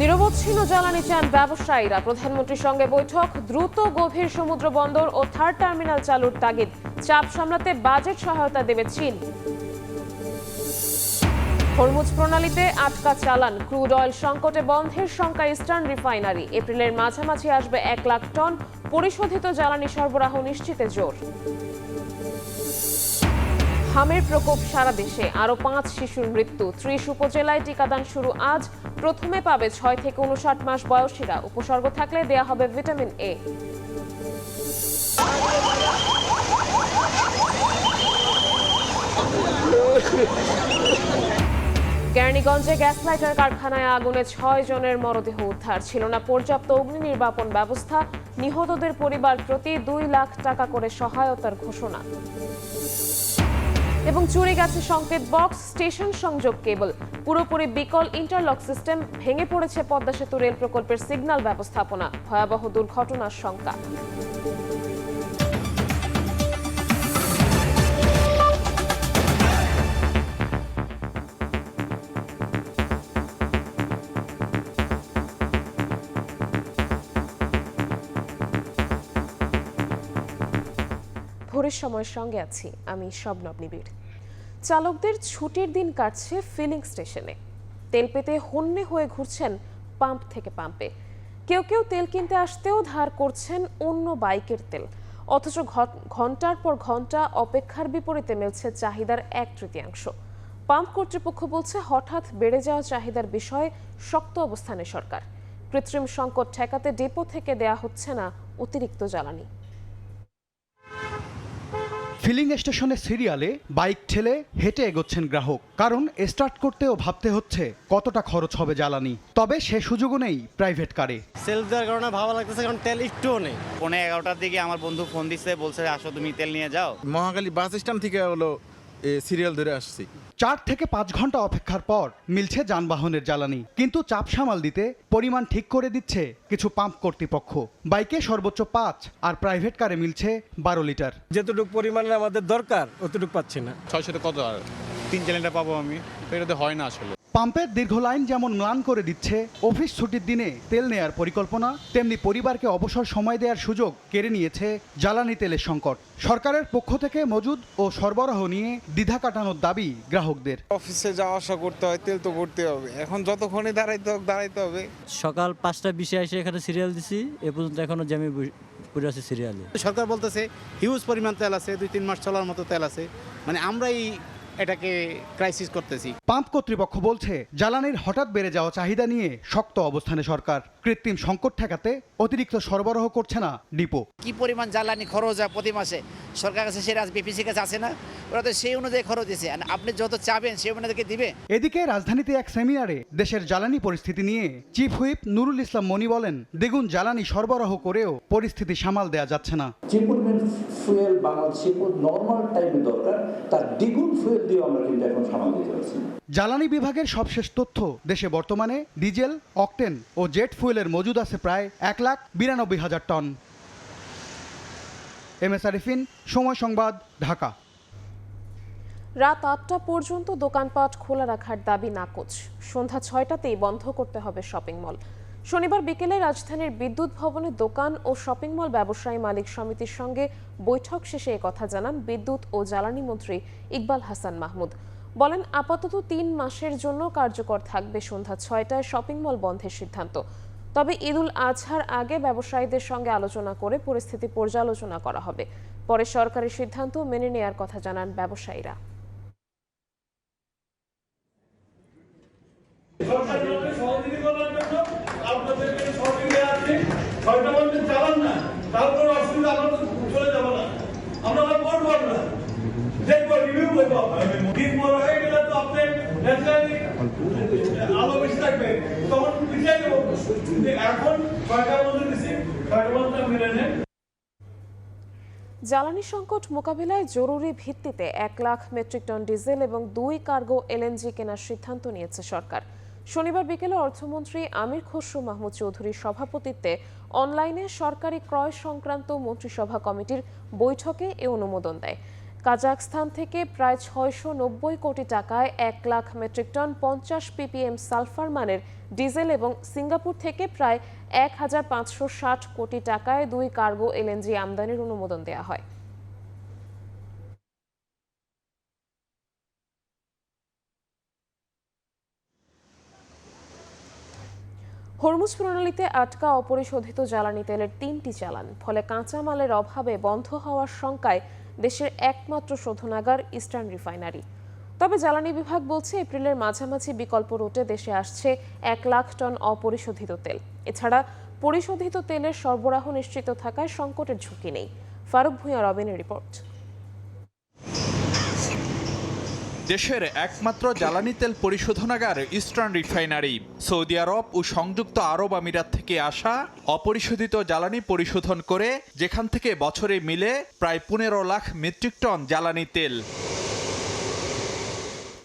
নিরবচ্ছিন্ন জ্বালানি চান ব্যবসায়ীরা। প্রধানমন্ত্রীর সঙ্গে বৈঠক, দ্রুত গভীর সমুদ্র বন্দর ও থার্ড টার্মিনাল চালুর তাগিদ। চাপ সামলাতে বাজেট সহায়তা দেবে চীন। হরমুজ প্রণালীতে আটকা চালান, ক্রুড অয়েল সংকটে বন্ধের শঙ্কা ইস্টার্ন রিফাইনারি। এপ্রিলের মাঝামাঝি আসবে 1 লাখ টন, পরিশোধিত জ্বালানি সরবরাহ নিশ্চিতে জোর। হামের প্রকোপ সারা দেশে, আরো 5 শিশুর মৃত্যু। 30 উপজেলায় টিকাদান শুরু আজ। প্রথমে পাবে 6 থেকে 59 মাস বয়সীরা। উপসর্গ থাকলে দেয়া হবে ভিটামিন এ। কেরানীগঞ্জে গ্যাস লাইটার কারখানায় আগুনে 6 জনের মরদেহ উদ্ধার। ছিল না পর্যাপ্ত অগ্নি নির্বাপন ব্যবস্থা। নিহতদের পরিবার প্রতি 2 লাখ টাকা করে সহায়তার ঘোষণা। এবং চুরি গেছে সংকেত বক্স, স্টেশন সংযোগ কেবল। পুরোপুরি বিকল ইন্টারলক সিস্টেম। ভেঙে পড়েছে পদ্মা সেতু রেল প্রকল্পের সিগন্যাল ব্যবস্থাপনা। ভয়াবহ দুর্ঘটনার শঙ্কা। ভোরের সময়ের সঙ্গে আছি আমি শবনব নিবিড়। চালকদের ছুটির দিন কাটছে ফিলিং স্টেশনে। তেল পেতে হন্যে হয়ে ঘুরছেন পাম্প থেকে পাম্পে। কেউ কেউ তেল কিনতে আসতেও ধার করছেন অন্য বাইকের তেল। অথচ ঘন্টার পর ঘন্টা অপেক্ষার বিপরীতে মিলছে চাহিদার 1/3। পাম্প কর্তৃপক্ষ বলছে হঠাৎ বেড়ে যাওয়া চাহিদার বিষয়ে শক্ত অবস্থানে সরকার। কৃত্রিম সংকট ঠেকাতে ডিপো থেকে দেয়া হচ্ছে না অতিরিক্ত জ্বালানি। ফিলিং স্টেশনের সিরিয়ালে বাইক ঠেলে হেঁটে এগোচ্ছেন গ্রাহক, কারণ স্টার্ট করতেও ভাবতে হচ্ছে কতটা খরচ হবে জ্বালানি। তবে সে সুযোগও নেই প্রাইভেট কারে। সেলফ দেওয়ার কারণে ভালো লাগতেছে, কারণ তেল একটুও নেই। 11:30টার দিকে আমার বন্ধু ফোন দিচ্ছে, বলছে আসো তুমি তেল নিয়ে যাও। মহাখালী বাস স্ট্যান্ড থেকে হলো সিরিয়াল ধরে আসছি। 4 থেকে 5 ঘন্টা অপেক্ষার পর মিলছে যানবাহনের জ্বালানি, কিন্তু চাপ সামাল দিতে পরিমাণ ঠিক করে দিচ্ছে কিছু পাম্প কর্তৃপক্ষ। বাইকে সর্বোচ্চ 5 আর প্রাইভেট কারে মিলছে 12 লিটার। যেতটুকু পরিমাণে আমাদের দরকার অতটুকু পাচ্ছি না। 600 কত আর 3 লিটার পাবো আমি, এটাতে হয় না আসলে। পাম্পের দীর্ঘ লাইন যেমন ম্লান করে দিচ্ছে অফিস ছুটির দিনে তেল নেয়ার পরিকল্পনা, তেমনি পরিবারকে অবসর সময় দেওয়ার সুযোগ কেড়ে নিয়েছে জ্বালানি তেলের সংকট। সরকারের পক্ষ থেকে মজুদ ও সরবরাহ নিয়ে দ্বিধা কাটানোর দাবি গ্রাহকদের। অফিসে যাওয়া আসা করতে হয়, তেল তো করতে হবে, এখন যতক্ষণে দাঁড়াইতে হবে। সকাল 5টা 20-এ এসে এখানে সিরিয়াল দিছি, এ পর্যন্ত এখনো জ্যামে পড়ে আছে সিরিয়ালে। সরকার বলতেছে হিউজ পরিমাণ তেল আছে, 2-3 মাস চলার মতো তেল আছে, মানে আমরাই এটাকে ক্রাইসিস করতেছি। পাম্প কর্তৃপক্ষ বলছে জ্বালানির হঠাৎ বেড়ে যাওয়া চাহিদা নিয়ে শক্ত অবস্থানে সরকার। কৃত্রিম সংকট ঠেকাতে অতিরিক্ত সরবরাহ করছে না ডিপো। কি পরিমাণ জ্বালানি খরচ হয় প্রতি মাসে সরকার কাছে, সেটা বিপিসি কাছে আছে না, ওরা তো সেই অনুযায়ী খরচ দিচ্ছে। আপনি যত চাবেন সেই অনুযায়ী দিবে। এদিকে রাজধানীতে এক সেমিনারে দেশের জ্বালানি পরিস্থিতি নিয়ে চিফ হুইপ নুরুল ইসলাম মনি বলেন, দ্বিগুণ জ্বালানি সরবরাহ করেও পরিস্থিতি সামাল দেওয়া যাচ্ছে না। যে পরিমাণ ফুয়েল বাংলাদেশে নর্মাল টাইমে দরকার, তার দ্বিগুণ ফুয়েল দিয়ে আমরা কিন্তু এখন সামাল দিতে পারছি না। জ্বালানি বিভাগের সবশেষ তথ্য, দেশে বর্তমানে ডিজেল, অকটেন ও জেট ফুয়েলের মজুদ আছে প্রায় 1,92,000 টন। MS আরিফিন, সময় সংবাদ, ঢাকা। রাত 8টা পর্যন্ত দোকানপাট খোলা রাখার দাবি নাকচ। সন্ধ্যা 6টাতেই বন্ধ করতে হবে শপিং মল। শনিবার বিকেলে রাজধানীর বিদ্যুৎ ভবনে দোকান ও শপিং মল ব্যবসায়ী মালিক সমিতির সঙ্গে বৈঠক শেষে একথা জানান বিদ্যুৎ ও জ্বালানি মন্ত্রী ইকবাল হাসান মাহমুদ। বলেন, আপাতত 3 মাসের জন্য কার্যকর থাকবে সন্ধ্যা 6টায় শপিং মল বন্ধের সিদ্ধান্ত। তবে ঈদুল আজহার আগে ব্যবসায়ীদের সঙ্গে আলোচনা করে পরিস্থিতি পর্যালোচনা করা হবে। পরে সরকারি সিদ্ধান্ত মেনে নেয়ার কথা জানান ব্যবসায়ীরা। জ্বালানি সংকট মোকাবিলায় জরুরি ভিত্তিতে 1 লাখ মেট্রিক টন ডিজেল এবং 2 কার্গো LNG কেনার সিদ্ধান্ত নিয়েছে সরকার। শনিবার বিকেলে অর্থমন্ত্রী আমির খসরু মাহমুদ চৌধুরীর সভাপতিত্বে অনলাইনে সরকারি ক্রয় সংক্রান্ত মন্ত্রিসভা কমিটির বৈঠকে এ অনুমোদন দেয়। কাজাখস্তান থেকে প্রায় 690 কোটি টাকায় 1 lakh metric ton 50 ppm sulphur মানের ডিজেল এবং সিঙ্গাপুর থেকে প্রায় 1560 কোটি টাকায় 2 কার্গো এলএনজি আমদানির অনুমোদন দেওয়া হয়। হরমুজ প্রণালীতে আটকা অপরিশোধিত জ্বালানি তেলের 3টি চালান, ফলে কাঁচামালের অভাবে বন্ধ হওয়ার শঙ্কায় দেশের একমাত্র শোধনাগার ইস্টার্ন রিফাইনারি। তবে জ্বালানি বিভাগ বলছে এপ্রিলের মাঝামাঝি বিকল্প রুটে দেশে আসছে 1 লাখ টন অপরিশোধিত তেল। এছাড়া পরিশোধিত তেলের সরবরাহ নিশ্চিত থাকায় সংকটের ঝুঁকি নেই। ফারুক ভূঁইয়া রবিনের রিপোর্ট। দেশের একমাত্র জ্বালানি তেল পরিশোধনাগার ইস্টার্ন রিফাইনারি সৌদি আরব ও সংযুক্ত আরব আমিরাত থেকে আসা অপরিশোধিত জ্বালানি পরিশোধন করে যেখান থেকে বছরে মিলে প্রায় 15 লাখ মেট্রিক টন জ্বালানি তেল।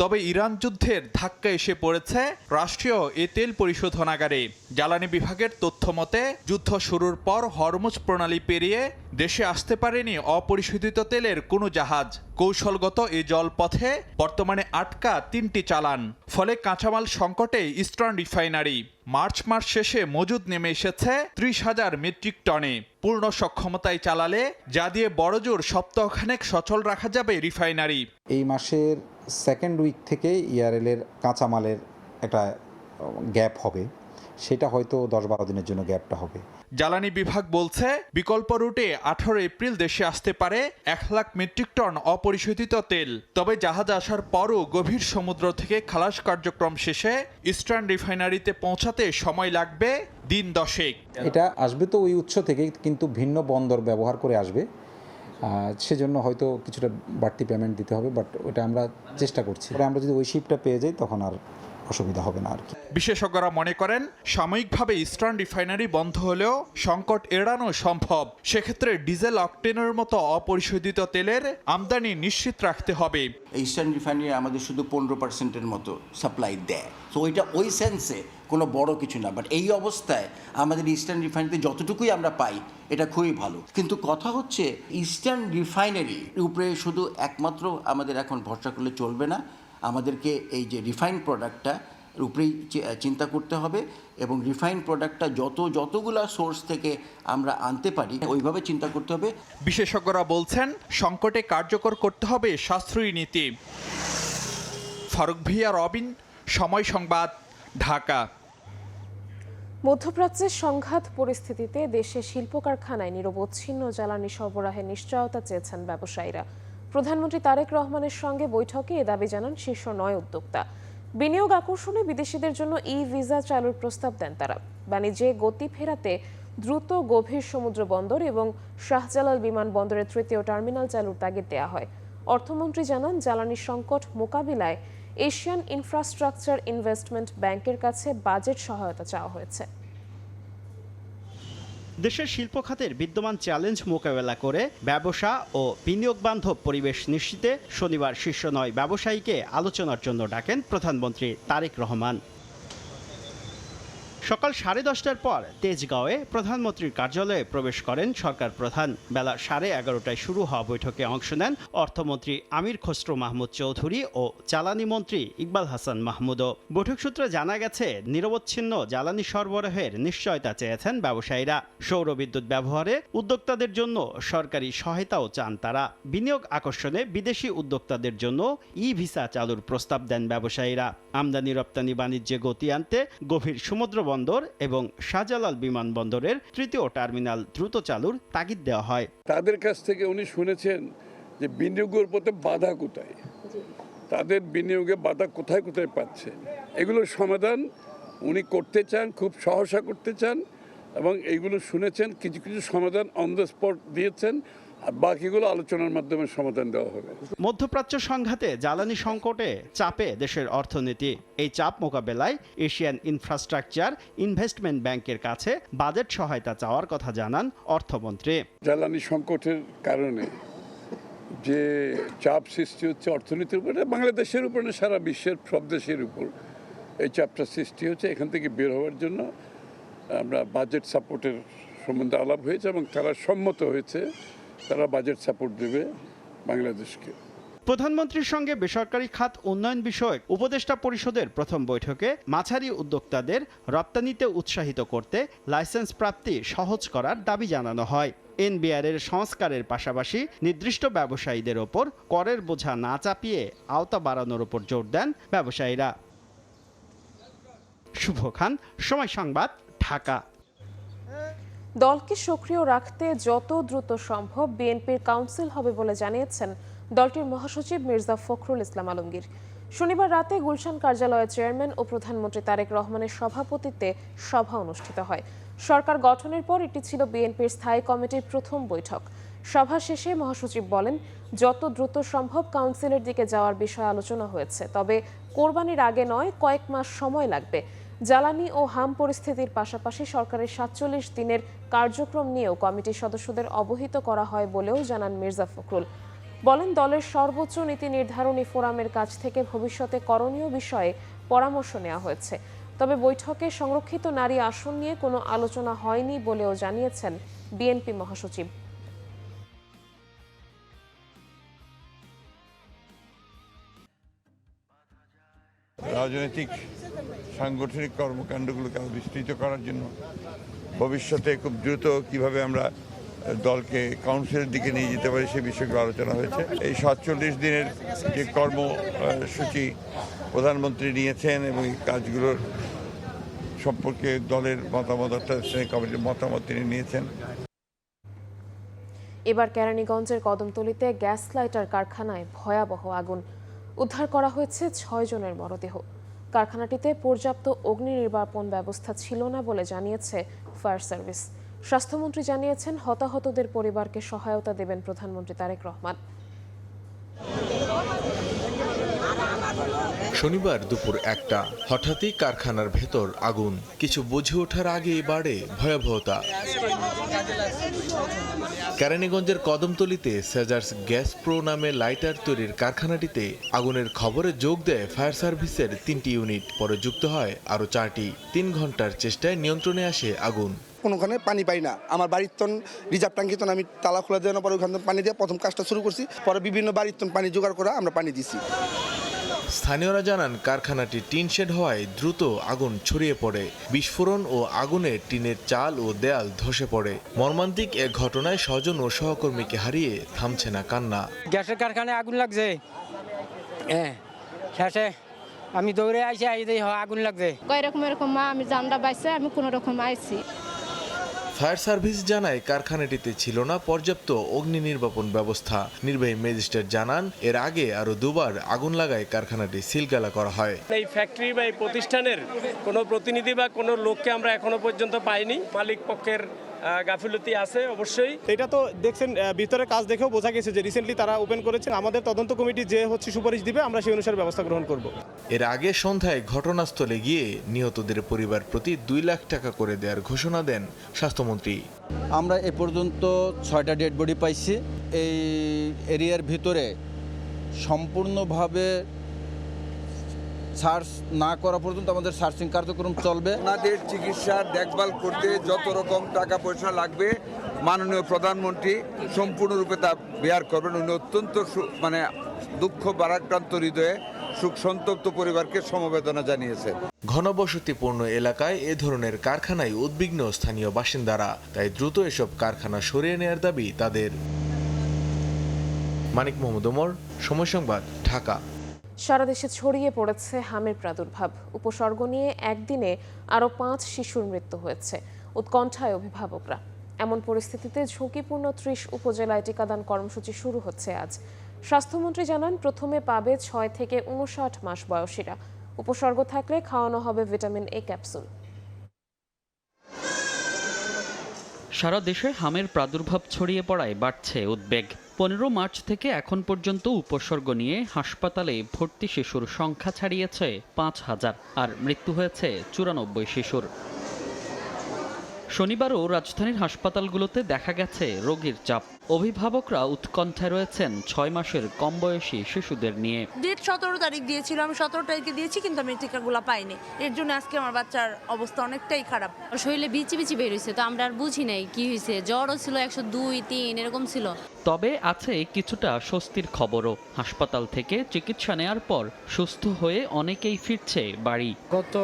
তবে ইরান যুদ্ধের ধাক্কা এসে পড়েছে রাষ্ট্রীয় এ তেল পরিশোধনাগারে। জ্বালানি বিভাগের তথ্য মতে যুদ্ধ শুরুর পর হরমুজ প্রণালী পেরিয়ে দেশে আসতে পারেনি অপরিশোধিত তেলের কোনো জাহাজ। কৌশলগত এই জলপথে বর্তমানে আটকা 3টি চালান, ফলে কাঁচামাল সংকটে ইস্টার্ন রিফাইনারি। মার্চ মাস শেষে মজুদ নেমে এসেছে 30,000 মেট্রিক টনে। পূর্ণ সক্ষমতায় চালালে যা দিয়ে বড়জোর সপ্তাহখানেক সচল রাখা যাবে রিফাইনারি। এই মাসের সেকেন্ড উইক থেকে ইয়ারএলের কাঁচামালের একটা গ্যাপ হবে, সেটা হয়তো 10-12 দিনের জন্য গ্যাপটা হবে। জ্বালানি বিভাগ বলছে বিকল্প রুটে 18 এপ্রিল দেশে আসতে পারে 1 লাখ মেট্রিক টন অপরিশোধিত তেল। তবে জাহাজ আসার পরও গভীর সমুদ্র থেকে খালাস কার্যক্রম শেষে ইস্টার্ন রিফাইনারিতে পৌঁছাতে সময় লাগবে দিন 10। এটা আসবে তো ওই উৎস থেকে, কিন্তু ভিন্ন বন্দর ব্যবহার করে আসবে, সেজন্য হয়তো কিছুটা বাড়তি পেমেন্ট দিতে হবে, বাট ওটা আমরা চেষ্টা করছি। আমরা যদি ওই শিপটা পেয়ে যাই তখন আর অসুবিধা হবে না আর কি। বিশেষজ্ঞরা মনে করেন সাময়িকভাবে ইস্টার্ন রিফাইনারি বন্ধ হলেও সংকট এড়ানো সম্ভব। সেক্ষেত্রে ডিজেল অকটেনের মতো অপরিশোধিত তেলের আমদানি নিশ্চিত রাখতে হবে। ইস্টার্ন রিফাইনারি আমাদের শুধু 15% মতো সাপ্লাই দেয়, তো ওইটা ওই সেন্সে কোনো বড় কিছু না। বাট এই অবস্থায় আমাদের ইস্টার্ন রিফাইনারিতে যতটুকুই আমরা পাই এটা খুবই ভালো। কিন্তু কথা হচ্ছে ইস্টার্ন রিফাইনারির উপরে শুধু একমাত্র আমাদের এখন ভরসা করলে চলবে না, আমাদেরকে এই যে রিফাইন প্রোডাক্টটা উপরেই চিন্তা করতে হবে, এবং রিফাইন প্রোডাক্টটা যতগুলা সোর্স থেকে আমরা আনতে পারি ওইভাবে চিন্তা করতে হবে। বিশেষজ্ঞরা বলছেন সংকটে কার্যকর করতে হবে সাশ্রয়ী নীতি। ফারুক ভূঁইয়া রবিন, সময় সংবাদ, ঢাকা। মধ্যপ্রাচ্যের সংঘাত পরিস্থিতিতে দেশে শিল্প কারখানায় নিরবচ্ছিন্ন জ্বালানি সরবরাহের নিশ্চয়তা চেয়েছেন ব্যবসায়ীরা। প্রধানমন্ত্রী তারেক রহমানের সঙ্গে বৈঠকে এ দাবি জানান শীর্ষ 9 উদ্যোক্তা। বিনিয়োগ আকর্ষণে বিদেশিদের জন্য ভিসা চালুর প্রস্তাব দেন তারা। বাণিজ্যে গতি ফেরাতে দ্রুত গভীর সমুদ্র বন্দর এবং শাহজালাল বিমানবন্দরের 3য় টার্মিনাল চালুর তাগিদ দেওয়া হয়। অর্থমন্ত্রী জানান জ্বালানি সংকট মোকাবিলায় এশিয়ান ইনফ্রাস্ট্রাকচার ইনভেস্টমেন্ট ব্যাংকের কাছে বাজেট সহায়তা চাওয়া হয়েছে। দেশের শিল্প খাতের বিদ্যমান চ্যালেঞ্জ মোকাবেলা করে ব্যবসা ও বিনিয়োগ বান্ধব পরিবেশ নিশ্চিতে শনিবার শীর্ষ 9 ব্যবসায়ীকে আলোচনার জন্য ডাকেন প্রধানমন্ত্রী তারেক রহমান। সকাল 10:30টার পর তেজগাঁওয়ে প্রধানমন্ত্রীর কার্যালয়ে প্রবেশ করেন সরকার প্রধান। বেলা 11:30টায় শুরু হওয়া বৈঠকে অংশ নেন অর্থমন্ত্রী আমির খসরু মাহমুদ চৌধুরী ও জ্বালানি মন্ত্রী ইকবাল হাসান মাহমুদও। বৈঠক সূত্রে জানা গেছে নিরবচ্ছিন্ন জ্বালানি সরবরাহের নিশ্চয়তা চেয়েছেন ব্যবসায়ীরা। সৌর বিদ্যুৎ ব্যবহারে উদ্যোক্তাদের জন্য সরকারি সহায়তাও চান তারা। বিনিয়োগ আকর্ষণে বিদেশি উদ্যোক্তাদের জন্য ভিসা চালুর প্রস্তাব দেন ব্যবসায়ীরা। আমদানি রপ্তানি বাণিজ্যে গতি আনতে গভীর সমুদ্র বন্দর এবং শাহজালাল বিমানবন্দরের 3য় টার্মিনাল দ্রুত চালুর তাগিদ দেওয়া হয়। তাদের কাছ থেকে উনি শুনেছেন যে বিনিয়োগের পথে বাধা কোথায়, তাদের বিনিয়োগে বাধা কোথায় কোথায় পাচ্ছে, এগুলোর সমাধান উনি করতে চান, খুব সহসা করতে চান, এবং এইগুলো শুনেছেন। কিছু কিছু সমাধান অন দ্য স্পট দিয়েছেন, আর বাকিগুলো আলোচনার মাধ্যমে সমাধান দেওয়া হবে। মধ্যপ্রাচ্য সংঘাতে জ্বালানি সংকটে চাপে দেশের অর্থনীতি। এই চাপ মোকাবেলায় এশিয়ান ইনফ্রাস্ট্রাকচার ইনভেস্টমেন্ট ব্যাংকের কাছে বাজেট সহায়তা চাওয়ার কথা জানান অর্থমন্ত্রী। জ্বালানি সংকটের কারণে যে চাপ সৃষ্টি হচ্ছে অর্থনীতির উপরে, বাংলাদেশের উপরে সারা বিশ্বের সব দেশের উপর এই চাপটা সৃষ্টি হচ্ছে। এখান থেকে বের হওয়ার জন্য আমরা বাজেট সাপোর্টের সম্বন্ধে আলাপ হয়েছে এবং তারা সম্মত হয়েছে, তারা বাজেট সাপোর্ট দেবে বাংলাদেশকে। প্রধানমন্ত্রীর সঙ্গে বেসরকারি খাত উন্নয়ন বিষয়ক উপদেষ্টা পরিষদের প্রথম বৈঠকে মাঝারি উদ্যোক্তাদের রপ্তানিতে উৎসাহিত করতে লাইসেন্স প্রাপ্তি সহজ করার দাবি জানানো হয়। এনবিআর এর সংস্কারের পাশাপাশি নির্দিষ্ট ব্যবসায়ীদের ওপর করের বোঝা না চাপিয়ে আওতা বাড়ানোর ওপর জোর দেন ব্যবসায়ীরা। শুভ খান, সময় সংবাদ, ঢাকা। দলকে সক্রিয় রাখতে যত দ্রুত সম্ভব বিএনপির কাউন্সিল হবে বলে জানিয়েছেন দলটির মহাসচিব মির্জা ফখরুল ইসলাম আলমগীর। শনিবার রাতে গুলশান কার্যালয়ে চেয়ারম্যান ও প্রধানমন্ত্রী তারেক রহমানের সভাপতিত্বে সভা অনুষ্ঠিত হয়। সরকার গঠনের পর এটি ছিল বিএনপির স্থায়ী কমিটির প্রথম বৈঠক। সভা শেষে মহাসচিব বলেন, যত দ্রুত সম্ভব কাউন্সিলের দিকে যাওয়ার বিষয়ে আলোচনা হয়েছে, তবে কোরবানির আগে নয়, কয়েক মাস সময় লাগবে। জ্বালানি ও হাম পরিস্থিতির পাশাপাশি সরকারের ৪৭ দিনের কার্যক্রম নিয়েও কমিটির সদস্যদের অবহিত করা হয় বলেও জানান মির্জা ফখরুল। বলেন, দলের সর্বোচ্চ নীতি নির্ধারণী ফোরামের কাছ থেকে ভবিষ্যতে করণীয় বিষয়ে পরামর্শ নেওয়া হয়েছে, তবে বৈঠকে সংরক্ষিত নারী আসন নিয়ে কোনো আলোচনা হয়নি বলেও জানিয়েছেন বিএনপি মহাসচিব। রাজনৈতিক সাংগঠনিক কর্মকাণ্ডগুলোকে আরো বিস্তৃত করার জন্য ভবিষ্যতে খুব দ্রুত কিভাবে আমরা দলকে কাউন্সিলের দিকে নিয়ে যেতে পারি সে বিষয়গুলো আলোচনা হয়েছে। এই ৪৭ দিনের যে কর্মসূচি প্রধানমন্ত্রী নিয়েছেন এবং এই কাজগুলোর সম্পর্কে দলের মতামত অর্থাৎ কমিটির মতামত তিনি নিয়েছেন। এবার কেরানীগঞ্জের কদমতলীতে গ্যাস লাইটার কারখানায় ভয়াবহ আগুন। উদ্ধার করা হয়েছে ৬ জনের মরদেহ। কারখানাটিতে পর্যাপ্ত অগ্নি নির্বাপন ব্যবস্থা ছিল না বলে জানিয়েছে ফায়ার সার্ভিস। স্বাস্থ্যমন্ত্রী জানিয়েছেন, হতাহতদের পরিবারকে সহায়তা দেবেন প্রধানমন্ত্রী তারেক রহমান। শনিবার দুপুর ১টা হঠাৎই কারখানার ভেতর আগুন। কিছু বুঝে ওঠার আগেই বাড়ে ভয়াবহতা। কেরানীগঞ্জের কদমতলীতে সেজার্স গ্যাস প্রো নামে লাইটার তৈরির কারখানাটিতে আগুনের খবরে যোগ দেয় ফায়ার সার্ভিসের ৩টি ইউনিট। পরে যুক্ত হয় আরও ৪টি। ৩ ঘন্টার চেষ্টায় নিয়ন্ত্রণে আসে আগুন। কোনোখানে পানি পাই না, আমার বাড়ির তন রিজার্ভ ট্যাঙ্কি তন আমি তালা খোলা দেওয়ার পরে ওখানে পানি দিয়ে প্রথম কাজটা শুরু করছি, পরে বিভিন্ন বাড়ির তন পানি জোগাড় করে আমরা পানি দিছি। স্থানীয়রা জানান, কারখানাটি টিন শেড হওয়ায় দ্রুত আগুন ছড়িয়ে পড়ে। বিস্ফোরণ ও আগুনে টিনের চাল ও দেয়াল ধসে পড়ে। মর্মান্তিক এক ঘটনায় স্বজন ও সহকর্মীকে হারিয়ে থামছে না কান্না। গ্যাসের কারখানায় আগুন লাগছে, শেষে আমি দৌড়ে আইসি, আগুন লাগছে। এরকম মা আমি জানটা বাইছে, আমি কোনো রকম আইছি। ফায়ার সার্ভিস জানায়, কারখানাটিতে ছিল না পর্যাপ্ত অগ্নি নির্বাপন ব্যবস্থা। নির্বাহী ম্যাজিস্ট্রেট জানান, এর আগে আরও দুবার আগুন লাগায় কারখানাটি সিলগালা করা হয়। এই ফ্যাক্টরি বা এই প্রতিষ্ঠানের কোনো প্রতিনিধি বা কোনো লোককে আমরা এখনো পর্যন্ত পাইনি। মালিক পক্ষের গাফিলতি আছে অবশ্যই। এটা তো দেখছেন, ভিতরে কাজ দেখেও বোঝা গেছে যে রিসেন্টলি তারা ওপেন করেছেন। আমাদের তদন্ত কমিটি যে সুপারিশ দিবে, আমরা সেই অনুসারে ব্যবস্থা গ্রহণ করব। এর আগে সন্ধ্যায় ঘটনাস্থলে গিয়ে নিহতদের পরিবার প্রতি ২ লাখ টাকা করে দেওয়ার ঘোষণা দেন স্বাস্থ্যমন্ত্রী। আমরা এ পর্যন্ত 6টা ডেড বডি পাইছি। এই এরিয়ার ভিতরে সম্পূর্ণভাবে সার্চ না করা পর্যন্ত আমাদের সার্চিং কার্যক্রম চলবে। ওনাদের চিকিৎসার দেখভাল করতে যত রকম টাকা পয়সা লাগবে মাননীয় প্রধানমন্ত্রী সম্পূর্ণরূপে তা বেয়ার করবেন। উনি অত্যন্ত দুঃখ ভারাক্রান্ত হৃদয়ে শোক সন্তপ্ত পরিবারকে সমবেদনা জানিয়েছেন। ঘনবসতিপূর্ণ এলাকায় এ ধরনের কারখানায় উদ্বিগ্ন স্থানীয় বাসিন্দারা, তাই দ্রুত এসব কারখানা সরিয়ে নেয়ার দাবি তাদের। মানিক মোহাম্মদ ওমর, সময় সংবাদ, ঢাকা। সারা দেশে ছড়িয়ে পড়েছে হামের প্রাদুর্ভাব। উপসর্গ নিয়ে একদিনে আরও 5 শিশুর মৃত্যু হয়েছে। উৎকণ্ঠায় অভিভাবকরা। এমন পরিস্থিতিতে ঝুঁকিপূর্ণ 30 উপজেলায় টিকাদান কর্মসূচি শুরু হচ্ছে আজ। স্বাস্থ্যমন্ত্রী জানান, প্রথমে পাবে 6 থেকে 59 মাস বয়সীরা। উপসর্গ থাকলে খাওয়ানো হবে ভিটামিন এ ক্যাপসুল। সারা দেশে হামের প্রাদুর্ভাব ছড়িয়ে পড়ায় বাড়ছে উদ্বেগ। 15 মার্চ থেকে এখন পর্যন্ত উপসর্গ নিয়ে হাসপাতালে ভর্তি শিশুর সংখ্যা ছাড়িয়েছে 5000, আর মৃত্যু হয়েছে 94 শিশুর। শনিবারও রাজধানীর হাসপাতালগুলোতে দেখা গেছে রোগীর চাপ। অভিভাবকরা উৎকণ্ঠায় রয়েছেন 6 মাসের কম বয়সী শিশুদের নিয়ে। ডেট 17 তারিখ দিয়েছিল, আমি 17 তারিখে দিয়েছি, কিন্তু আমি টিকাগুলো পাইনি। এর জন্য আজকে আমার বাচ্চার অবস্থা অনেকটাই খারাপ। শরীরে বিচি বিচি বের হয়েছে, তো আমরা আর বুঝি নাই কি হয়েছে। জ্বরও ছিল 102, 3 এরকম ছিল। তবে আছে কিছুটা স্বস্তির খবরও। হাসপাতাল থেকে চিকিৎসা নেয়ার পর সুস্থ হয়ে অনেকেই ফিরছে বাড়ি। গত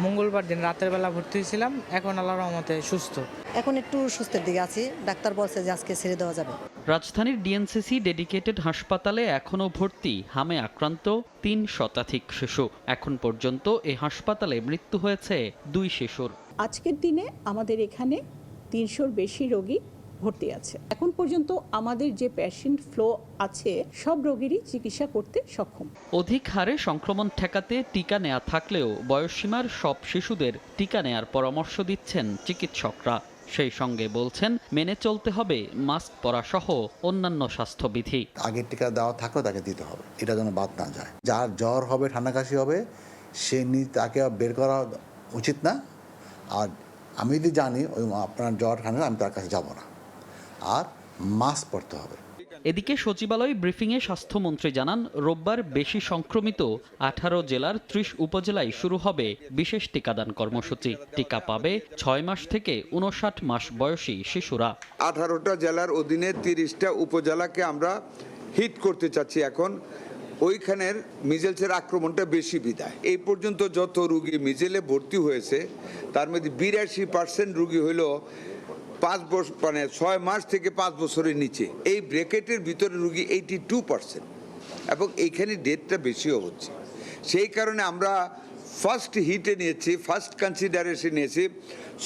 মঙ্গলবার দিন রাতের বেলা ভর্তি হয়েছিলাম, এখন আল্লাহর রহমতে সুস্থ। এখন একটু সুস্থের দিকে আছি, ডাক্তার বলছে যে আজকে ছেড়ে দেওয়া যাবে। রাজধানীর ডিএনসিসি ডেডিকেটেড হাসপাতালে এখনও ভর্তি হামে আক্রান্ত 3 শতাধিক শিশু। এখন পর্যন্ত এই হাসপাতালে মৃত্যু হয়েছে 2 শিশুর। আজকের দিনে আমাদের এখানে 300-র বেশি রোগী ভর্তি আছে। এখন পর্যন্ত আমাদের যে পেশেন্ট ফ্লো আছে সব রোগীরই চিকিৎসা করতে সক্ষম। অধিক হারে সংক্রমণ ঠেকাতে টিকা নেওয়া থাকলেও বয়সসীমার সব শিশুদের টিকা নেয়ার পরামর্শ দিচ্ছেন চিকিৎসকরা। সেই সঙ্গে বলছেন মেনে চলতে হবে মাস্ক পরা সহ অন্যান্য স্বাস্থ্যবিধি। আগের টিকা দেওয়া থাকলেও তাকে দিতে হবে, এটা যেন বাদ না যায়। যার জ্বর হবে, ঠান্ডা কাশি হবে, সে তাকে বের করা উচিত না। আর আমি যদি জানি ওই আপনার জ্বর ঠান্ডা, আমি তার কাছে যাব না। আর মাস্ক পরতে হবে। এদিকে সচিবালয় ব্রিফিংয়ে স্বাস্থ্যমন্ত্রী জানান, রোববার বেশি সংক্রমিত 18 জেলার 30 উপজেলায় শুরু হবে বিশেষ টিকাদান কর্মসূচি। টিকা পাবে 6 মাস থেকে 59 মাস বয়সী শিশুরা। 18টা জেলার অধীনে 30টা উপজেলাকে আমরা হিট করতে চাচ্ছি। এখন ওইখানের মিজেলসের আক্রমণটা বেশি বিদায়। এই পর্যন্ত যত রুগী মিজেলে ভর্তি হয়েছে তার মধ্যে 82% রুগী হইল 5 বছর, মানে 6 মাস থেকে 5 বছরের নিচে। এই ব্র্যাকেটের ভিতরে রুগী 82%, এবং এইখানে ডেটটা বেশিও হচ্ছে। সেই কারণে আমরা ফার্স্ট হিটে নিয়েছি, ফার্স্ট কনসিডারেশন নিয়েছি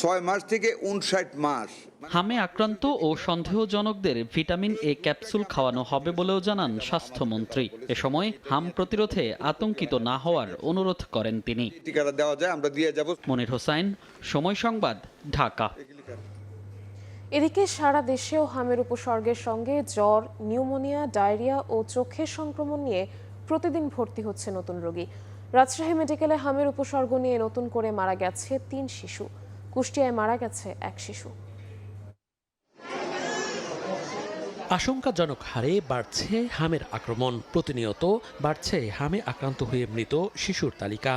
6 মাস থেকে 59 মাস। হামে আক্রান্ত ও সন্দেহজনকদের ভিটামিন এ ক্যাপসুল খাওয়ানো হবে বলেও জানান স্বাস্থ্যমন্ত্রী। এ সময় হাম প্রতিরোধে আতঙ্কিত না হওয়ার অনুরোধ করেন তিনি। টিকাটা দেওয়া যায়, আমরা দিয়ে যাব। মনির হোসাইন, সময় সংবাদ, ঢাকা। এদিকে সারা দেশেও হামের উপসর্গের সঙ্গে জ্বর, নিউমোনিয়া, ডায়রিয়া ও চোখের সংক্রমণ নিয়ে প্রতিদিন ভর্তি হচ্ছে নতুন রোগী। রাজশাহী মেডিকেলে হামের উপসর্গ নিয়ে নতুন করে মারা গেছে 3 শিশু। কুষ্টিয়ায় মারা গেছে 1 শিশু। আশঙ্কাজনক হারে বাড়ছে হামের আক্রমণ। প্রতিনিয়ত বাড়ছে হামে আক্রান্ত হয়ে মৃত শিশুর তালিকা।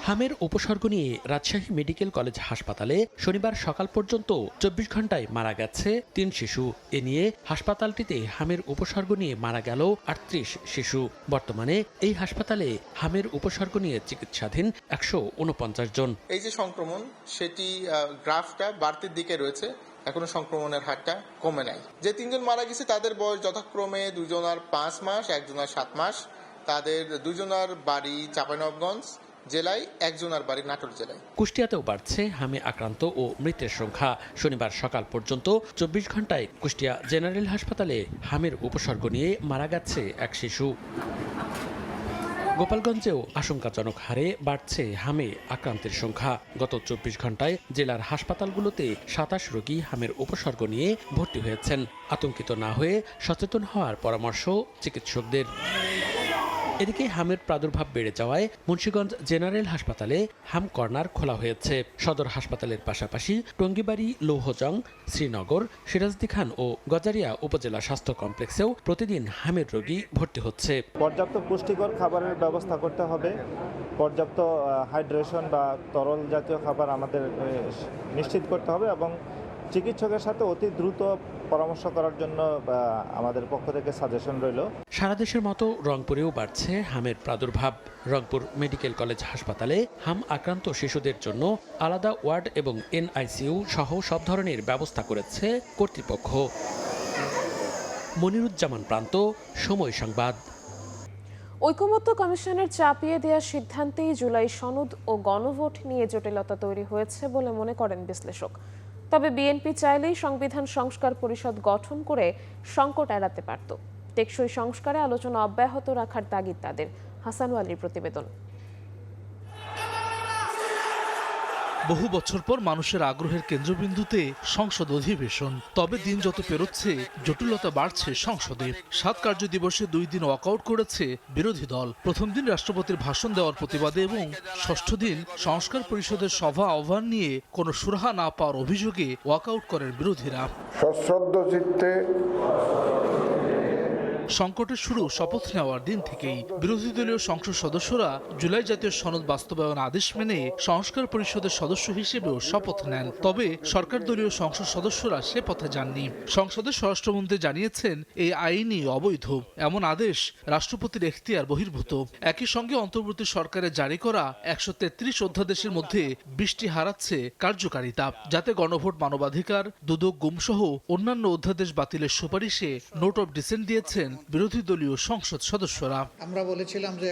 হামের উপসর্গ নিয়ে রাজশাহী মেডিকেল কলেজ হাসপাতালে শনিবার সকাল পর্যন্ত 24 ঘন্টায় মারা গেছে 3 শিশু। এ নিয়ে হাসপাতালটিতে হামের উপসর্গ নিয়ে মারা গেল 38 শিশু। বর্তমানে এই হাসপাতালে হামের উপসর্গ নিয়ে চিকিৎসাধীন 149 জন। এই যে সংক্রমণ, সেটি গ্রাফটা বাড়তির দিকে রয়েছে, এখনো সংক্রমণের হারটা কমে নাই। যে 3 জন মারা গেছে তাদের বয়স যথাক্রমে 2 জনার 5 মাস, 1 জনার 7 মাস। তাদের 2 জনার বাড়ি চাঁপাইনবাবগঞ্জ জেলায়, 1 জনার বাড়ি নাটোর জেলায়। কুষ্টিয়াতেও বাড়ছে হামে আক্রান্ত ও মৃতের সংখ্যা। শনিবার সকাল পর্যন্ত 24 ঘন্টায় কুষ্টিয়া জেনারেল হাসপাতালে হামের উপসর্গ নিয়ে মারা গেছে 1 শিশু। গোপালগঞ্জেও আশঙ্কাজনক হারে বাড়ছে হামে আক্রান্তের সংখ্যা। গত 24 ঘন্টায় জেলার হাসপাতালগুলোতে 27 রোগী হামের উপসর্গ নিয়ে ভর্তি হয়েছেন। আতঙ্কিত না হয়ে সচেতন হওয়ার পরামর্শ চিকিৎসকদের। এদিকে হামের প্রাদুর্ভাব বেড়ে যাওয়ায় মুন্সিগঞ্জ জেনারেল হাসপাতালে হাম কর্নার খোলা হয়েছে। সদর হাসপাতালের পাশাপাশি টঙ্গিবাড়ি, লৌহজং, শ্রীনগর, সিরাজদি খান ও গজারিয়া উপজেলা স্বাস্থ্য কমপ্লেক্সেও প্রতিদিন হামের রোগী ভর্তি হচ্ছে। পর্যাপ্ত পুষ্টিকর খাবারের ব্যবস্থা করতে হবে। পর্যাপ্ত হাইড্রেশন বা তরল জাতীয় খাবার আমাদের নিশ্চিত করতে হবে, এবং চিকিৎসকের সাথে অতি দ্রুত পরামর্শ করার জন্য আমাদের পক্ষ থেকে সাজেশন রইল। সারা দেশের মতো রংপুরেও বাড়ছে হামের প্রাদুর্ভাব। রংপুর মেডিকেল কলেজ হাসপাতালে হাম আক্রান্ত শিশুদের জন্য আলাদা ওয়ার্ড এবং এনআইসিইউ সহ সব ধরনের ব্যবস্থা করেছে কর্তৃপক্ষ। মনিরুজ্জামান প্রান্ত, সময় সংবাদ। ঐকমত্য কমিশনের চাপিয়ে দেওয়ার সিদ্ধান্তেই জুলাই সনদ ও গণভোট নিয়ে জটিলতা তৈরি হয়েছে বলে মনে করেন বিশ্লেষক। তবে বিএনপি চাইলেই সংবিধান সংস্কার পরিষদ গঠন করে সংকট এড়াতে পারত। টেকসই সংস্কারে আলোচনা অব্যাহত রাখার তাগিদ তাদের। হাসান ওয়ালির প্রতিবেদন। বহু বছর পর মানুষের আগ্রহের কেন্দ্রবিন্দুতে সংসদ অধিবেশন। তবে দিন যত পেরোচ্ছে জটিলতা বাড়ছে সংসদে। 7 কার্য দিবসে 2 দিন ওয়াকআউট করেছে বিরোধী দল। প্রথম দিন রাষ্ট্রপতির ভাষণ দেওয়ার প্রতিবাদে এবং ষষ্ঠ দিন সংস্কার পরিষদের সভা আহ্বান নিয়ে কোনো সুরাহা না পাওয়ার অভিযোগে ওয়াকআউট করেন বিরোধীরা। সশ্রদ্ধ চিত্তে সংকটের শুরু শপথ নেওয়ার দিন থেকেই। বিরোধী দলীয় সংসদ সদস্যরা জুলাই জাতীয় সনদ বাস্তবায়ন আদেশ মেনে সংস্কার পরিষদের সদস্য হিসেবেও শপথ নেন। তবে সরকার দলীয় সংসদ সদস্যরা সে পথে যাননি। সংসদের স্বরাষ্ট্রমন্ত্রী জানিয়েছেন এই আইনই অবৈধ। এমন আদেশ রাষ্ট্রপতির এখতিয়ার বহির্ভূত। একই সঙ্গে অন্তর্বর্তী সরকারের জারি করা 133 অধ্যাদেশের মধ্যে 20টি হারাচ্ছে কার্যকারিতা, যাতে গণভোট, মানবাধিকার, দুদক, গুমসহ অন্যান্য অধ্যাদেশ বাতিলের সুপারিশে নোট অফ ডিসেন্ট দিয়েছেন বিরোধী দলীয় সংসদ সদস্যরা। আমরা বলেছিলাম যে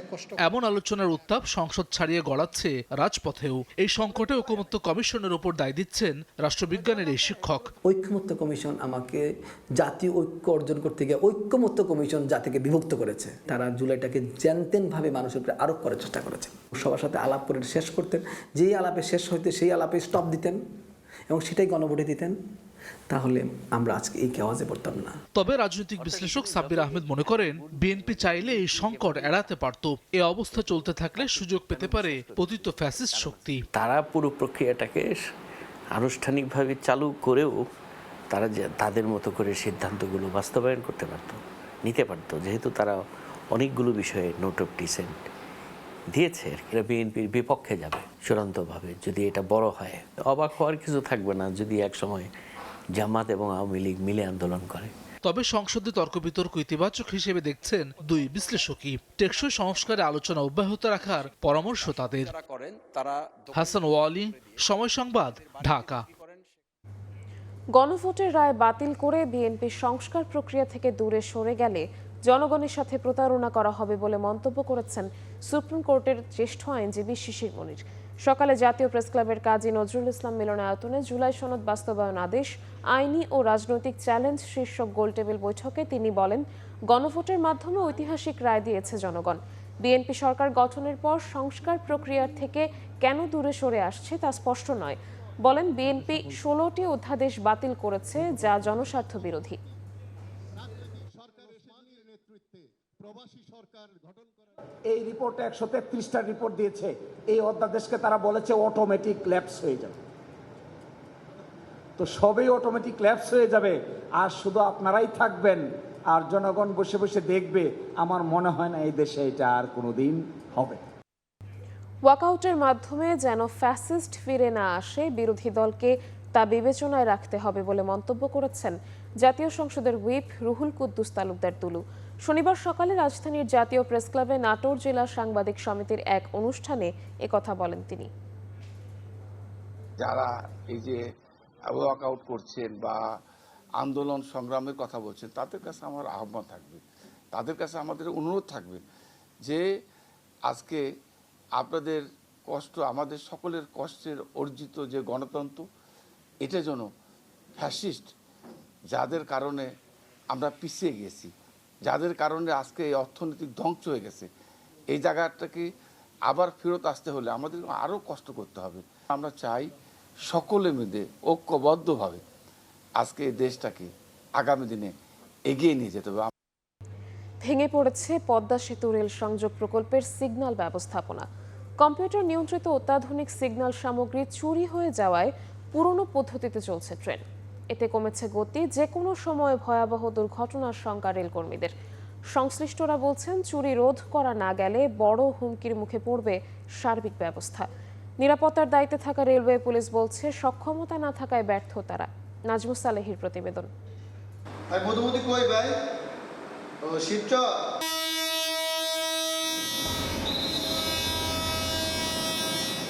এমন আলোচনার উত্তাপ সংসদ ছাড়িয়ে গড়াচ্ছে রাজপথেও। এই সংকটে ঐকমত্য কমিশনের উপর দায় দিচ্ছেন রাষ্ট্রবিজ্ঞানের এই শিক্ষক। ঐকমত্য কমিশন আমাকে জাতীয় ঐক্য অর্জন করতে গিয়ে ঐকমত্য কমিশন জাতিকে বিভক্ত করেছে। তারা জুলাইটাকে জ্যানতেন ভাবে মানুষের উপরে আরোপ করার চেষ্টা করেছে। সবার সাথে আলাপ করে শেষ করতেন, যেই আলাপে শেষ হইতে সেই আলাপে স্টপ দিতেন এবং সেটাই গণভোটে দিতেন। তাহলে আমরা আজকে এই কেওয়াজে পড়তাম না। তবে রাজনৈতিক বিশ্লেষক সাব্বির আহমেদ মনে করেন, বিএনপি চাইলে এই সংকট এড়াতে পারত। এই অবস্থা চলতে থাকলে সুযোগ পেতে পারে পতিত ফ্যাসিস্ট শক্তি। তারা পুরো প্রক্রিয়াটাকে আনুষ্ঠানিকভাবে চালু করেও তারা তাদের মতো করে সিদ্ধান্তগুলো বাস্তবায়ন করতে পারত, নিতে পারত, যেহেতু তারা অনেকগুলো বিষয়ে নোট অফ ডিসেন্ট দিয়েছে। এরা বিএনপির বিপক্ষে যাবে চূড়ান্তভাবে যদি এটা বড় হয়। অবাক হওয়ার কিছু থাকবে না যদি এক সময় জামাত এবং আওয়ামী লীগ মিলে আন্দোলন করে। তবে সংসদে তর্ক বিতর্ক ইতিবাচক হিসেবে দেখছেন দুই বিশ্লেষকই। টেকসই সংস্কারে আলোচনা অব্যাহত রাখার পরামর্শ তাদের। হাসান ওয়ালি, সময় সংবাদ, ঢাকা। গণভোটের রায় বাতিল করে বিএনপি সংস্কার প্রক্রিয়া থেকে দূরে সরে গেলে জনগণের সাথে প্রতারণা করা হবে বলে মন্তব্য করেছেন সুপ্রিম কোর্টের জ্যেষ্ঠ আইনজীবী শিশির মনির। সকালে জাতীয় প্রেসক্লাবের কাজী নজরুল ইসলাম মিলনায়তনে জুলাই সনদ বাস্তবায়ন আদেশ, আইনি ও রাজনৈতিক চ্যালেঞ্জ শীর্ষক গোলটেবিল বৈঠকে তিনি বলেন, গণভোটের মাধ্যমে ঐতিহাসিক রায় দিয়েছে জনগণ। বিএনপি সরকার গঠনের পর সংস্কার প্রক্রিয়ার থেকে কেন দূরে সরে আসছে তা স্পষ্ট নয়। বলেন, বিএনপি 16টি অধ্যাদেশ বাতিল করেছে যা জনস্বার্থ বিরোধী। এই রিপোর্টে 133টা রিপোর্ট দিয়েছে। এই অধ্যাদেশকে তারা বলেছে অটোমেটিক ল্যাপস হয়ে যাবে। তো সবই অটোমেটিক ল্যাপস হয়ে যাবে আর শুধু আপনারাই থাকবেন আর জনগণ বসে বসে দেখবে। আমার মনে হয় না এই দেশে এটা আর কোনোদিন হবে। ওয়াকআউটের মাধ্যমে যেন ফ্যাসিস্ট ফিরে না আসে, বিরোধী দলকে তা বিবেচনায় রাখতে হবে বলে মন্তব্য করেছেন জাতীয় সংসদের হুইপ রুহুল কুদ্দুস তালুকদার তুলু। শনিবার সকালে রাজধানীর জাতীয় প্রেসক্লাবে নাটোর জেলা সাংবাদিক সমিতির এক অনুষ্ঠানে একথা বলেন তিনি। যারা এই যে ওয়াকআউট করছেন বা আন্দোলন সংগ্রামের কথা বলছেন, তাদের কাছে আমার আহ্বান থাকবে, তাদের কাছে আমাদের অনুরোধ থাকবে যে আজকে আপনাদের কষ্ট, আমাদের সকলের কষ্টের অর্জিত যে গণতন্ত্র, এটা যেন ফ্যাসিস্ট যাদের কারণে আমরা পিছিয়ে গেছি, যাদের কারণে আজকে এই অর্থনৈতিক ধ্বংস হয়ে গেছে, এই জায়গাটাকে আবার ফেরত আসতে হলে আমাদের আরও কষ্ট করতে হবে। আমরা চাই সকলে মিলে ঐক্যবদ্ধভাবে আজকে এই দেশটাকে আগামী দিনে এগিয়ে নিয়ে যেতে হবে। ভেঙে পড়েছে পদ্মা সেতু রেল সংযোগ প্রকল্পের সিগন্যাল ব্যবস্থাপনা। কম্পিউটার নিয়ন্ত্রিত অত্যাধুনিক সিগন্যাল সামগ্রী চুরি হয়ে যাওয়ায় পুরনো পদ্ধতিতে চলছে ট্রেন। এতে কমেছে গতি, যে কোনো সময় ভয়াবহ দুর্ঘটনার শঙ্কা রেলকর্মীদের। সংশ্লিষ্টরা বলছেন, চুরি রোধ করা না গেলে বড় হুমকির মুখে পড়বে সার্বিক ব্যবস্থা। নিরাপত্তার দায়িত্বে থাকা রেলওয়ে পুলিশ বলছে, সক্ষমতা না থাকায় ব্যর্থ তারা। নাজমুস সালেহির প্রতিবেদন।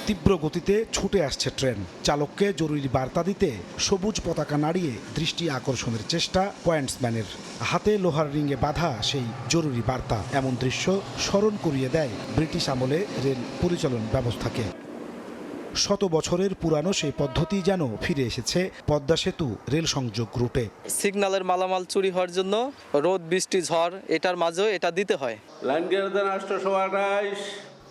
তীব্র গতিতে ছুটে আসছে ট্রেন। চালককে জরুরি বার্তা দিতে সবুজ পতাকা নাড়িয়ে দৃষ্টি আকর্ষণের চেষ্টা পয়েন্টসম্যানের। হাতে লোহার রিংয়ে বাঁধা সেই জরুরি বার্তা। এমন দৃশ্য স্মরণ করিয়ে দেয় ব্রিটিশ আমলে রেল পরিচালন ব্যবস্থাকে। শত বছরের পুরানো সেই পদ্ধতি যেন ফিরে এসেছে পদ্মা সেতু রেল সংযোগ রুটে। সিগন্যালের মালামাল চুরি হওয়ার জন্য রোদ, বৃষ্টি, ঝড় এটার মাঝেও এটা দিতে হয়।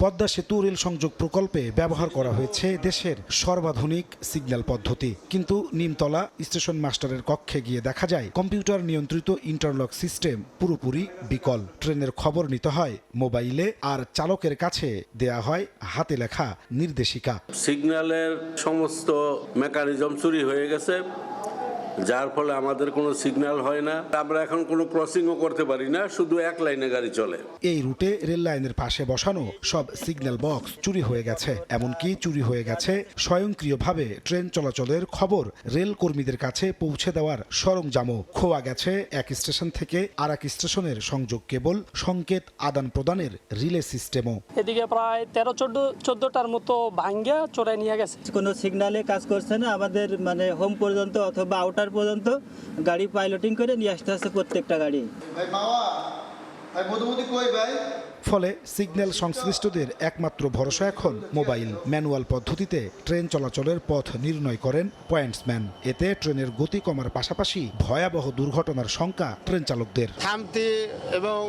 পদ্মা সেতু রেল সংযোগ প্রকল্পে ব্যবহার করা হয়েছে দেশের সর্বাধুনিক সিগন্যাল পদ্ধতি, কিন্তু নিমতলা স্টেশন মাস্টারের কক্ষে গিয়ে দেখা যায় কম্পিউটার নিয়ন্ত্রিত ইন্টারলক সিস্টেম পুরোপুরি বিকল। ট্রেনের খবর নিতে হয় মোবাইলে, আর চালকের কাছে দেয়া হয় হাতে লেখা নির্দেশিকা। সিগন্যালের সমস্ত মেকানিজম চুরি হয়ে গেছে, যার ফলে আমাদের কোনো সিগন্যাল হয় না। আমরা এখন কোনো ক্রসিংও করতে পারি না, শুধু এক লাইনে গাড়ি চলে। এই রুটে রেল লাইনের পাশে বসানো সব সিগন্যাল বক্স চুরি হয়ে গেছে। এমনকি চুরি হয়ে গেছে স্বয়ংক্রিয়ভাবে ট্রেন চলাচলের খবর রেল কর্মীদের কাছে পৌঁছে দেওয়ার সরঞ্জামও। খোয়া গেছে এক স্টেশন থেকে আর এক স্টেশনের সংযোগ কেবল, সংকেত আদান প্রদানের রিলে সিস্টেমও। এদিকে প্রায় 13-14টার মতো ভাঙ্গা চোরাই নিয়ে গেছে। কোনো সিগন্যালে কাজ করছে না, আমাদের মানে হোম পর্যন্ত অথবা আউটার পর্যন্ত গাড়ি পাইলটিং করে নিয়ে আসতে আসছে প্রত্যেকটা গাড়ি। ফলে সিগন্যাল সংশ্লিষ্টদের একমাত্র ভরসা এখন মোবাইল। ম্যানুয়াল পদ্ধতিতে ট্রেন চলাচলের পথ নির্ণয় করেন পয়েন্টসম্যান। এতে ট্রেনের গতি কমার পাশাপাশি ভয়াবহ দুর্ঘটনার শঙ্কা ট্রেন চালকদের। থামতে এবং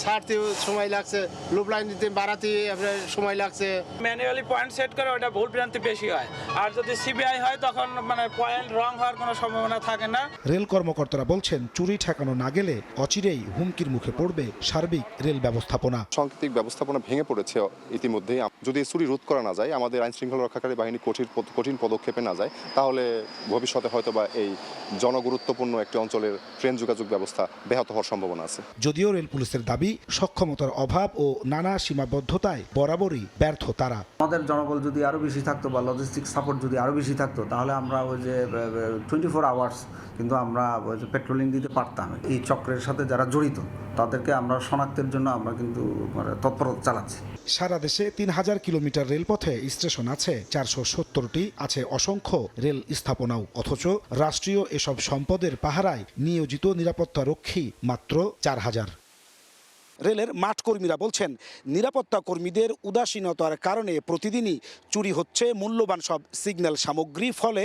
ছাড়তে সময় লাগছে, লুপ লাইন দিতে বাড়াতে আপনার সময় লাগছে। ম্যানুয়ালি পয়েন্ট সেট করে ওটা ভুল ভ্রান্তি বেশি হয়, আর যদি সিবিআই হয় তখন মানে পয়েন্ট রং হওয়ার কোনো সম্ভাবনা থাকে না। রেল কর্মকর্তারা বলছেন চুরি ঠেকানো না গেলে অচিরেই হুমকির মুখে পড়বে সার্বিক রেল ব্যবস্থাপনা। সাংকেতিক ব্যবস্থাপনা ভেঙে পড়েছে ইতিমধ্যেই। যদি চুরি রোধ করা না যায়, আমাদের আইন শৃঙ্খলা রক্ষাকারী বাহিনী কঠিন পদক্ষেপে না যায়, তাহলে ভবিষ্যতে হয়তোবা এই জনগুরুত্বপূর্ণ একটি অঞ্চলের ট্রেন যোগাযোগ ব্যবস্থা ব্যাহত হওয়ার সম্ভাবনা আছে। যদিও রেল পুলিশের দাবি সক্ষমতার অভাব ও নানা সীমাবদ্ধতায় বরাবরই ব্যর্থ তারা। আমাদের জনবল যদি আরো বেশি থাকতো বা লজিস্টিক সাপোর্ট যদি আরো বেশি থাকতো, তাহলে আমরা ওই যে 24 আওয়ার্স কিন্তু আমরা ওই যে পেট্রোলিং দিতে পারতাম। এই চক্রের সাথে যারা জড়িত তাদেরকে আমরা শনাক্তের জন্য আমরা কিন্তু তৎপরতা চালাচ্ছি। সারা দেশে 3000 কিলোমিটার রেলপথে স্টেশন আছে 470টি, আছে অসংখ্য রেল স্থাপনাও। অথচ রাষ্ট্রীয় এসব সম্পদের পাহারায় নিয়োজিত নিরাপত্তা রক্ষী মাত্র 4000। রেলের মাঠ কর্মীরা বলছেন নিরাপত্তা কর্মীদের উদাসীনতার কারণে প্রতিদিনই চুরি হচ্ছে মূল্যবান সব সিগন্যাল সামগ্রী। ফলে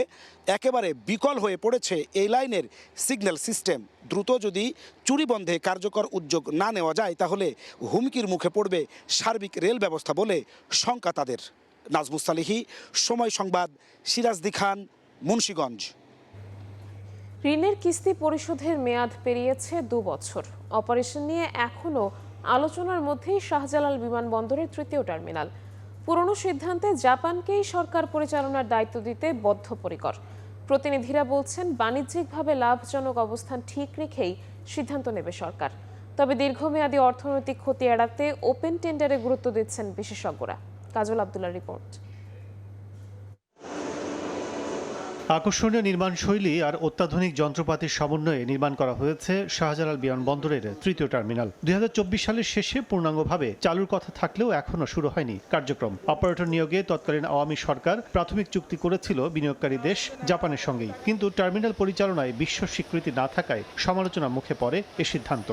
একেবারে বিকল হয়ে পড়েছে এই লাইনের সিগন্যাল সিস্টেম। দ্রুত যদি চুরি বন্ধে কার্যকর উদ্যোগ না নেওয়া যায়, তাহলে হুমকির মুখে পড়বে সার্বিক রেল ব্যবস্থা বলে শঙ্কা তাদের। নাজমুস সালিহি, সময় সংবাদ, সিরাজদি খান, মুন্সিগঞ্জ। ঋণের কিস্তি পরিশোধের মেয়াদ পেরিয়েছে 2 বছর। অপারেশন নিয়ে এখনও আলোচনার মধ্যেই শাহজালাল বিমানবন্দরের 3য় টার্মিনাল। পুরনো সিদ্ধান্তে জাপানকেই সরকার পরিচালনার দায়িত্ব দিতে বদ্ধপরিকর। প্রতিনিধিরা বলছেন বাণিজ্যিকভাবে লাভজনক অবস্থান ঠিক রেখেই সিদ্ধান্ত নেবে সরকার। তবে দীর্ঘমেয়াদী অর্থনৈতিক ক্ষতি এড়াতে ওপেন টেন্ডারে গুরুত্ব দিচ্ছেন বিশেষজ্ঞরা। কাজল আব্দুল্লাহর রিপোর্ট। আকর্ষণীয় নির্মাণ শৈলী আর অত্যাধুনিক যন্ত্রপাতির সমন্বয়ে নির্মাণ করা হয়েছে শাহজালাল বিমানবন্দরের 3য় টার্মিনাল। 2024 সালের শেষে পূর্ণাঙ্গভাবে চালুর কথা থাকলেও এখনও শুরু হয়নি কার্যক্রম। অপারেটর নিয়োগে তৎকালীন আওয়ামী সরকার প্রাথমিক চুক্তি করেছিল বিনিয়োগকারী দেশ জাপানের সঙ্গেই, কিন্তু টার্মিনাল পরিচালনায় বিশ্ব স্বীকৃতি না থাকায় সমালোচনার মুখে পড়ে এ সিদ্ধান্ত।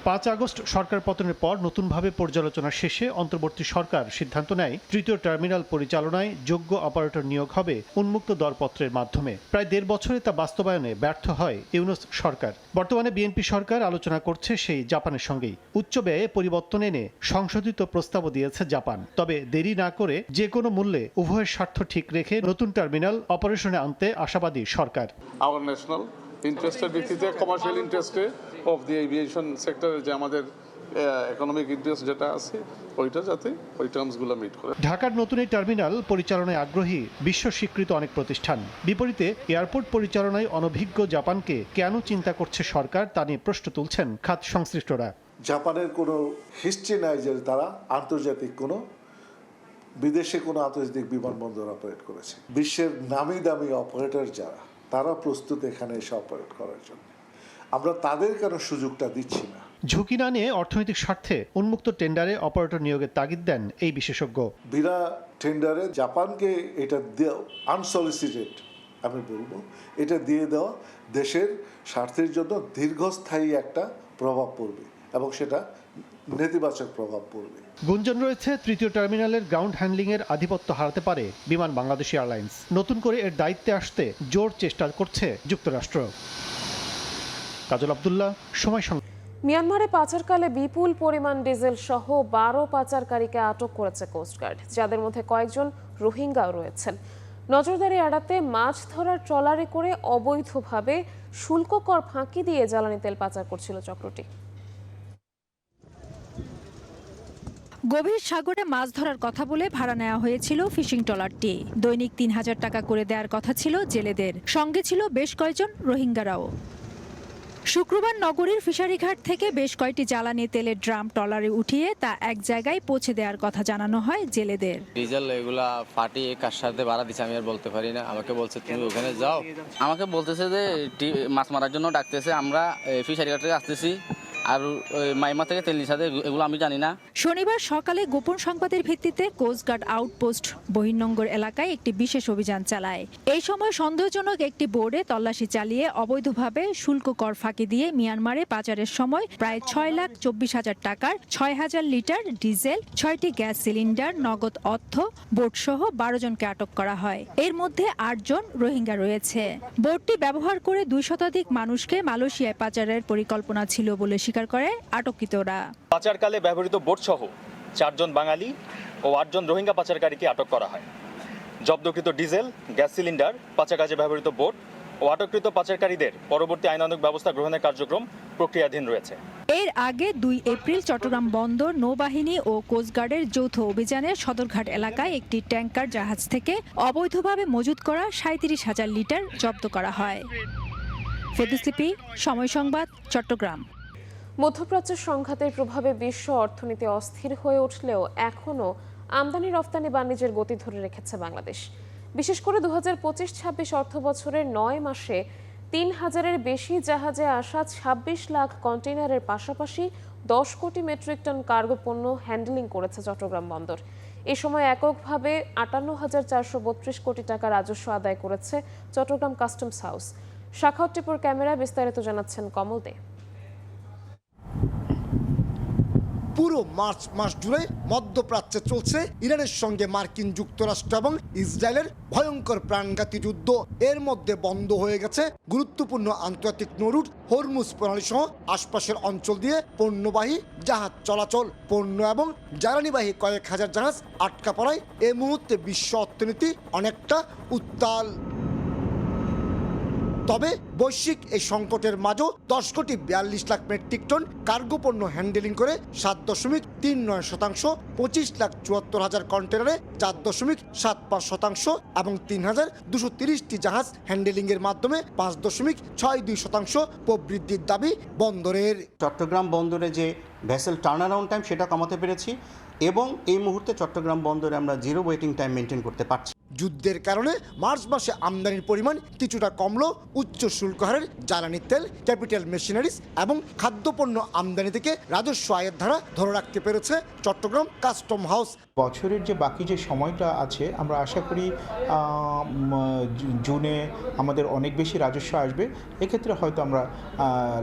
5 আগস্ট সরকার পতনের পর নতুনভাবে পর্যালোচনা শেষে অন্তর্বর্তী সরকার সিদ্ধান্ত নেয় 3য় টার্মিনাল পরিচালনায় যোগ্য অপারেটর নিয়োগ হবে উন্মুক্ত দরপত্রের মাধ্যমে। প্রায় 1.5 বছরে তা বাস্তবায়নে ব্যর্থ হয় ইউনূস সরকার। বর্তমানে বিএনপি সরকার আলোচনা করছে সেই জাপানের সঙ্গেই। উচ্চ ব্যয়ে পরিবর্তন এনে সংশোধিত প্রস্তাবও দিয়েছে জাপান। তবে দেরি না করে যে কোনো মূল্যে উভয়ের স্বার্থ ঠিক রেখে নতুন টার্মিনাল অপারেশনে আনতে আশাবাদী সরকার। আওয়ার ন্যাশনাল ইন্টারেস্টের ভিত্তিতে, কমার্শিয়াল ইন্টারেস্টে অফ দি এভিয়েশন সেক্টরে যে আমাদের ইকোনমিক ইন্টারেস্ট যেটা আছে, ওইটা যাতে ওই টার্মসগুলো মিট করে। ঢাকার নতুন এই টার্মিনাল পরিচালনায় আগ্রহী বিশ্ব স্বীকৃত অনেক প্রতিষ্ঠান। বিপরীতে এয়ারপোর্ট পরিচালনায় অনভিজ্ঞ জাপানকে কেন চিন্তা করছে সরকার, তা নিয়ে প্রশ্ন তুলছেন খাত সংশ্লিষ্টরা। জাপানের কোনো হিস্ট্রি নাই যে তারা আন্তর্জাতিক কোনো বিদেশে কোনো আন্তর্জাতিক বিমানবন্দর অপারেট করেছে। বিশ্বের নামি দামি অপারেটর যারা, তারা প্রস্তুত এখানে এসে অপারেট করার জন্য। আমরা তাদের কেন সুযোগটা দিচ্ছি না? ঝুঁকি না নিয়ে অর্থনৈতিক স্বার্থে উন্মুক্ত টেন্ডারে অপারেটর নিয়োগের তাগিদ দেন এই বিশেষজ্ঞ। বিনা টেন্ডারে জাপানকে এটা আনসলিসিটেড, আমি বলবো এটা দিয়ে দেওয়া দেশের স্বার্থের জন্য দীর্ঘস্থায়ী একটা প্রভাব পড়বে, এবং সেটা নেতিবাচক প্রভাব পড়বে। গুঞ্জন রয়েছে 3য় টার্মিনালের গ্রাউন্ড হ্যান্ডলিং এর আধিপত্য হারাতে পারে বিমান বাংলাদেশ এয়ারলাইন্স। নতুন করে এর দায়িত্বে আসতে জোর চেষ্টা করছে যুক্তরাষ্ট্র। কাজল আব্দুল্লাহ, সময় সংবাদ। মিয়ানমারে পাচারকালে বিপুল পরিমাণ ডিজেল সহ 12 পাচারকারীকে আটক করেছে কোস্টগার্ড, যাদের মধ্যে কয়েকজন রোহিঙ্গাও রয়েছেন। নজরদারি এড়াতে মাছ ধরার ট্রলারে করে অবৈধভাবে শুল্ক কর ফাঁকি দিয়ে জ্বালানি তেল পাচার করছিল চক্রটি। গভীর সাগরে মাছ ধরার কথা বলে ভাড়া নেওয়া হয়েছিল ফিশিং ট্রলারটি। দৈনিক 3000 টাকা করে দেওয়ার কথা ছিল জেলেদের, সঙ্গে ছিল বেশ কয়েকজন রোহিঙ্গারাও। শুক্রবার নগরীর ফিশারিঘাট থেকে বেশ কয়েকটি জ্বালানি তেলের ড্রাম ট্রলারে উঠিয়ে তা এক জায়গায় পৌঁছে দেওয়ার কথা জানানো হয় জেলেদের। ডিজেল এগুলা ফাটিয়ে কার সাথে ভাড়া দিচ্ছে আমি আর বলতে পারি না। আমাকে বলছে তুমি ওখানে যাও, আমাকে বলতেছে যে মাছ মারার জন্য ডাকতেছে, আমরা ফিশারিঘাট থেকে আসতেছি আর মাইমা থেকে তেল নিষাদে এগুলো আমি জানি না। শনিবার সকালে গোপন সংবাদের ভিত্তিতে কোস্টগার্ড আউটপোস্ট বহির্নঙ্গর এলাকায় একটি বিশেষ অভিযান চালায়। এই সময় সন্দেহজনক একটি বোর্ডে তল্লাশি চালিয়ে অবৈধভাবে শুল্ক কর ফাঁকি দিয়ে মিয়ানমারে পাচারের সময় প্রায় 6,24,000 টাকার 6,000 লিটার ডিজেল, 6টি গ্যাস সিলিন্ডার, নগদ অর্থ, বোটসহ 12 জনকে আটক করা হয়। এর মধ্যে 8 জন রোহিঙ্গা রয়েছে। বোটটি ব্যবহার করে 2 শতাধিক মানুষকে মালয়েশিয়ায় পাচারের পরিকল্পনা ছিল বলে স্বীকার করে আটককৃতরা। পাচারকালে ব্যবহৃত বোট সহ 4 জন বাঙালি ও 8 জন রোহিঙ্গা পাচারকারীকে আটক করা হয়। জব্দকৃত ডিজেল, গ্যাস সিলিন্ডার, পাচার কাজে ব্যবহৃত বোট ও আটককৃত পাচারকারীদের পরবর্তী আইনানুগ ব্যবস্থা গ্রহণের কার্যক্রম প্রক্রিয়াধীন রয়েছে। এর আগে 2 এপ্রিল চট্টগ্রাম বন্দর, নৌবাহিনী ও কোস্টগার্ডের যৌথ অভিযানে সদরঘাট এলাকায় একটি ট্যাঙ্কার জাহাজ থেকে অবৈধভাবে মজুত করা 37,000 লিটার জব্দ করা হয়। ফেরদৌস লিপি, সময় সংবাদ, চট্টগ্রাম। মধ্যপ্রাচ্যের সংঘাতের প্রভাবে বিশ্ব অর্থনীতি অস্থির হয়ে উঠলেও এখনও আমদানি রফতানি বাণিজ্যের গতি ধরে রেখেছে বাংলাদেশ। বিশেষ করে 2025-26 অর্থ বছরের 9 মাসে 3,000-এর বেশি জাহাজে আসা 26 লাখ কন্টেইনারের পাশাপাশি 10 কোটি মেট্রিক টন কার্গো পণ্য হ্যান্ডেলিং করেছে চট্টগ্রাম বন্দর। এ সময় এককভাবে 58,432 কোটি টাকা রাজস্ব আদায় করেছে চট্টগ্রাম কাস্টমস হাউস। শাখাওয়াত টিপুর ক্যামেরায় বিস্তারিত জানাচ্ছেন কমল দে। পুরো মার্চ মাস জুড়ে মধ্যপ্রাচ্যে চলছে ইরানের সঙ্গে মার্কিন যুক্তরাষ্ট্র এবং ইসরায়েলের ভয়ঙ্কর প্রাণঘাতী যুদ্ধ। এর মধ্যে বন্ধ হয়ে গেছে গুরুত্বপূর্ণ আন্তর্জাতিক নৌরুট, হরমুজ প্রণালী সহ আশপাশের অঞ্চল দিয়ে পণ্যবাহী জাহাজ চলাচল। পণ্য এবং জ্বালানিবাহী কয়েক হাজার জাহাজ আটকা পড়ায় এই মুহূর্তে বিশ্ব অর্থনীতি অনেকটা উত্তাল। তবে বৈশ্বিক এই সংকটের মাঝেও 10 কোটি 42 লাখ মেট্রিক টন কার্গো পণ্য হ্যান্ডেলিং করে 7.39%, 25,74,000 কন্টেনারে 4.75% এবং 3,230টি জাহাজ হ্যান্ডেলিংয়ের মাধ্যমে 5.62% প্রবৃদ্ধির দাবি বন্দরের। চট্টগ্রাম বন্দরে যে ভেসেল টার্নারাউন্ড টাইম সেটা কমাতে পেরেছি এবং এই মুহূর্তে চট্টগ্রাম বন্দরে আমরা 0 ওয়েটিং টাইম মেনটেন করতে পারছি। যুদ্ধের কারণে মার্চ মাসে আমদানির পরিমাণ কিছুটা কমলো। উচ্চ শুল্ক হারের জ্বালানি তেল, ক্যাপিটাল মেশিনারিজ এবং খাদ্যপণ্য আমদানি থেকে রাজস্ব আয়ের ধারা ধরে রাখতে পেরেছে চট্টগ্রাম কাস্টম হাউস। বছরের যে বাকি যে সময়টা আছে আমরা আশা করি জুনে আমাদের অনেক বেশি রাজস্ব আসবে। এক্ষেত্রে হয়তো আমরা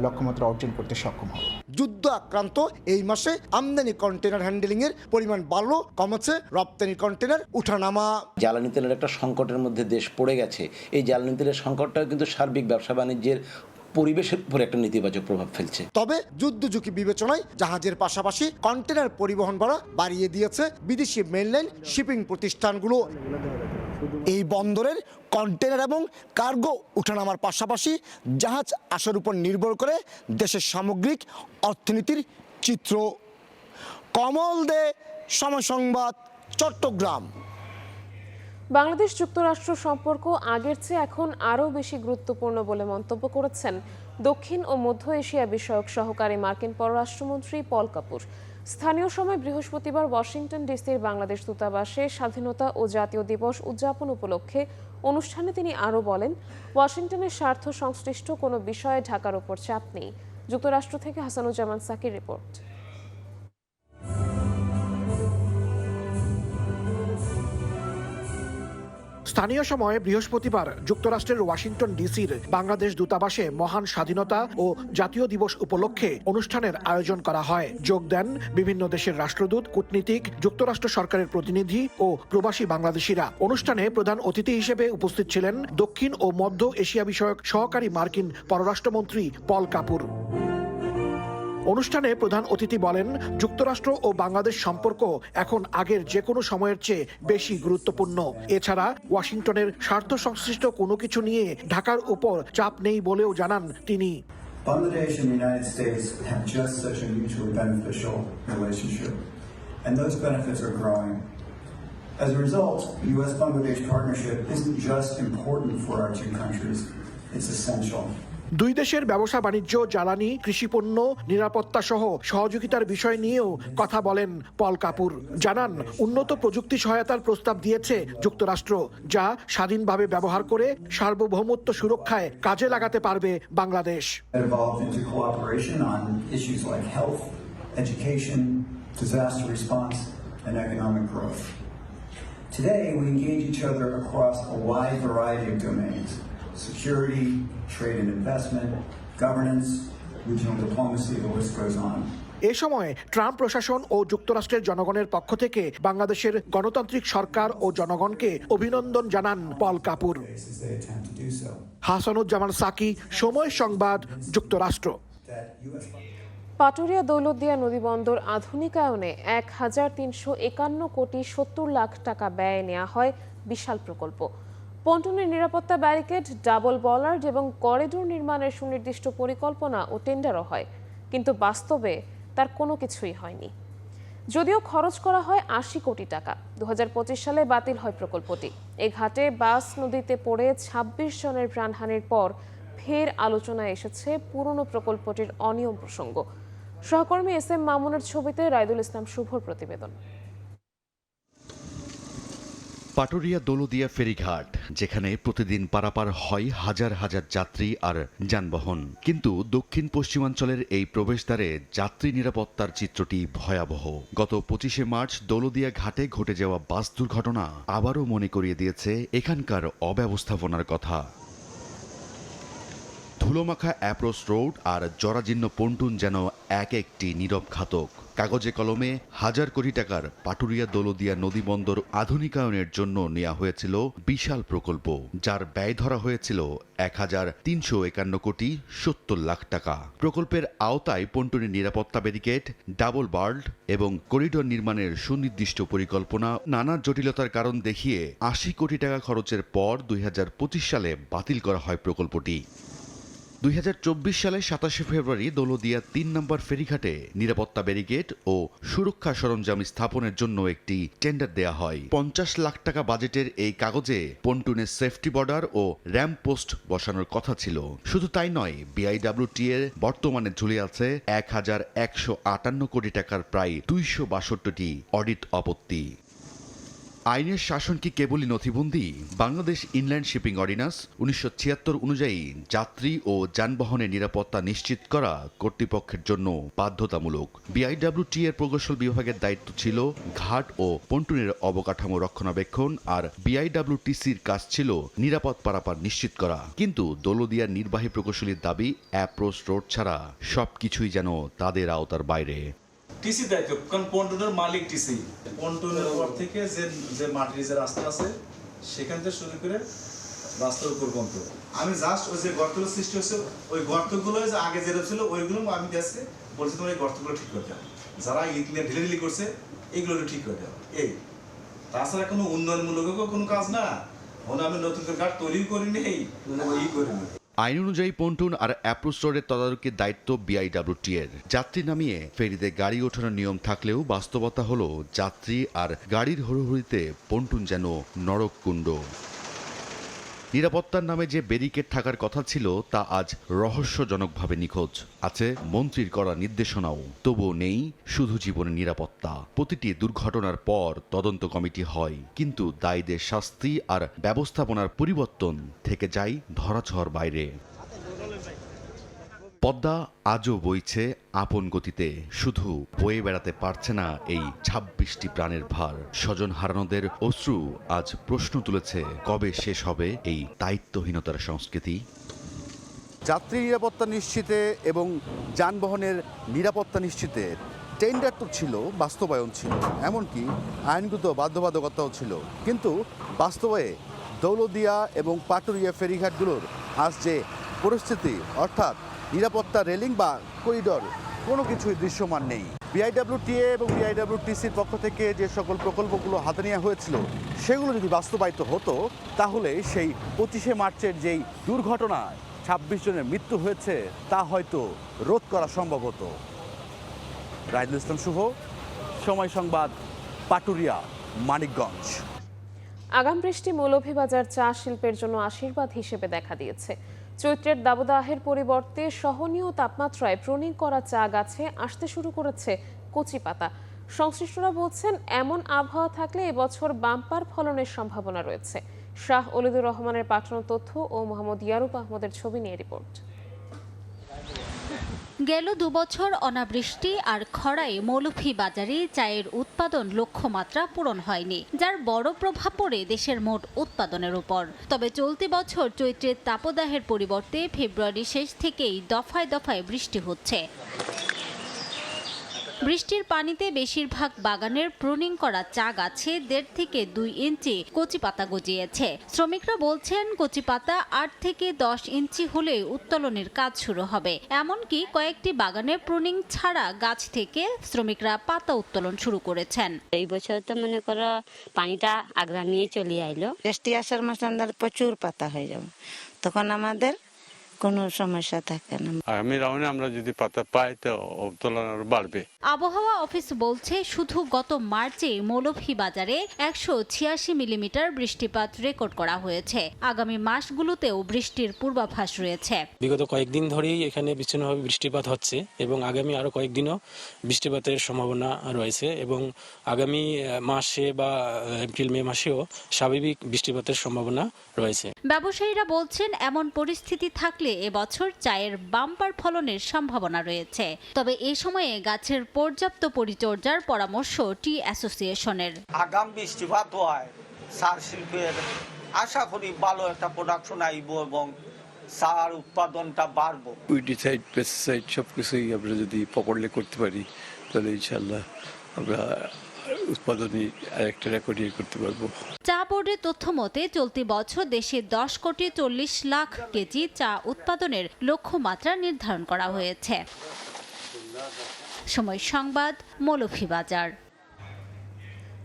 লক্ষ্যমাত্রা অর্জন করতে সক্ষম হব। যুদ্ধ আক্রান্ত এই মাসে আমদানি কন্টেনার হ্যান্ডেলিংয়ের পরিমাণ বাড়লো, কমেছে রপ্তানি কন্টেনার উঠানামা। জ্বালানি তেলের একটা সংকটের মধ্যে দেশ পড়ে গেছে। এই জ্বালানি তেলের সংকটটাও কিন্তু সার্বিক ব্যবসা বাণিজ্যের পরিবেশের উপর একটা নেতিবাচক প্রভাব ফেলছে। তবে যুদ্ধ ঝুঁকি বিবেচনায় জাহাজের পাশাপাশি কন্টেনার পরিবহন ভাড়া বাড়িয়ে দিয়েছে বিদেশি মেইনলাইন শিপিং প্রতিষ্ঠানগুলো। এই বন্দরের কন্টেনার এবং কার্গো উঠানামার পাশাপাশি জাহাজ আসার উপর নির্ভর করে দেশের সামগ্রিক অর্থনীতির চিত্র। কমল দে, সময় সংবাদ, চট্টগ্রাম। বাংলাদেশ যুক্তরাষ্ট্র সম্পর্ক আগের চেয়ে এখন আরও বেশি গুরুত্বপূর্ণ বলে মন্তব্য করেছেন দক্ষিণ ও মধ্য এশিয়া বিষয়ক সহকারী মার্কিন পররাষ্ট্রমন্ত্রী পল কাপুর। স্থানীয় সময় বৃহস্পতিবার ওয়াশিংটন ডিসির বাংলাদেশ দূতাবাসে স্বাধীনতা ও জাতীয় দিবস উদযাপন উপলক্ষে অনুষ্ঠানে তিনি আরও বলেন, ওয়াশিংটনের স্বার্থ সংশ্লিষ্ট কোনো বিষয়ে ঢাকার ওপর চাপ নেই। যুক্তরাষ্ট্র থেকে হাসানুজ্জামান সাকির রিপোর্ট। স্থানীয় সময়ে বৃহস্পতিবার যুক্তরাষ্ট্রের ওয়াশিংটন ডিসির বাংলাদেশ দূতাবাসে মহান স্বাধীনতা ও জাতীয় দিবস উপলক্ষে অনুষ্ঠানের আয়োজন করা হয়। যোগ দেন বিভিন্ন দেশের রাষ্ট্রদূত, কূটনীতিক, যুক্তরাষ্ট্র সরকারের প্রতিনিধি ও প্রবাসী বাংলাদেশিরা। অনুষ্ঠানে প্রধান অতিথি হিসেবে উপস্থিত ছিলেন দক্ষিণ ও মধ্য এশিয়া বিষয়ক সহকারী মার্কিন পররাষ্ট্রমন্ত্রী পল কাপুর। অনুষ্ঠানে প্রধান অতিথি বলেন, যুক্তরাষ্ট্র ও বাংলাদেশ সম্পর্ক এখন আগের যে কোনো সময়ের চেয়ে বেশি গুরুত্বপূর্ণ। এছাড়া ওয়াশিংটনের স্বার্থ সংশ্লিষ্ট কোনো কিছু নিয়ে ঢাকার উপর চাপ নেই বলেও জানান তিনি। Bangladesh and the United States have just such a mutually beneficial relationship, and those benefits are growing. As a result, the U.S.-Bangladesh partnership isn't just important for our two countries, it's essential. দুই দেশের ব্যবসা বাণিজ্য, জ্বালানি, কৃষিপণ্য, নিরাপত্তা সহ সহযোগিতার বিষয় নিয়েও কথা বলেন পল কাপুর। জানান, উন্নত প্রযুক্তি সহায়তার প্রস্তাব দিয়েছে যুক্তরাষ্ট্র, যা স্বাধীনভাবে ব্যবহার করে সার্বভৌমত্ব সুরক্ষায় কাজে লাগাতে পারবে Bangladesh. Evolved into cooperation on issues like health, education, disaster response, and economic growth. Today, we engage each other across a wide variety of domains: security, trade and investment, governance, regional diplomacy, the list goes on. এ সময় Trump প্রশাসন ও যুক্তরাষ্ট্রের জনগণের পক্ষ থেকে বাংলাদেশের গণতান্ত্রিক সরকার ও জনগণকে অভিনন্দন জানান পল কাপুর। হাসানুজ্জামান সাকি, সময় সংবাদ, যুক্তরাষ্ট্র। পাটুরিয়া দৌলতদিয়া নদীবন্দর আধুনিকায়নে ১,৩৫১ কোটি ৭০ লাখ টাকা ব্যয়ে নেওয়া হয় বিশাল প্রকল্প। পন্টনের নিরাপত্তা ব্যারিকেড, ডাবল বলার্ড এবং করিডোর নির্মাণের সুনির্দিষ্ট পরিকল্পনা ও টেন্ডারও হয়, কিন্তু বাস্তবে তার কোনো কিছুই হয়নি। যদিও খরচ করা হয় ৮০ কোটি টাকা। ২০২৫ সালে বাতিল হয় প্রকল্পটি। এ ঘাটে বাস নদীতে পড়ে ২৬ জনের প্রাণহানির পর ফের আলোচনায় এসেছে পুরনো প্রকল্পটির অনিয়ম প্রসঙ্গ। সহকর্মী SM মামুনের ছবিতে রাইদুল ইসলাম শুভর প্রতিবেদন। পাটুরিয়া দৌলতদিয়া ফেরিঘাট, যেখানে প্রতিদিন পারাপার হয় হাজার হাজার যাত্রী আর যানবাহন, কিন্তু দক্ষিণ পশ্চিমাঞ্চলের এই প্রবেশদ্বারে যাত্রী নিরাপত্তার চিত্রটি ভয়াবহ। গত ২৫শে মার্চ দৌলতদিয়া ঘাটে ঘটে যাওয়া বাস দুর্ঘটনা আবারও মনে করিয়ে দিয়েছে এখানকার অব্যবস্থাপনার কথা। ধুলোমাখা অ্যাপ্রোচ রোড আর জরাজীর্ণ পন্টুন যেন এক একটি নীরব ঘাতক। কাগজে কলমে হাজার কোটি টাকার পাটুরিয়া দৌলতদিয়া নদীবন্দর আধুনিকায়নের জন্য নেওয়া হয়েছিল বিশাল প্রকল্প, যার ব্যয় ধরা হয়েছিল ১,৩৫১ কোটি ৭০ লাখ টাকা। প্রকল্পের আওতায় পন্টুনের নিরাপত্তা ব্যারিকেড, ডাবল বার্ড এবং করিডোর নির্মাণের সুনির্দিষ্ট পরিকল্পনা নানা জটিলতার কারণ দেখিয়ে ৮০ কোটি টাকা খরচের পর ২০২৫ সালে বাতিল করা হয় প্রকল্পটি। ২০২৪ সালে ২৭শে ফেব্রুয়ারি দৌলতদিয়া ৩ নম্বর ফেরিঘাটে নিরাপত্তা ব্যারিকেড ও সুরক্ষা সরঞ্জাম স্থাপনের জন্য একটি টেন্ডার দেয়া হয়। ৫০ লাখ টাকা বাজেটের এই কাগজে পন্টুনের সেফটি বর্ডার ও র্যাম্প পোস্ট বসানোর কথা ছিল। শুধু তাই নয়, BIWT এর বর্তমানে ঝুলে আছে ১,১৫৮ কোটি টাকার প্রায় ২৬২টি অডিট আপত্তি। আইনের শাসন কি কেবলই নথিবন্দি? বাংলাদেশ ইনল্যান্ড শিপিং অর্ডিন্যান্স ১৯৭৬ অনুযায়ী যাত্রী ও যানবাহনের নিরাপত্তা নিশ্চিত করা কর্তৃপক্ষের জন্য বাধ্যতামূলক। BIWT এর প্রকৌশল বিভাগের দায়িত্ব ছিল ঘাট ও পন্টুনের অবকাঠামো রক্ষণাবেক্ষণ, আর BIWTCর কাজ ছিল নিরাপদ পারাপার নিশ্চিত করা। কিন্তু দৌলতদিয়ার নির্বাহী প্রকৌশলীর দাবি, অ্যাপ্রোচ রোড ছাড়া সবকিছুই যেন তাদের আওতার বাইরে। টিসি দায়িত্ব, কারণ পন্টনের মালিক টিসি। পন্টনের পর থেকে যে মাটির যে রাস্তা আছে সেখান থেকে শুরু করে রাস্তার উপর পর্যন্ত আমি জাস্ট ওই যে গর্তগুলো সৃষ্টি হয়েছে, ওই গর্তগুলো যে আগে যেরকম ছিল ওইগুলো আমি দেখছি, বলছি তোমার এই গর্তগুলো ঠিক করে দাও। যারা ইটলে ঢিলেঢিলি করছে এগুলো ঠিক করে দাও। এই তাছাড়া কোনো উন্নয়নমূলক কোনো কাজ না। আমি নতুন করে ঘাট তৈরি করিনি, ওই করিনি। আইন অনুযায়ী পন্টুন আর অ্যাপ্রোচ রোডের তদারকির দায়িত্ব BIWT এর। যাত্রী নামিয়ে ফেরিতে গাড়ি ওঠানোর নিয়ম থাকলেও বাস্তবতা হলো যাত্রী আর গাড়ির হুড়োহুড়িতে পন্টুন যেন নরককুণ্ড। নিরাপত্তার নামে যে ব্যারিকেড থাকার কথা ছিল তা আজ রহস্যজনকভাবে নিখোঁজ। আছে মন্ত্রীর করা নির্দেশনাও, তবুও নেই শুধু জীবনের নিরাপত্তা। প্রতিটি দুর্ঘটনার পর তদন্ত কমিটি হয়, কিন্তু দায়ীদের শাস্তি আর ব্যবস্থাপনার পরিবর্তন থেকে যায় ধরাছোঁয়ার বাইরে। পদ্মা আজও বইছে আপন গতিতে, শুধু বয়ে বেড়াতে পারছে না এই ২৬টি প্রাণের ভার। স্বজন হারানোদের অশ্রু আজ প্রশ্ন তুলেছে, কবে শেষ হবে এই দায়িত্বহীনতার সংস্কৃতি? যাত্রী নিরাপত্তা নিশ্চিতে এবং যানবাহনের নিরাপত্তা নিশ্চিতে টেন্ডার তো ছিল, বাস্তবায়ন ছিল, এমনকি আইনগত বাধ্যবাধকতাও ছিল, কিন্তু বাস্তবে দৌলতদিয়া এবং পাটুরিয়া ফেরিঘাটগুলোর আজ যে পরিস্থিতি, অর্থাৎ নিরাপত্তা রেলিং বা করিডর কোনো কিছুই দৃশ্যমান নেই। বিআইডব্লিউটিএ এবং বিআইডব্লিউটিসির পক্ষ থেকে যে সকল প্রকল্পগুলো হাতে নেওয়া হয়েছিল সেগুলো যদি বাস্তবায়িত হতো তাহলে সেই 25শে মার্চের যেই দুর্ঘটনায় 26 জনের মৃত্যু হয়েছে তা হয়তো রোধ করা সম্ভব হতো। রাইদুল ইসলাম শুভ, সময় সংবাদ, পাটুরিয়া, মানিকগঞ্জ। আগাম বৃষ্টি মৌলভীবাজার চা শিল্পের জন্য আশীর্বাদ হিসেবে দেখা দিয়েছে। চৈত্রের দাবদাহের পরিবর্তে সহনীয় তাপমাত্রায় প্রুনিং করা চা গাছে আসতে শুরু করেছে কচি পাতা। সংশ্লিষ্টরা বলছেন এমন আবহাওয়া থাকলে এবছর বাম্পার ফলনের সম্ভাবনা রয়েছে। শাহ অলিদুর রহমানের পাঠানো তথ্য ও মোহাম্মদ ইয়ারুব আহমদের ছবি নিয়ে রিপোর্ট। গেল 2 বছর অনাবৃষ্টি আর খরায় মৌলভীবাজারে চায়ের উৎপাদন লক্ষ্যমাত্রা পূরণ হয়নি, যার বড় প্রভাব পড়ে দেশের মোট উৎপাদনের উপর। তবে চলতি বছর চৈত্রের তাপদাহের পরিবর্তে ফেব্রুয়ারি শেষ থেকেই দফায় দফায় বৃষ্টি হচ্ছে। বৃষ্টির পানিতে বেশিরভাগ বাগানের প্রুনিং করা চা গাছে 1.5 থেকে 2 ইঞ্চি কচি পাতা গজিয়েছে। শ্রমিকরা বলছেন কচি পাতা 8 থেকে 10 ইঞ্চি হলে উত্তোলনের কাজ শুরু হবে। এমনকি কয়েকটি বাগানের প্রুনিং ছাড়া গাছ থেকে শ্রমিকরা পাতা উত্তোলন শুরু করেছেন। এই বছর তো মনে করো পানিটা আগ্রা নিয়ে চলে আইলো, জ্যৈষ্ঠ আষাঢ় মাসে আমাদের প্রচুর পাতা হয়ে যাবে, তখন আমাদের কোনো সমস্যা থাকে না। আগামী রাউন্ডে আমরা যদি পাতা পাই তো উত্তোলন আরো বাড়বে। আবহাওয়া অফিস বলছে শুধু গত মার্চে মৌলভীবাজারে 186 মিলিমিটার বৃষ্টিপাত রেকর্ড করা হয়েছে। আগামী মাসগুলোতেও বৃষ্টির পূর্বাভাস রয়েছে। বিগত কয়েকদিন ধরেই এখানে বিচ্ছিন্নভাবে বৃষ্টিপাত হচ্ছে এবং আগামী আরো কয়েকদিনও বৃষ্টিপাতের সম্ভাবনা রয়েছে এবং আগামী মাসে বা এপ্রিল মে মাসেও স্বাভাবিক বৃষ্টিপাতের সম্ভাবনা রয়েছে। ব্যবসায়ীরা বলছেন এমন পরিস্থিতি থাকলে এবছর চায়ের বাম্পার ফলনের সম্ভাবনা রয়েছে। তবে এই সময়ে গাছের পর্যাপ্ত পরিচর্যার পরামর্শ টি অ্যাসোসিয়েশনের। আগাম বৃষ্টিপাত হয় সার শিল্পের আশা করি ভালো একটা প্রোডাকশন আইব এবং সার উৎপাদনটা বাড়বো। উইডিসাইড, পেস্টিসাইড সবকিছুই আমরা যদি প্রপারলি করতে পারি তাহলে ইনশাআল্লাহ আমরা উৎপাদনে আরেকটা রেকর্ড করতে পারবো। চা বোর্ডের তথ্য মতে চলতি বছর দেশে 10 কোটি 40 লাখ কেজি চা উৎপাদনের লক্ষ্যমাত্রা নির্ধারণ করা হয়েছে। সময় সংবাদ, মৌলভীবাজার।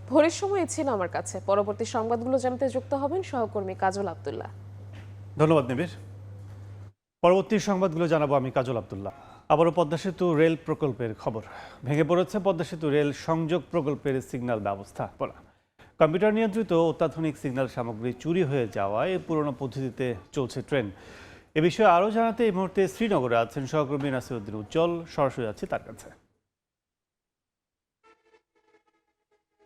ভোরের সময় ছিল আমার কাছে। পরবর্তী সংবাদগুলো জানতে যুক্ত হবেন সহকর্মী কাজল আব্দুল্লাহ। ধন্যবাদ নিবির। পরবর্তী সংবাদগুলো জানাবো আমি কাজল আব্দুল্লাহ। আবারও পদ্মা সেতু রেল প্রকল্পের খবর। ভেঙে পড়েছে পদ্মা সেতু রেল সংযোগ প্রকল্পের সিগন্যাল ব্যবস্থাপনা। কম্পিউটার নিয়ন্ত্রিত অত্যাধুনিক সিগন্যাল সামগ্রী চুরি হয়ে যাওয়ায় পুরনো পদ্ধতিতে চলছে ট্রেন। এ বিষয়ে আরও জানাতে এই মুহূর্তে শ্রীনগরে আছেন সহকর্মী নাসিরউদ্দিন উজ্জ্বল। সরাসরি আছে তার কাছে।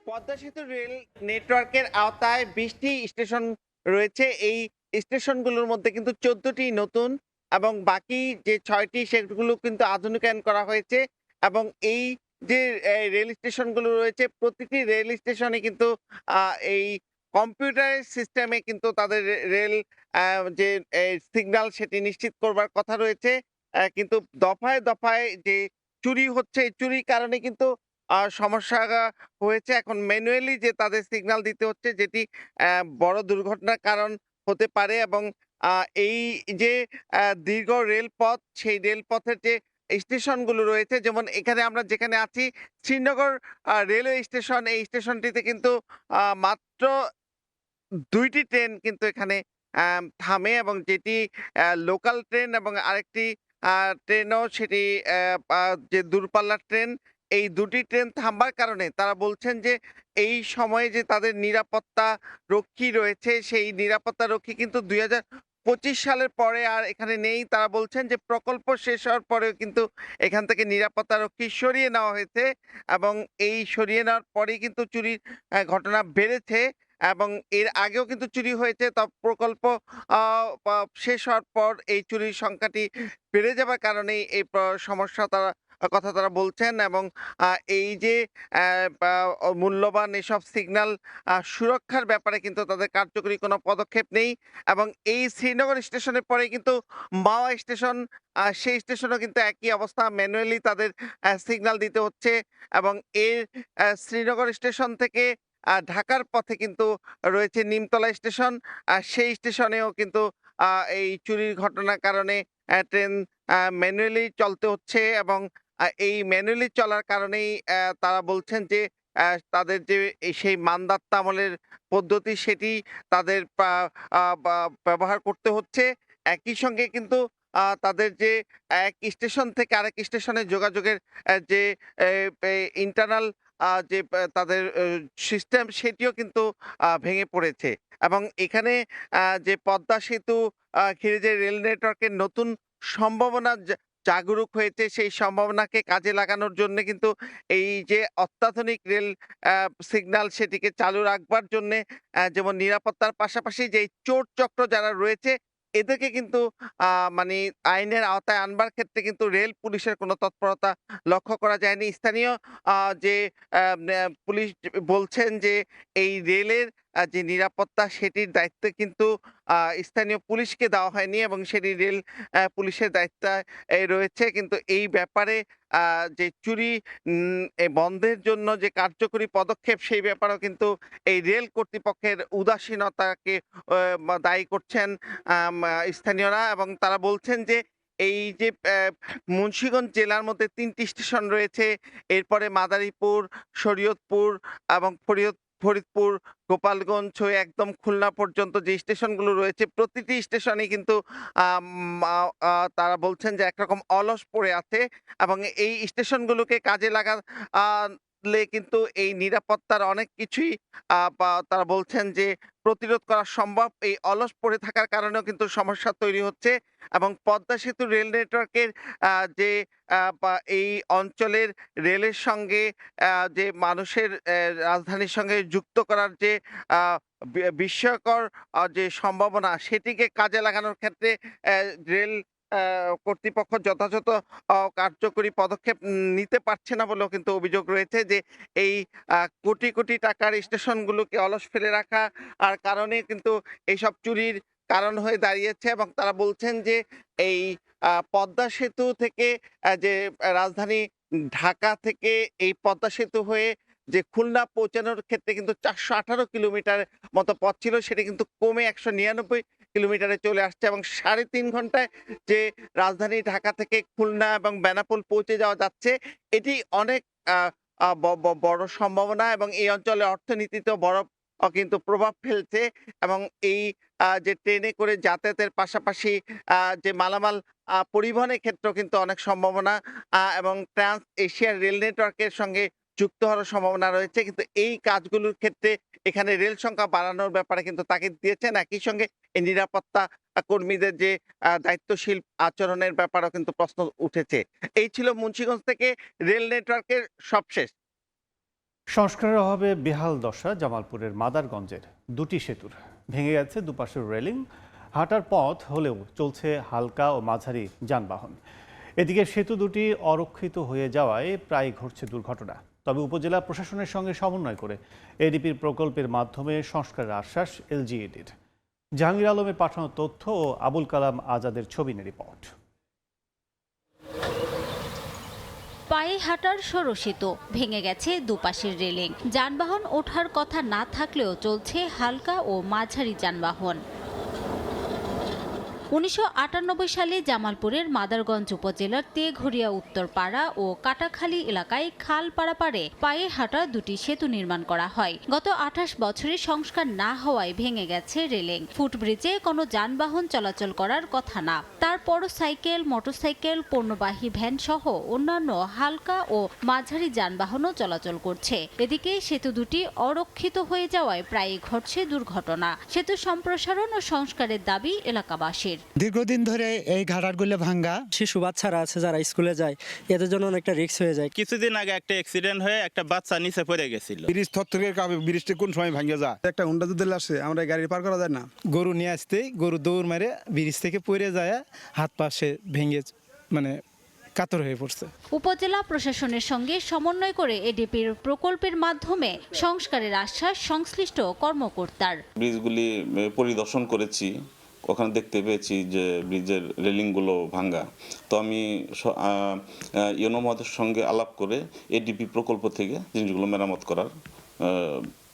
পদ্মা সেতু রেল নেটওয়ার্কের আওতায় 20টি স্টেশন রয়েছে। এই স্টেশনগুলোর মধ্যে কিন্তু 14টি নতুন এবং বাকি যে 6টি সেগুলো কিন্তু আধুনিকায়ন করা হয়েছে। এবং এই যে রেল স্টেশনগুলো রয়েছে প্রতিটি রেল স্টেশনে কিন্তু এই কম্পিউটার সিস্টেমে কিন্তু তাদের রেল যে সিগন্যাল সেটি নিশ্চিত করবার কথা রয়েছে। কিন্তু দফায় দফায় যে চুরি হচ্ছে, এই চুরির কারণে কিন্তু সমস্যা হয়েছে। এখন ম্যানুয়ালি যে তাদের সিগন্যাল দিতে হচ্ছে, যেটি বড় দুর্ঘটনার কারণ হতে পারে। এবং এই যে দীর্ঘ রেলপথ, সেই রেলপথের যে স্টেশনগুলো রয়েছে, যেমন এখানে আমরা যেখানে আছি শ্রীনগর রেলওয়ে স্টেশন, এই স্টেশনটিতে কিন্তু মাত্র 2টি ট্রেন কিন্তু এখানে থামে এবং যেটি লোকাল ট্রেন এবং আরেকটি ট্রেনও সেটি যে দূরপাল্লার ট্রেন। এই 2টি ট্রেন থামবার কারণে তারা বলছেন যে এই সময়ে যে তাদের নিরাপত্তা রক্ষী রয়েছে, সেই নিরাপত্তা রক্ষী কিন্তু 2025 সালের পরে আর এখানে নেই। তারা বলছেন যে প্রকল্প শেষ হওয়ার পরেও কিন্তু এখান থেকে নিরাপত্তা রক্ষী সরিয়ে নেওয়া হয়েছে এবং এই সরিয়ে নেওয়ার পরেই কিন্তু চুরির ঘটনা বেড়েছে এবং এর আগেও কিন্তু চুরি হয়েছে। তবে প্রকল্প শেষ হওয়ার পর এই চুরির সংখ্যাটি বেড়ে যাবার কারণেই এই সমস্যা কথা তারা বলছেন। এবং এই যে মূল্যবান এসব সিগন্যাল সুরক্ষার ব্যাপারে কিন্তু তাদের কার্যকরী কোনো পদক্ষেপ নেই। এবং এই শ্রীনগর স্টেশনের পরে কিন্তু মাওয়া স্টেশন, সেই স্টেশনও কিন্তু একই অবস্থা, ম্যানুয়ালি তাদের সিগন্যাল দিতে হচ্ছে। এবং এর শ্রীনগর স্টেশন থেকে ঢাকার পথে কিন্তু রয়েছে নিমতলা স্টেশন, সেই স্টেশনেও কিন্তু এই চুরির ঘটনার কারণে ট্রেন ম্যানুয়ালি চলতে হচ্ছে। এবং এই ম্যানুয়ালি চলার কারণেই তারা বলছেন যে তাদের যে সেই মান্দাত্তা আমলের পদ্ধতি সেটি তাদের ব্যবহার করতে হচ্ছে। একই সঙ্গে কিন্তু তাদের যে এক স্টেশন থেকে আরেক স্টেশনে যোগাযোগের যে ইন্টারনাল যে তাদের সিস্টেম সেটিও কিন্তু ভেঙে পড়েছে এবং এখানে যে পদ্মা সেতু ঘিরে যে রেল নেটওয়ার্কের নতুন সম্ভাবনা জাগরুক হয়েছে সেই সম্ভাবনাকে কাজে লাগানোর জন্য কিন্তু এই যে অত্যাধুনিক রেল সিগন্যাল সেটিকে চালু রাখবার জন্য যেমন নিরাপত্তার পাশাপাশি যে চোর চক্র যারা রয়েছে এদেরকে কিন্তু মানে আইনের আওতায় আনবার ক্ষেত্রে কিন্তু রেল পুলিশের কোনো তৎপরতা লক্ষ্য করা যায়নি। স্থানীয় যে পুলিশ বলছেন যে এই রেলের যে নিরাপত্তা সেটির দায়িত্ব কিন্তু স্থানীয় পুলিশকে দেওয়া হয়নি এবং সেটি রেল পুলিশের দায়িত্বে রয়েছে। কিন্তু এই ব্যাপারে যে চুরি বন্ধের জন্য যে কার্যকরী পদক্ষেপ সেই ব্যাপারেও কিন্তু এই রেল কর্তৃপক্ষের উদাসীনতাকে দায়ী করছেন স্থানীয়রা এবং তারা বলছেন যে এই যে মুন্সিগঞ্জ জেলার মধ্যে 3টি স্টেশন রয়েছে, এরপরে মাদারীপুর, শরীয়তপুর এবং ফরিদপুর, গোপালগঞ্জ হয়ে একদম খুলনা পর্যন্ত যে স্টেশনগুলো রয়েছে প্রতিটি স্টেশনে কিন্তু তারা বলছেন যে একরকম অলস পড়ে আছে এবং এই স্টেশনগুলোকে কাজে লাগালে কিন্তু এই নিরাপত্তার অনেক কিছুই তারা বলছেন যে প্রতিরোধ করা সম্ভব। এই অলস পড়ে থাকার কারণেও কিন্তু সমস্যা তৈরি হচ্ছে এবং পদ্মা সেতু রেল নেটওয়ার্কের যে এই অঞ্চলের রেলের সঙ্গে যে মানুষের রাজধানীর সঙ্গে যুক্ত করার যে বিস্ময়কর যে সম্ভাবনা সেটিকে কাজে লাগানোর ক্ষেত্রে রেল কর্তৃপক্ষ যথাযথ কার্যকরী পদক্ষেপ নিতে পারছে না বলেও কিন্তু অভিযোগ রয়েছে যে এই কোটি কোটি টাকার স্টেশনগুলোকে অলস ফেলে রাখা আর কারণে কিন্তু এইসব চুরির কারণ হয়ে দাঁড়িয়েছে এবং তারা বলছেন যে এই পদ্মা সেতু থেকে যে রাজধানী ঢাকা থেকে এই পদ্মা সেতু হয়ে যে খুলনা পৌঁছানোর ক্ষেত্রে কিন্তু 418 কিলোমিটার মতো পথ ছিল সেটা কিন্তু কমে 199 কিলোমিটারে চলে আসছে এবং 3.5 ঘন্টায় যে রাজধানী ঢাকা থেকে খুলনা এবং বেনাপোল পৌঁছে যাওয়া যাচ্ছে এটি অনেক বড় সম্ভাবনা এবং এই অঞ্চলে অর্থনীতিতেও বড় কিন্তু প্রভাব ফেলছে এবং এই যে ট্রেনে করে যাতায়াতের পাশাপাশি যে মালামাল পরিবহনের ক্ষেত্রেও কিন্তু অনেক সম্ভাবনা এবং ট্রান্স এশিয়ার রেল নেটওয়ার্কের সঙ্গে যুক্ত হওয়ার সম্ভাবনা রয়েছে। কিন্তু এই কাজগুলোর ক্ষেত্রে এখানে রেল সংখ্যা বাড়ানোর ব্যাপারে কিন্তু তাগিদ দিয়েছেন। একই সঙ্গে এই নিরাপত্তা কর্মীদের যে দায়িত্বশীল আচরণের ব্যাপারেও কিন্তু প্রশ্ন উঠেছে। এই ছিল মুন্সিগঞ্জ থেকে রেল নেটওয়ার্কের সবশেষ। সংস্কারের অভাবে বেহাল দশা জামালপুরের মাদারগঞ্জের 2টি সেতুর। ভেঙে গেছে দুপাশের রেলিং, হাঁটার পথ হলেও চলছে হালকা ও মাঝারি যানবাহন। এদিকে সেতু দুটি অরক্ষিত হয়ে যাওয়ায় প্রায় ঘটছে দুর্ঘটনা। তবে উপজেলা প্রশাসনের সঙ্গে সমন্বয় করে এডিপির প্রকল্পের মাধ্যমে সংস্কারের আশ্বাস এলজিইডির। জাহাঙ্গীর আলমের পাঠানো তথ্য ও আবুল কালাম আজাদের ছবি নিয়ে রিপোর্ট। পায়ে হাঁটার সরু সেতু, ভেঙে গেছে দুপাশের রেলিং, যানবাহন ওঠার কথা না থাকলেও চলছে হালকা ও মাঝারি যানবাহন। 1998 সালে জামালপুরের মাদারগঞ্জ উপজেলার তেঘরিয়া উত্তরপাড়া ও কাটাখালী এলাকায় খাল পাড়াপাড়ে পায়ে হাঁটা 2টি সেতু নির্মাণ করা হয়। গত 28 বছরে সংস্কার না হওয়ায় ভেঙে গেছে রেলিং। ফুটব্রিজে কোনো যানবাহন চলাচল করার কথা না, তারপরও সাইকেল, মোটরসাইকেল, পণ্যবাহী ভ্যান সহ অন্যান্য হালকা ও মাঝারি যানবাহনও চলাচল করছে। এদিকে সেতু দুটি অরক্ষিত হয়ে যাওয়ায় প্রায়ই ঘটছে দুর্ঘটনা। সেতু সম্প্রসারণ ও সংস্কারের দাবি এলাকাবাসীর। দীর্ঘদিন ধরে এই ঘাটারগুলো ভাঙ্গা, শিশু বাচ্চারা আছে যারা স্কুলে যায়, এদের জন্য অনেকটা রিস্ক হয়ে যায়। কিছুদিন আগে একটা অ্যাক্সিডেন্ট হয়ে একটা বাচ্চা নিচে পড়ে গেছিল। ব্রিজ থরথরে কাঁপে, ব্রিজটা কোন সময় ভাঙে যায়। একটা হুন্ডা যদি আসে আমরা গাড়ি পার করা যায় না। গরু নিয়ে আসতে গরু দৌড় মেরে ব্রিজ থেকে পড়ে যায়, হাত পাশে ভেঙে কাতর হয়ে পড়ছে। উপজেলা প্রশাসনের সঙ্গে সমন্বয় করে এডিপির প্রকল্পের মাধ্যমে সংস্কারের আশ্বাস সংশ্লিষ্ট কর্মকর্তার। ব্রিজগুলি পরিদর্শন করেছি, ওখানে দেখতে পেয়েছি যে ব্রিজের রেলিংগুলো ভাঙ্গা। তো আমি ইউনো মহাদের সঙ্গে আলাপ করে এডিপি প্রকল্প থেকে জিনিসগুলো মেরামত করার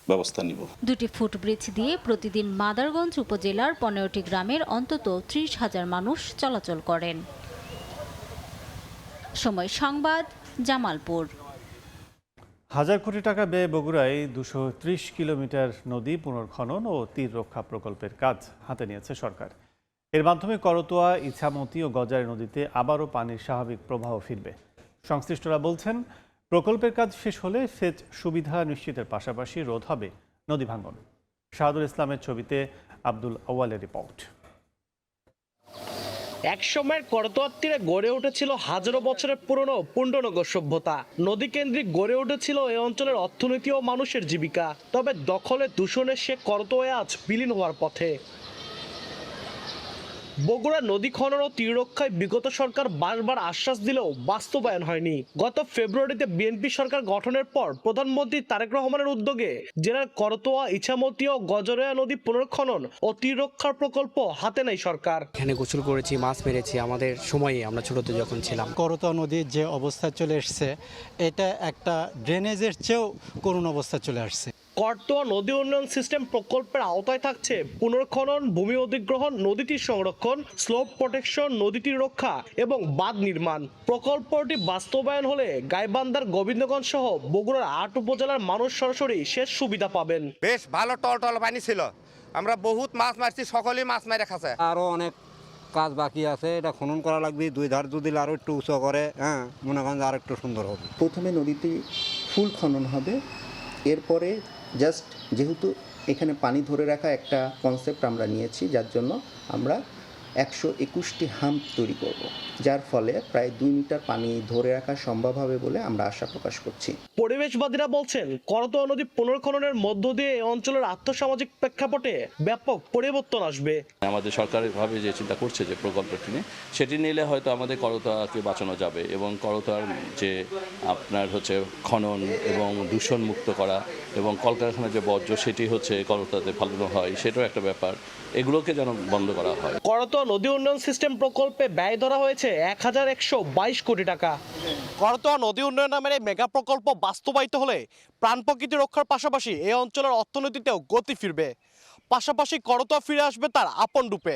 ব্যবস্থা নিব। 2টি ফুটব্রিজ দিয়ে প্রতিদিন মাদারগঞ্জ উপজেলার 15টি গ্রামের অন্তত 30,000 মানুষ চলাচল করেন। সময় সংবাদ, জামালপুর। হাজার কোটি টাকা ব্যয়ে বগুড়ায় 230 কিলোমিটার নদী পুনর্খনন ও তীর রক্ষা প্রকল্পের কাজ হাতে নিয়েছে সরকার। এর মাধ্যমে করতোয়া, ইছামতি ও গজারি নদীতে আবারও পানির স্বাভাবিক প্রবাহ ফিরবে। সংশ্লিষ্টরা বলছেন, প্রকল্পের কাজ শেষ হলে সেচ সুবিধা নিশ্চিতের পাশাপাশি রোধ হবে নদী ভাঙন। শাহাদুল ইসলামের ছবিতে আব্দুল আওয়ালের রিপোর্ট। একসময়ের করতোয়ার তীরে গড়ে উঠেছিল হাজারো বছরের পুরনো পুণ্ডনগর সভ্যতা। নদী কেন্দ্রিক গড়ে উঠেছিল এই অঞ্চলের অর্থনীতি ও মানুষের জীবিকা। তবে দখলে দূষণের সে করতোয়া আজ বিলীন হওয়ার পথে। বগুড়া নদী খনন ও তীর রক্ষায় বিগত সরকার বারবার আশ্বাস দিলেও বাস্তবায়ন হয়নি। গত ফেব্রুয়ারিতে বিএনপি সরকার গঠনের পর প্রধানমন্ত্রী তারেক রহমানের উদ্যোগে জেলার করতোয়া, ইছামতি ও গজরিয়া নদী পুনর্খনন ও তীর রক্ষার প্রকল্প হাতে নেয় সরকার। এখানে গোসল করেছি, মাছ মেরেছি আমাদের সময়ে, আমরা ছোটতে যখন ছিলাম। করতোয়া নদীর যে অবস্থা চলে এসছে, এটা একটা ড্রেনেজের চেয়েও করুণ অবস্থা চলে আসছে। করতোয়া নদী উন্নয়ন সিস্টেম প্রকল্পের আওতায় থাকছে পুনর্খনন, ভূমি অধিগ্রহণ, নদীটির সংরক্ষণ, স্লোপ প্রোটেকশন, নদীটির রক্ষা এবং বাঁধ নির্মাণ। প্রকল্পটি বাস্তবায়ন হলে গাইবান্ধার গোবিন্দগঞ্জ সহ বগুড়ার 8 উপজেলার মানুষ সরাসরি সেচ সুবিধা পাবেন। বেশ ভালো টল পানি ছিল, আমরা বহুত মাছ মারছি, সকলেই মাছ মেরে খাচ্ছে। আরো অনেক কাজ বাকি আছে, এটা খনন করা লাগবে, দুই ধার দিলে আরো একটু উঁচু করে, মনে করেন আর একটু সুন্দর হবে। প্রথমে নদীতে ফুল খনন হবে, এরপরে জাস্ট যেহেতু এখানে পানি ধরে রাখা একটা কনসেপ্ট আমরা নিয়েছি, যার জন্য আমরা 121টি হাম্প তৈরি করব, যার ফলে প্রায় 2 মিটার পানি ধরে রাখা সম্ভব হবে বলে আমরা আশা প্রকাশ করছি। পরিবেশবাদীরা বলছেন, করতোয়া নদী পুনর্খননের মধ্য দিয়ে এই অঞ্চলের আর্থসামাজিক প্রেক্ষাপটে ব্যাপক পরিবর্তন আসবে। আমাদের সরকারিভাবে যে চিন্তা করছে যে প্রকল্পটি নিয়ে, সেটি নিলে হয়তো আমাদের করতোয়াকে বাঁচানো যাবে এবং করতোয়ার যে আপনার হচ্ছে খনন এবং দূষণ মুক্ত করা এবং কলকারখানার যে বর্জ্য সেটি হচ্ছে করতোয়াতে ফালানো হয়, সেটাও একটা ব্যাপার। এগুলোকে যেন বন্ধ করা হয়। করতোয়া নদী উন্নয়ন সিস্টেম প্রকল্পে ব্যয় ধরা হয়েছে 1122 কোটি টাকা। করতোয়া নদী উন্নয়ন নামের এই মেগা প্রকল্প বাস্তবায়িত হলে প্রাণ প্রকৃতি রক্ষার পাশাপাশি এই অঞ্চলের অর্থনীতিতেও গতি ফিরবে, পাশাপাশি করতোয়া ফিরে আসবে তার আপন রূপে,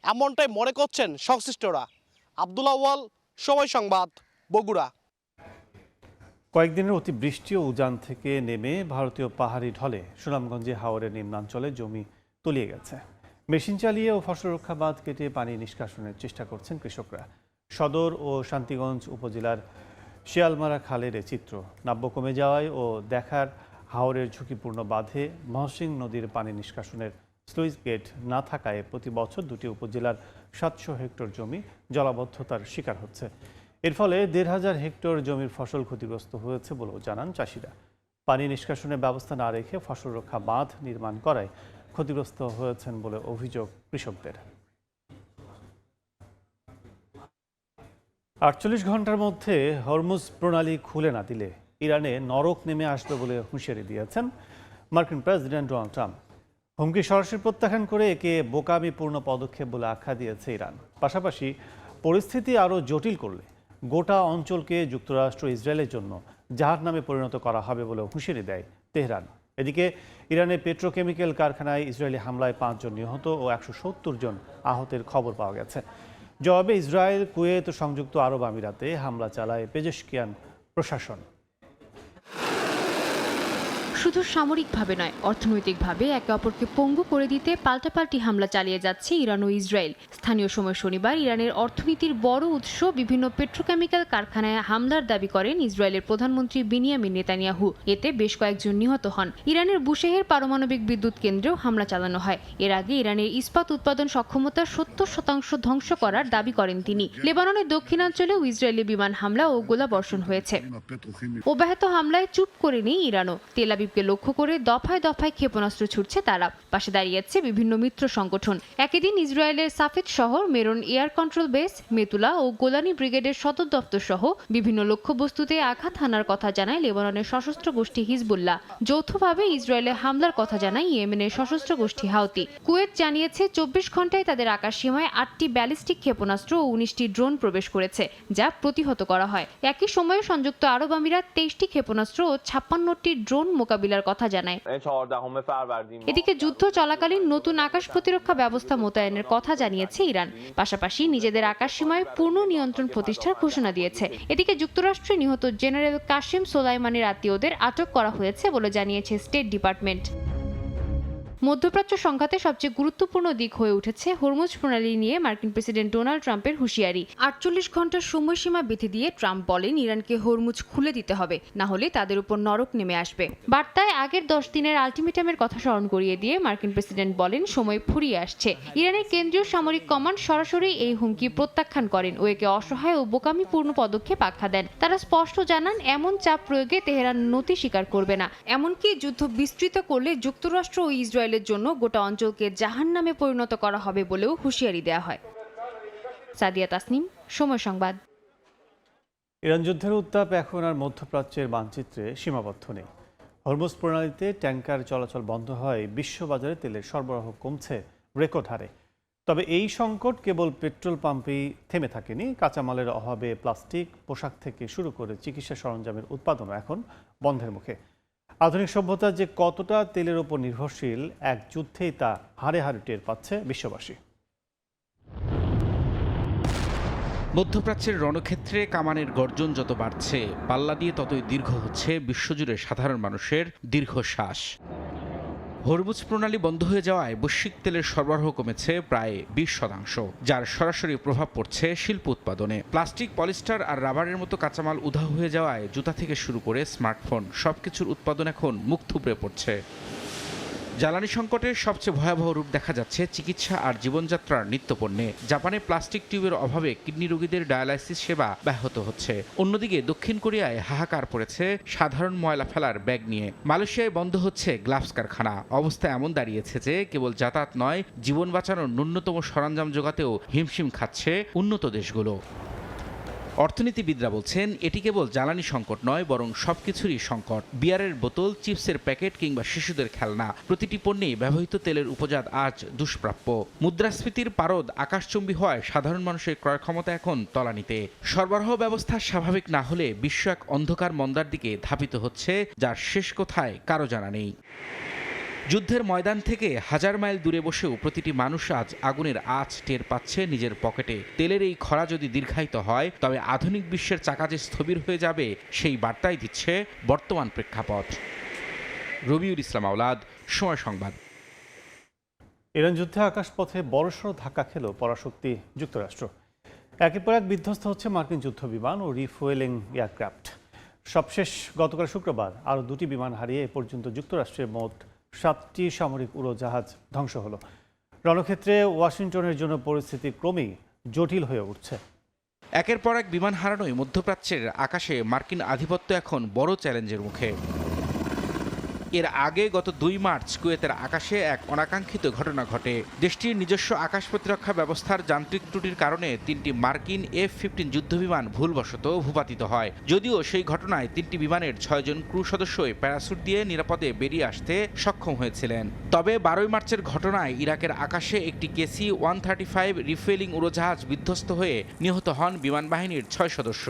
এমনটাই মনে করছেন সংশ্লিষ্টরা। আব্দুল আওয়াল, সময় সংবাদ, বগুড়া। কয়েকদিনের অতিবৃষ্টি ও উজান থেকে নেমে ভারতীয় পাহাড়ি ঢলে সুনামগঞ্জে হাওরের নিম্নাঞ্চলে জমি তলিয়ে গেছে। মেশিন চালিয়ে ও ফসল রক্ষা বাঁধ কেটে পানি নিষ্কাশনের চেষ্টা করছেন কৃষকরা। সদর ও শান্তিগঞ্জ উপজেলার শিয়ালমারা খালের এ চিত্র। নাব্য কমে যাওয়ায় ও দেখার হাওরের ঝুঁকিপূর্ণ বাঁধে মহসিং নদীর পানি নিষ্কাশনের স্লুইস গেট না থাকায় প্রতি বছর 2টি উপজেলার 700 হেক্টর জমি জলাবদ্ধতার শিকার হচ্ছে। এর ফলে 1500 হেক্টর জমির ফসল ক্ষতিগ্রস্ত হয়েছে বলেও জানান চাষিরা। পানি নিষ্কাশনের ব্যবস্থা না রেখে ফসল রক্ষা বাঁধ নির্মাণ করায় ক্ষতিগ্রস্ত হয়েছেন বলে অভিযোগ কৃষকদের। 48 ঘন্টার মধ্যে হরমুজ প্রণালী খুলে না দিলে ইরানে নরক নেমে আসবে বলে হুঁশিয়ারি দিয়েছেন মার্কিন প্রেসিডেন্ট ডোনাল্ড ট্রাম্প। হুমকি সরাসরি প্রত্যাখ্যান করে একে বোকামিপূর্ণ পদক্ষেপ বলে আখ্যা দিয়েছে ইরান। পাশাপাশি পরিস্থিতি আরও জটিল করলে গোটা অঞ্চলকে যুক্তরাষ্ট্র ইসরায়েলের জন্য জাহান্নামে পরিণত করা হবে বলে হুঁশিয়ারি দেয় তেহরান। এদিকে ইরানের পেট্রোকেমিক্যাল কারখানায় ইসরায়েলি হামলায় 5 জন নিহত ও 170 জন আহতের খবর পাওয়া গেছে। জবাবে ইসরায়েল, কুয়েত ও সংযুক্ত আরব আমিরাতে হামলা চালায় পেজেশকিয়ান প্রশাসন। শুধু সামরিকভাবে নয়, অর্থনৈতিকভাবে একে অপরকে পঙ্গু করে দিতে পাল্টাপাল্টি হামলা চালিয়ে যাচ্ছে ইরান ও ইসরায়েল। স্থানীয় সময় শনিবার ইরানের অর্থনীতির বড় উৎস বিভিন্ন পেট্রোকেমিক্যাল কারখানায় হামলার দাবি করেন ইসরায়েলের প্রধানমন্ত্রী বেনিয়ামিন নেতানিয়াহু। এতে বেশ কয়েকজন নিহত হন। ইরানের বুশেহের পারমাণবিক বিদ্যুৎ কেন্দ্রেও হামলা চালানো হয়। এর আগে ইরানের ইস্পাত উৎপাদন সক্ষমতার 70% ধ্বংস করার দাবি করেন তিনি। লেবাননের দক্ষিণাঞ্চলেও ইসরায়েলি বিমান হামলা ও গোলাবর্ষণ হয়েছে। অব্যাহত হামলায় চুপ করে নেই ইরানও। তেল আবিবকে লক্ষ্য করে দফায় দফায় ক্ষেপণাস্ত্র ছুটছে তারা। পাশে দাঁড়িয়েছে বিভিন্ন মিত্র সংগঠন। একই দিন ইসরায়েলের সাফেদ শহর, মেরন এয়ার কন্ট্রোল বেস, মেতুলা ও গোলানি ব্রিগেডের সদর দপ্তর সহ বিভিন্ন লক্ষ্যবস্তুতে আঘাত হানার কথা জানায় লেবাননের সশস্ত্র গোষ্ঠী হিজবুল্লাহ। যৌথভাবে ইসরায়েলে হামলার কথা জানায় ইয়েমেনের সশস্ত্র গোষ্ঠী হাউতি। কুয়েত জানিয়েছে 24 ঘন্টায় তাদের আকাশ সীমায় 8টি ব্যালিস্টিক ক্ষেপণাস্ত্র ও 19টি ড্রোন প্রবেশ করেছে, যা প্রতিহত করা হয়। একই সময়ে সংযুক্ত আরব আমিরাত 23টি ক্ষেপণাস্ত্র ও 56টি ড্রোন মোকাবিলা মোকাবিলার কথা জানায়। এদিকে যুদ্ধ চলাকালীন নতুন আকাশ প্রতিরক্ষা ব্যবস্থা মোতায়েনের কথা জানিয়েছে ইরান, পাশাপাশি নিজেদের আকাশসীমায় পূর্ণ নিয়ন্ত্রণ প্রতিষ্ঠার ঘোষণা দিয়েছে। এদিকে যুক্তরাষ্ট্রে নিহত জেনারেল কাসেম সোলাইমানির আত্মীয়দের আটক করা হয়েছে বলে জানিয়েছে স্টেট ডিপার্টমেন্ট। মধ্যপ্রাচ্য সংঘাতে সবচেয়ে গুরুত্বপূর্ণ দিক হয়ে উঠেছে হরমুজ প্রণালী নিয়ে মার্কিন প্রেসিডেন্ট ডোনাল্ড ট্রাম্পের হুঁশিয়ারি। 48 ঘন্টার সময়সীমা বেঁধে দিয়ে ট্রাম্প বলেন ইরানকে হরমুজ খুলে দিতে হবে, না হলে তাদের উপর নরক নেমে আসবে। বার্তায় আগের 10 দিনের আলটিমেটামের কথা স্মরণ করিয়ে দিয়ে মার্কিন প্রেসিডেন্ট বলেন সময় ফুরিয়ে আসছে। ইরানের কেন্দ্রীয় সামরিক কমান্ড সরাসরি এই হুমকি প্রত্যাখ্যান করেন ও একে অসহায় ও বোকামিপূর্ণ পদক্ষেপ আখ্যা দেন। তারা স্পষ্ট জানান এমন চাপ প্রয়োগে তেহরান নতি স্বীকার করবে না, এমনকি যুদ্ধ বিস্তৃত করলে যুক্তরাষ্ট্র ও ইসরায়েল জন্য গোটা অঞ্চলকে জাহান্নামে পরিণত করা হবে বলেও হুঁশিয়ারি দেওয়া হয়। সাদিয়া তাসনিম, সময় সংবাদ। ইরান যুদ্ধের উত্তাপ এখন আর মধ্যপ্রাচ্যের মানচিত্রে সীমাবদ্ধ নেই। হরমুজ প্রণালীতে ট্যাঙ্কার চলাচল বন্ধ হয়, বিশ্ববাজারে তেলের সরবরাহ কমছে রেকর্ড হারে। তবে এই সংকট কেবল পেট্রোল পাম্পেই থেমে থাকেনি। কাঁচামালের অভাবে প্লাস্টিক, পোশাক থেকে শুরু করে চিকিৎসা সরঞ্জামের উৎপাদনও এখন বন্ধের মুখে। আধুনিক সভ্যতা যে কতটা তেলের উপর নির্ভরশীল, এক যুদ্ধেই তা হাড়ে হাড়ে টের পাচ্ছে বিশ্ববাসী। মধ্যপ্রাচ্যের রণক্ষেত্রে কামানের গর্জন যত বাড়ছে, পাল্লা দিয়ে ততই দীর্ঘ হচ্ছে বিশ্বজুড়ে সাধারণ মানুষের দীর্ঘশ্বাস। হরমুজ প্রণালী বন্ধ হয়ে যাওয়ায় বৈশ্বিক তেলের সরবরাহ কমেছে প্রায় 20%, যার সরাসরি প্রভাব পড়ছে শিল্প উৎপাদনে। প্লাস্টিক, পলিস্টার আর রাবারের মতো কাঁচামাল উধাও হয়ে যাওয়ায় জুতা থেকে শুরু করে স্মার্টফোন সবকিছুর উৎপাদন এখন মুখ থুবড়ে পড়ছে। জ্বালানি সংকটের সবচেয়ে ভয়াবহ রূপ দেখা যাচ্ছে চিকিৎসা আর জীবনযাত্রার নিত্যপণ্যে। জাপানে প্লাস্টিক টিউবের অভাবে কিডনি রোগীদের ডায়ালাইসিস সেবা ব্যাহত হচ্ছে। অন্যদিকে দক্ষিণ কোরিয়ায় হাহাকার পড়েছে সাধারণ ময়লা ফেলার ব্যাগ নিয়ে। মালয়েশিয়ায় বন্ধ হচ্ছে গ্লাভস কারখানা। অবস্থা এমন দাঁড়িয়েছে যে কেবল যাতায়াত নয়, জীবন বাঁচানোর ন্যূনতম সরঞ্জাম জোগাতেও হিমশিম খাচ্ছে উন্নত দেশগুলো। অর্থনীতিবিদরা বলছেন এটি কেবল জ্বালানি সংকট নয়, বরং সবকিছুরই সংকট। বিয়ারের বোতল, চিপসের প্যাকেট কিংবা শিশুদের খেলনা, প্রতিটি পণ্যেই ব্যবহৃত তেলের উপজাত আজ দুষ্প্রাপ্য। মুদ্রাস্ফীতির পারদ আকাশচুম্বী হওয়ায় সাধারণ মানুষের ক্রয় ক্ষমতা এখন তলানিতে। সরবরাহ ব্যবস্থা স্বাভাবিক না হলে বিশ্ব এক অন্ধকার মন্দার দিকে ধাবিত হচ্ছে, যার শেষ কোথায় কারো জানা নেই। যুদ্ধের ময়দান থেকে হাজার মাইল দূরে বসেও প্রতিটি মানুষ আজ আগুনের আঁচ টের পাচ্ছে নিজের পকেটে। তেলের এই খরা যদি দীর্ঘায়িত হয়, তবে আধুনিক বিশ্বের চাকা যে স্থবির হয়ে যাবে, সেই বার্তাই দিচ্ছে বর্তমান প্রেক্ষাপট। রবিউল ইসলাম আওলাদ, সময় সংবাদ। ইরান যুদ্ধে আকাশপথে বড়সড় ধাক্কা খেল পরাশক্তি যুক্তরাষ্ট্র। একের পর এক বিধ্বস্ত হচ্ছে মার্কিন যুদ্ধ বিমান ও রিফুয়েলিং এয়ারক্রাফট। সবশেষ গতকাল শুক্রবার আরও 2টি বিমান হারিয়ে এ পর্যন্ত যুক্তরাষ্ট্রের মোট 7টি সামরিক উড়োজাহাজ ধ্বংস হলো। রণক্ষেত্রে ওয়াশিংটনের জন্য পরিস্থিতি ক্রমেই জটিল হয়ে উঠছে। একের পর এক বিমান হারানোয় মধ্যপ্রাচ্যের আকাশে মার্কিন আধিপত্য এখন বড় চ্যালেঞ্জের মুখে। এর আগে গত 2 মার্চ কুয়েতের আকাশে এক অনাকাঙ্ক্ষিত ঘটনা ঘটে। দেশটির নিজস্ব আকাশ প্রতিরক্ষা ব্যবস্থার যান্ত্রিক ত্রুটির কারণে 3টি মার্কিন F-15 যুদ্ধবিমান ভুলবশত ভূপাতিত হয়। যদিও সেই ঘটনায় 3টি বিমানের 6 জন ক্রু সদস্যই প্যারাসুট দিয়ে নিরাপদে বেরিয়ে আসতে সক্ষম হয়েছিলেন। তবে 12 মার্চের ঘটনায় ইরাকের আকাশে একটি KC-135 রিফুয়েলিং উড়োজাহাজ বিধ্বস্ত হয়ে নিহত হন বিমান বাহিনীর 6 সদস্য।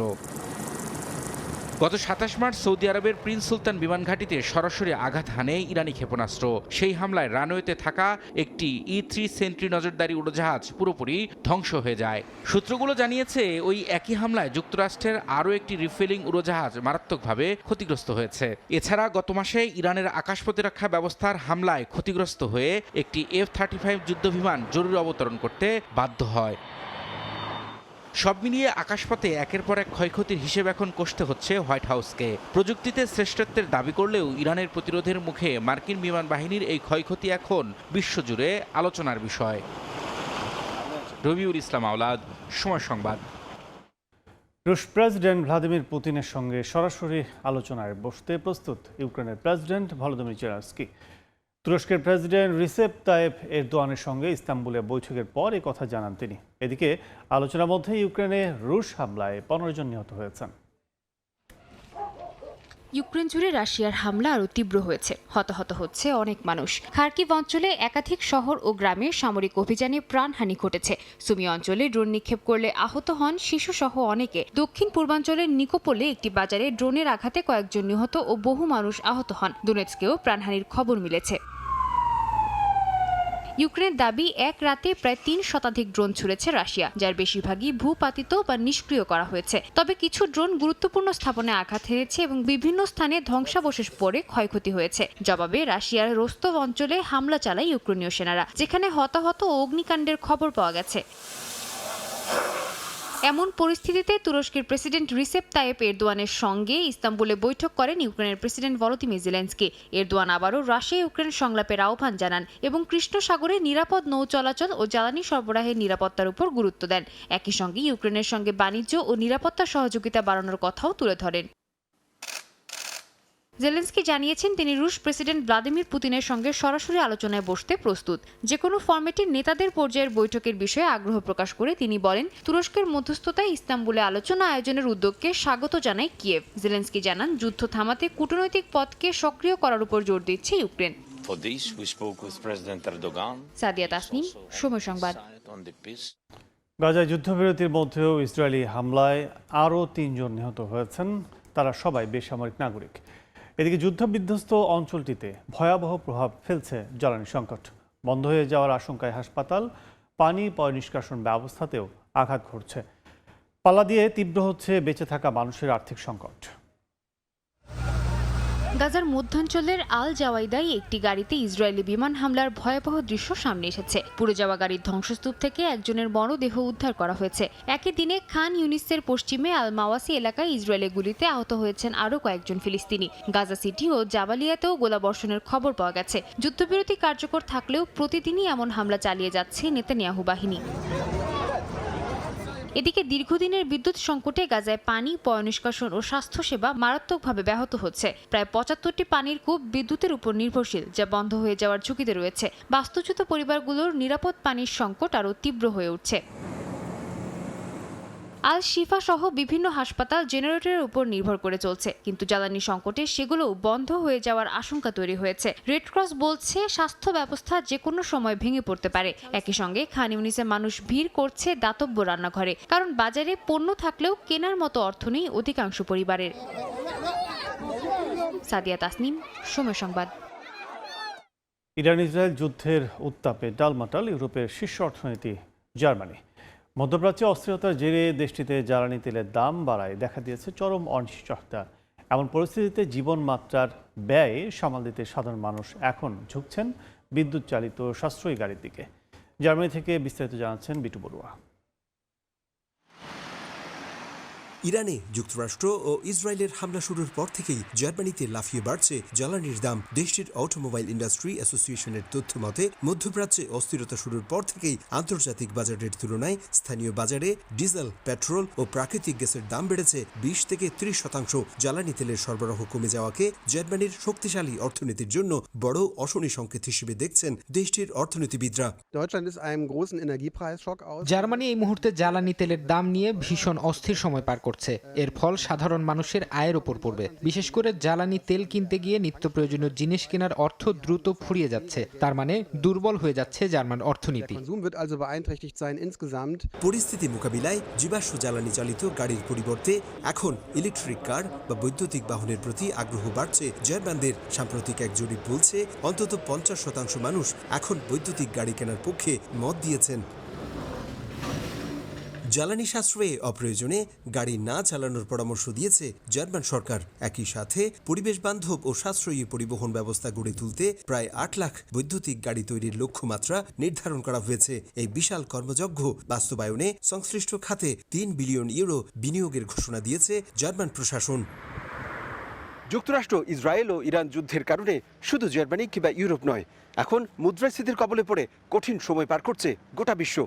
গত 27 মার্চ সৌদি আরবের প্রিন্স সুলতান বিমান ঘাঁটিতে সরাসরি আঘাত হানে ইরানি ক্ষেপণাস্ত্র। সেই হামলায় রানওয়েতে থাকা একটি E-3 সেন্ট্রি নজরদারি উড়োজাহাজ পুরোপুরি ধ্বংস হয়ে যায়। সূত্রগুলো জানিয়েছে ওই একই হামলায় যুক্তরাষ্ট্রের আরও একটি রিফুয়েলিং উড়োজাহাজ মারাত্মকভাবে ক্ষতিগ্রস্ত হয়েছে। এছাড়া গত মাসে ইরানের আকাশ প্রতিরক্ষা ব্যবস্থার হামলায় ক্ষতিগ্রস্ত হয়ে একটি F-35 যুদ্ধবিমান জরুরি অবতরণ করতে বাধ্য হয়। সব মিলিয়ে আকাশপথে একের পর এক ক্ষয়ক্ষতির হিসেব এখন কষতে হচ্ছে হোয়াইট হাউসকে। প্রযুক্তিতে শ্রেষ্ঠত্বের দাবি করলেও ইরানের প্রতিরোধের মুখে মার্কিন বিমান বাহিনীর এই ক্ষয়ক্ষতি এখন বিশ্বজুড়ে আলোচনার বিষয়। রবিউল ইসলাম আওলাদ, সময় সংবাদ। রুশ প্রেসিডেন্ট ভ্লাদিমির পুতিনের সঙ্গে সরাসরি আলোচনায় বসতে প্রস্তুত ইউক্রেনের প্রেসিডেন্ট ভলোদিমির জেলেনস্কি। তুরস্কের প্রেসিডেন্ট রিসেপ তাইয়েপ এরদোয়ানের সঙ্গে ইস্তাম্বুলে বৈঠকের পর এই কথা জানান তিনি। এদিকে আলোচনার মধ্যে ইউক্রেনে রুশ হামলায় 15 জন নিহত হয়েছেন। ইউক্রেন জুড়ে রাশিয়ার হামলা আরও তীব্র হয়েছে, হতাহত হচ্ছে অনেক মানুষ। খার্কিভ অঞ্চলে একাধিক শহর ও গ্রামে সামরিক অভিযানে প্রাণহানি ঘটেছে। সুমি অঞ্চলে ড্রোন নিক্ষেপ করলে আহত হন শিশুসহ অনেকে। দক্ষিণ পূর্বাঞ্চলের নিকোপোলে একটি বাজারে ড্রোনের আঘাতে কয়েকজন নিহত ও বহু মানুষ আহত হন। দোনেৎস্কেও প্রাণহানির খবর মিলেছে। ইউক্রেনের দাবি, এক রাতে প্রায় ৩ শতাধিক ড্রোন ছুড়েছে রাশিয়া, যার বেশিরভাগই ভূপাতিত বা নিষ্ক্রিয় করা হয়েছে। তবে কিছু ড্রোন গুরুত্বপূর্ণ স্থাপনায় আঘাত হেনেছে এবং বিভিন্ন স্থানে ধ্বংসাবশেষ পড়ে ক্ষয়ক্ষতি হয়েছে। জবাবে রাশিয়ার রোস্তভ অঞ্চলে হামলা চালায় ইউক্রেনীয় সেনারা, যেখানে হতাহত ও অগ্নিকাণ্ডের খবর পাওয়া গেছে। এমন পরিস্থিতিতে তুরস্কের প্রেসিডেন্ট রিসেপ তাইয়েপ এরদোয়ানের সঙ্গে ইস্তাম্বুলে বৈঠক করেন ইউক্রেনের প্রেসিডেন্ট ভলোদিমির জেলেনস্কি। এরদোয়ান আবারও রাশিয়া ইউক্রেন সংলাপের আহ্বান জানান এবং কৃষ্ণ সাগরে নিরাপদ নৌ চলাচল ও জ্বালানি সরবরাহের নিরাপত্তার উপর গুরুত্ব দেন। একই সঙ্গে ইউক্রেনের সঙ্গে বাণিজ্য ও নিরাপত্তা সহযোগিতা বাড়ানোর কথাও তুলে ধরেন। জেলেনস্কি জানিয়েছেন তিনি রুশ প্রেসিডেন্ট ভ্লাদিমির পুতিনের সঙ্গে সরাসরি আলোচনায় বসতে প্রস্তুত। যে কোনো ফরম্যাটে নেতাদের পর্যায়ের বৈঠকের বিষয়ে আগ্রহ প্রকাশ করে তিনি বলেন, তুরস্কের মধ্যস্থতায় ইস্তাম্বুলে আলোচনা আয়োজনের উদ্যোগকে স্বাগত জানায় কিয়েভ। জেলেনস্কি জানান, যুদ্ধ থামাতে কূটনৈতিক পথকে সক্রিয় করার উপর জোর দিচ্ছে ইউক্রেন। সাদিয়া তাসনিম, সময় সংবাদ। গাজায় যুদ্ধবিরতির মধ্যেও ইসরায়েলি হামলায় আরও ৩ জন নিহত হয়েছেন। তারা সবাই বেসামরিক নাগরিক। এদিকে যুদ্ধবিধ্বস্ত অঞ্চলটিতে ভয়াবহ প্রভাব ফেলছে জ্বালানি সংকট। বন্ধ হয়ে যাওয়ার আশঙ্কায় হাসপাতাল, পানি পয়ঃনিষ্কাশন ব্যবস্থাতেও আঘাত ঘটছে। পাল্লা দিয়ে তীব্র হচ্ছে বেঁচে থাকা মানুষের আর্থিক সংকট। গাজার মধ্যাঞ্চলের আল জাওয়াইদায় একটি গাড়িতে ইসরায়েলি বিমান হামলার ভয়াবহ দৃশ্য সামনে এসেছে। পুড়ে যাওয়া গাড়ির ধ্বংসস্তূপ থেকে একজনের মরদেহ উদ্ধার করা হয়েছে। একই দিনে খান ইউনিসের পশ্চিমে আল মাওয়াসি এলাকায় ইসরায়েলের গুলিতে আহত হয়েছেন আরও কয়েকজন ফিলিস্তিনি। গাজা সিটি ও জাবালিয়াতেও গোলাবর্ষণের খবর পাওয়া গেছে। যুদ্ধবিরতি কার্যকর থাকলেও প্রতিদিনই এমন হামলা চালিয়ে যাচ্ছে নেতানিয়াহু বাহিনী। এদিকে দীর্ঘদিনের বিদ্যুৎ সংকটে গাজায় পানি পয়ঃনিষ্কাশন ও স্বাস্থ্যসেবা মারাত্মকভাবে ব্যাহত হচ্ছে। প্রায় ৭৫টি পানির কূপ বিদ্যুতের উপর নির্ভরশীল, যা বন্ধ হয়ে যাওয়ার ঝুঁকিতে রয়েছে। বাস্তুচ্যুত পরিবারগুলোর নিরাপদ পানির সংকট আরও তীব্র হয়ে উঠছে। আল শিফা সহ বিভিন্ন হাসপাতাল জেনারেটরের উপর নির্ভর করে চলছে, কিন্তু জ্বালানি সংকটে সেগুলোও বন্ধ হয়ে যাওয়ার আশঙ্কা তৈরি হয়েছে। রেড ক্রস বলছে, স্বাস্থ্য ব্যবস্থা যে কোনো সময় ভেঙে পড়তে পারে। একই সঙ্গে খান ইউনিসে মানুষ ভিড় করছে দাতব্য রান্নাঘরে, কারণ বাজারে পণ্য থাকলেও কেনার মতো অর্থ নেই অধিকাংশ পরিবারের। সাদিয়া তাসনিম, সময় সংবাদ। ইরান ইসরায়েল যুদ্ধের উত্তাপে ডালমাটাল ইউরোপের শীর্ষ অর্থনীতি জার্মানি। মধ্যপ্রাচ্যে অস্থিরতার জেরে দেশটিতে জ্বালানি তেলের দাম বাড়ায় দেখা দিয়েছে চরম অনিশ্চয়তা। এমন পরিস্থিতিতে জীবনমাত্রার ব্যয় সামাল দিতে সাধারণ মানুষ এখন ঝুঁকছেন বিদ্যুৎ চালিত সাশ্রয়ী গাড়ির দিকে। জার্মানি থেকে বিস্তারিত জানাচ্ছেন বিটু বড়ুয়া। ইরানে যুক্তরাষ্ট্র ও ইসরায়েলের হামলা শুরুর পর থেকেই জার্মানিতে লাফিয়ে বাড়ছে জ্বালানির দাম। দেশটির অটোমোবাইল ইন্ডাস্ট্রি অ্যাসোসিয়েশনের তথ্য মতে মধ্যপ্রাচ্যে অস্থিরতা শুরুর পর থেকেই আন্তর্জাতিক বাজারের তুলনায় স্থানীয় বাজারে ডিজেল, পেট্রোল ও প্রাকৃতিক গ্যাসের দাম বেড়েছে ২০ থেকে ৩০%। জ্বালানি তেলের সরবরাহ কমে যাওয়াকে জার্মানির শক্তিশালী অর্থনীতির জন্য বড় অশনি সংকেত হিসেবে দেখছেন দেশটির অর্থনীতিবিদরা। জার্মানি এই মুহূর্তে জ্বালানি তেলের দাম নিয়ে ভীষণ অস্থির সময় পার করছে। এর ফল সাধারণ মানুষের আয়ের উপর পড়বে। বিশেষ করে জ্বালানি তেল কিনতে গিয়ে নিত্য প্রয়োজনীয় জিনিস কেনার অর্থ দ্রুত ফুরিয়ে যাচ্ছে। তার মানে দুর্বল হয়ে যাচ্ছে জার্মান অর্থনীতি। পরিস্থিতি মোকাবিলায় জীবাশ্ম জ্বালানি চালিত গাড়ির পরিবর্তে এখন ইলেকট্রিক কার বা বৈদ্যুতিক বাহনের প্রতি আগ্রহ বাড়ছে জার্মানদের। সাম্প্রতিক এক জরিপ বলছে অন্তত ৫০% মানুষ এখন বৈদ্যুতিক গাড়ি কেনার পক্ষে মত দিয়েছেন। জ্বালানি সাশ্রয়ে অপ্রয়োজনে গাড়ি না চালানোর পরামর্শ দিয়েছে জার্মান সরকার। একই সাথে পরিবেশ বান্ধব ও সাশ্রয়ী পরিবহন ব্যবস্থা গড়ে তুলতে প্রায় ৮ লাখ বৈদ্যুতিক গাড়ি তৈরির লক্ষ্যমাত্রা নির্ধারণ করা হয়েছে। এই বিশাল কর্মযজ্ঞ বাস্তবায়নে সংশ্লিষ্ট খাতে ৩ বিলিয়ন ইউরো বিনিয়োগের ঘোষণা দিয়েছে জার্মান প্রশাসন। যুক্তরাষ্ট্র, ইসরায়েল ও ইরান যুদ্ধের কারণে শুধু জার্মানি কিংবা ইউরোপ নয়, এখন মুদ্রাস্ফীতির কবলে পড়ে কঠিন সময় পার করছে গোটা বিশ্ব।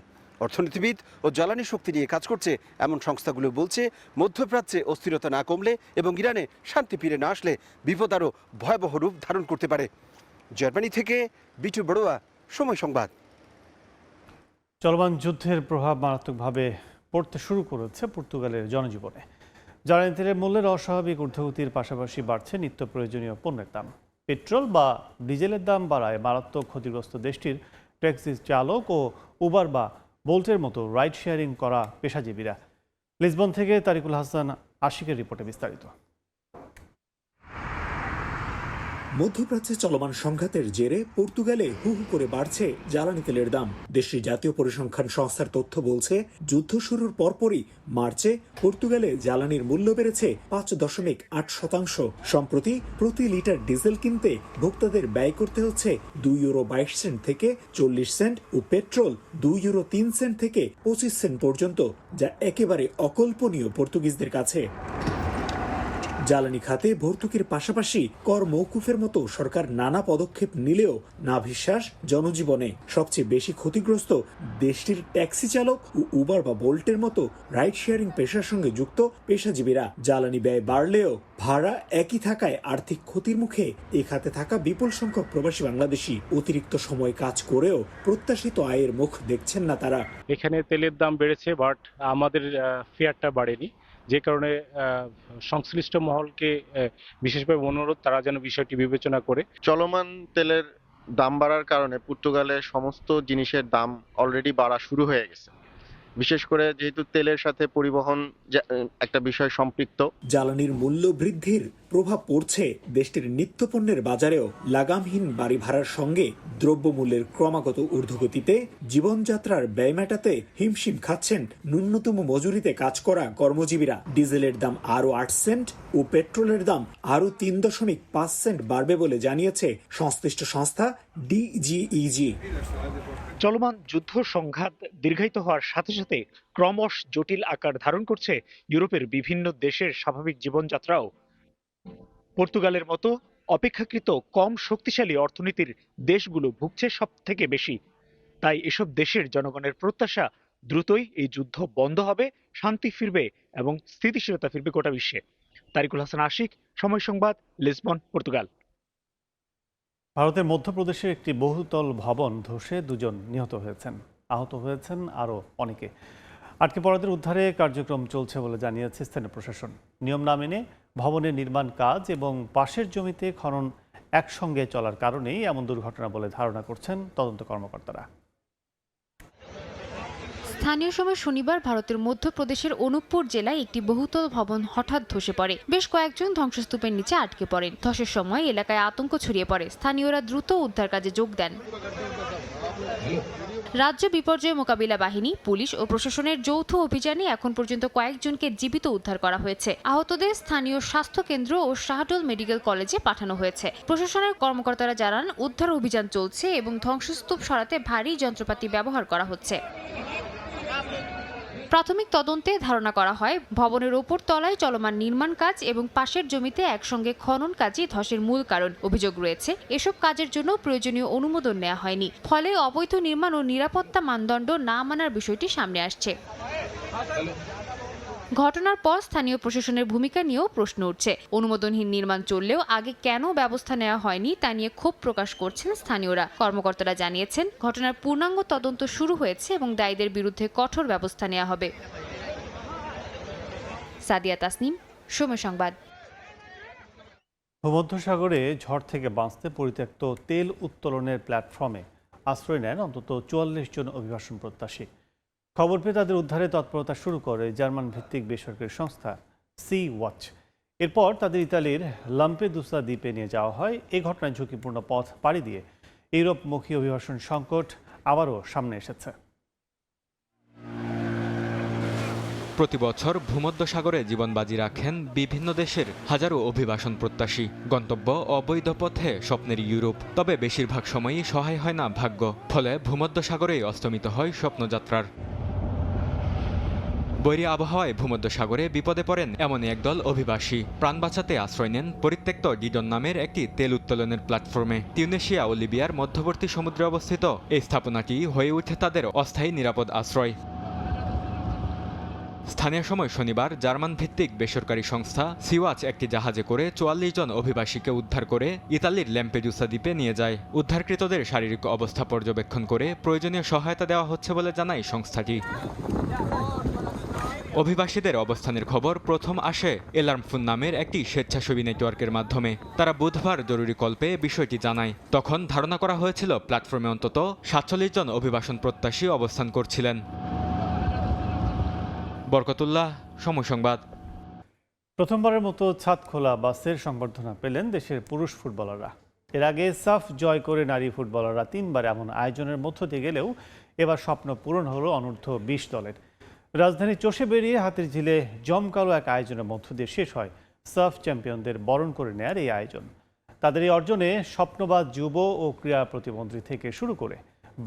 অর্থনীতিবিদ ও জ্বালানি শক্তি নিয়ে কাজ করছে এমন সংস্থাগুলো বলছে, মধ্যপ্রাচ্যে অস্থিরতা না কমলে এবং ইরানে শান্তি ফিরে না আসলে বিপদ আরও ভয়াবহ রূপ ধারণ করতে পারে। জার্মানি থেকে বিটু বড়ুয়া, সময় সংবাদ। চলমান যুদ্ধের প্রভাব মারাত্মকভাবে পড়তে শুরু করেছে পর্তুগালের জনজীবনে। জ্বালানি তেলের মূল্যের অস্বাভাবিক ঊর্ধ্বগতির পাশাপাশি বাড়ছে নিত্য প্রয়োজনীয় পণ্যের দাম। পেট্রোল বা ডিজেলের দাম বাড়ায় মারাত্মক ক্ষতিগ্রস্ত দেশটির ট্যাক্সি চালক ও উবার বা বোল্টের মতো রাইড শেয়ারিং করা পেশাজীবীরা। লিসবন থেকে তারিকুল হাসান আশিকের রিপোর্টে বিস্তারিত। মধ্যপ্রাচ্যে চলমান সংঘাতের জেরে পর্তুগালে হু হু করে বাড়ছে জ্বালানি তেলের দাম। দেশটির জাতীয় পরিসংখ্যান সংস্থার তথ্য বলছে, যুদ্ধ শুরুর পরপরই মার্চে পর্তুগালে জ্বালানির মূল্য বেড়েছে 5.8%। সম্প্রতি প্রতি লিটার ডিজেল কিনতে ভোক্তাদের ব্যয় করতে হচ্ছে €2.22 থেকে 40 সেন্ট ও পেট্রোল €2.03 থেকে 25 সেন্ট পর্যন্ত, যা একেবারে অকল্পনীয় পর্তুগিজদের কাছে। জ্বালানি খাতে ভর্তুকির পাশাপাশি কর মওকুফের মতো সরকার নানা পদক্ষেপ নিলেও নাভিশ্বাস জনজীবনে। সবচেয়ে বেশি ক্ষতিগ্রস্ত দেশটির ট্যাক্সি চালক ও উবার বা বোল্টের মতো রাইড শেয়ারিং পেশার সঙ্গে যুক্ত পেশাজীবীরা। জ্বালানি ব্যয় বাড়লেও ভাড়া একই থাকায় আর্থিক ক্ষতির মুখে এ খাতে থাকা বিপুল সংখ্যক প্রবাসী বাংলাদেশি। অতিরিক্ত সময় কাজ করেও প্রত্যাশিত আয়ের মুখ দেখছেন না তারা। এখানে তেলের দাম বেড়েছে, বাট আমাদের ফেয়ারটা বাড়েনি, যে কারণে সংশ্লিষ্ট মহলকে বিশেষভাবে অনুরোধ তারা যেন বিষয়টি বিবেচনা করে। চলমান তেলের দাম বাড়ার কারণে পর্তুগালে সমস্ত জিনিসের দাম অলরেডি বাড়া শুরু হয়ে গেছে, বিশেষ করে যেহেতু তেলের সাথে পরিবহন একটা বিষয় সম্পৃক্ত। জ্বালানির মূল্য বৃদ্ধির প্রভাব পড়ছে দেশটির নিত্যপণ্যের বাজারেও। লাগামহীন বাড়ি ভাড়ার সঙ্গে দ্রব্যমূল্যের ক্রমাগত ঊর্ধ্বগতিতে জীবনযাত্রার ব্যয় মেটাতে হিমশিম খাচ্ছেন ন্যূনতম মজুরিতে কাজ করা কর্মজীবীরা। ডিজেলের দাম আরও 8 সেন্ট ও পেট্রোলের দাম আরও 3.5 সেন্ট বাড়বে বলে জানিয়েছে সংশ্লিষ্ট সংস্থা ডিজিইজি। চলমান যুদ্ধ সংঘাত দীর্ঘায়িত হওয়ার সাথে সাথে ক্রমশ জটিল আকার ধারণ করছে ইউরোপের বিভিন্ন দেশের স্বাভাবিক জীবনযাত্রাও। পর্তুগালের মতো অপেক্ষাকৃত কম শক্তিশালী অর্থনীতির দেশগুলো ভুগছে সব থেকে বেশি। তাই এসব দেশের জনগণের প্রত্যাশা দ্রুতই এই যুদ্ধ বন্ধ হবে, শান্তি ফিরবে এবং স্থিতিশীলতা ফিরবে গোটা বিশ্বে। তারিকুল হাসান আশিক, সময় সংবাদ, লিসবন, পর্তুগাল। ভারতের মধ্যপ্রদেশের একটি বহুতল ভবন ধসে 2 জন নিহত হয়েছেন, আহত হয়েছেন আরও অনেকে। আটকে পড়াদের উদ্ধারে কার্যক্রম চলছে বলে জানিয়েছে স্থানীয় প্রশাসন। নিয়ম না মেনে ভবনের নির্মাণ কাজ এবং পাশের জমিতে খনন একসঙ্গে চলার কারণেই এমন দুর্ঘটনা বলে ধারণা করছেন তদন্ত কর্মকর্তারা। স্থানীয় সময় শনিবার ভারতের মধ্যপ্রদেশের অনুপপুর জেলায় একটি বহুতল ভবন হঠাৎ ধসে পড়ে। বেশ কয়েকজন ধ্বংসস্তূপের নিচে আটকে পড়েন। ধসের সময় এলাকায় আতঙ্ক ছড়িয়ে পড়ে। স্থানীয়রা দ্রুত উদ্ধার কাজে যোগ দেন। রাজ্য বিপর্যয় মোকাবিলা বাহিনী, পুলিশ ও প্রশাসনের যৌথ অভিযানে এখন পর্যন্ত কয়েকজনকে জীবিত উদ্ধার করা হয়েছে। আহতদের স্থানীয় স্বাস্থ্য কেন্দ্র ও শাহডোল মেডিকেল কলেজে পাঠানো হয়েছে। প্রশাসনের কর্মকর্তারা জানান, উদ্ধার অভিযান চলছে এবং ধ্বংসস্তূপ সরাতে ভারী যন্ত্রপাতি ব্যবহার করা হচ্ছে। প্রাথমিক তদন্তে ধারণা করা হয়, ভবনের ওপর তলায় চলমান নির্মাণ কাজ এবং পাশের জমিতে একসঙ্গে খনন কাজই ধসের মূল কারণ। অভিযোগ রয়েছে, এসব কাজের জন্য প্রয়োজনীয় অনুমোদন নেওয়া হয়নি, ফলে অবৈধ নির্মাণ ও নিরাপত্তা মানদণ্ড না মানার বিষয়টি সামনে আসছে। ঘটনার পর স্থানীয় প্রশাসনের ভূমিকা নিয়েও প্রশ্ন উঠছে। অনুমোদনহীন নির্মাণ চললেও আগে কেন ব্যবস্থা নেওয়া হয়নি তা নিয়ে ক্ষোভ প্রকাশ করছেন স্থানীয়রা। কর্মকর্তারা জানিয়েছেন, ঘটনার পূর্ণাঙ্গ তদন্ত শুরু হয়েছে এবং দায়ীদের বিরুদ্ধে কঠোর ব্যবস্থা নেওয়া হবে। সাদিয়া তাসনিম, সময় সংবাদ। ভূমধ্যসাগরে ঝড় থেকে বাঁচতে পরিত্যক্ত তেল উত্তোলনের প্ল্যাটফর্মে আশ্রয় নেন অন্তত 44 জন অভিবাসন প্রত্যাশী। খবর পেয়ে তাদের উদ্ধারে তৎপরতা শুরু করে জার্মান ভিত্তিক বেসরকারি সংস্থা সি ওয়াচ। এরপর তাদের ইতালির লাম্পেদুসা দ্বীপে নিয়ে যাওয়া হয়। এই ঘটনায় ঝুঁকিপূর্ণ পথ পাড়ি দিয়ে ইউরোপমুখী অভিবাসন সংকট আবারও সামনে এসেছে। প্রতি বছর ভূমধ্যসাগরে জীবন বাজি রাখেন বিভিন্ন দেশের হাজারো অভিবাসন প্রত্যাশী। গন্তব্য অবৈধ পথে স্বপ্নের ইউরোপ। তবে বেশিরভাগ সময়ই সহায় হয় না ভাগ্য, ফলে ভূমধ্যসাগরেই অস্তমিত হয় স্বপ্নযাত্রার। বৈরী আবহাওয়ায় ভূমধ্যসাগরে বিপদে পড়েন এমনই একদল অভিবাসী। প্রাণ বাঁচাতে আশ্রয় নেন পরিত্যক্ত ডিডন নামের একটি তেল উত্তোলনের প্ল্যাটফর্মে। তিউনেশিয়া ও লিবিয়ার মধ্যবর্তী সমুদ্রে অবস্থিত এই স্থাপনাটি হয়ে ওঠে তাদের অস্থায়ী নিরাপদ আশ্রয়। স্থানীয় সময় শনিবার জার্মান ভিত্তিক বেসরকারি সংস্থা সিওয়াচ একটি জাহাজে করে 44 জন অভিবাসীকে উদ্ধার করে ইতালির ল্যাম্পেদুসা দ্বীপে নিয়ে যায়। উদ্ধারকৃতদের শারীরিক অবস্থা পর্যবেক্ষণ করে প্রয়োজনীয় সহায়তা দেওয়া হচ্ছে বলে জানায় সংস্থাটি। অভিবাসীদের অবস্থানের খবর প্রথম আসে এলার্ম ফোন নামের একটি স্বেচ্ছাসেবী নেটওয়ার্কের মাধ্যমে। তারা বুধবার জরুরি কল পেয়ে বিষয়টি জানায়। তখন ধারণা করা হয়েছিল প্ল্যাটফর্মে অন্তত ৪৭ জন অভিবাসন প্রত্যাশী অবস্থান করছিলেন। বরকতুল্লাহ, সময় সংবাদ। প্রথমবারের মতো ছাদ খোলা বাসের সংবর্ধনা পেলেন দেশের পুরুষ ফুটবলাররা। এর আগে সাফ জয় করে নারী ফুটবলাররা 3বার এমন আয়োজনের মধ্য দিয়ে গেলেও এবার স্বপ্ন পূরণ হলো অনূর্ধ্ব 20 দলের। রাজধানী চষে বেরিয়ে হাতির ঝিলে জমকালো এক আয়োজনের মধ্য দিয়ে শেষ হয় সাফ চ্যাম্পিয়নদের বরণ করে নেয়ার এই আয়োজন। তাদের এই অর্জনে স্বপ্নবাদ যুব ও ক্রীড়া প্রতিমন্ত্রী থেকে শুরু করে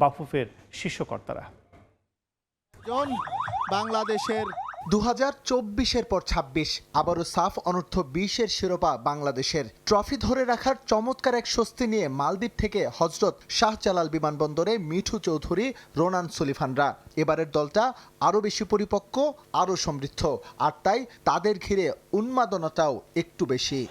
বাফুফের শীর্ষকর্তারা। বাংলাদেশের 2024-এর পর 26 আবারও সাফ অনূর্ধ্ব 20-এর শিরোপা বাংলাদেশের। ট্রফি ধরে রাখার চমৎকার এক স্বস্তি নিয়ে মালদ্বীপ থেকে হজরত শাহজালাল বিমানবন্দরে মিঠু চৌধুরী, রোনান সুলিফানরা। এবারের দলটা আরও বেশি পরিপক্ক, আরও সমৃদ্ধ, আর তাই তাদের ঘিরে উন্মাদনাটাও একটু বেশি।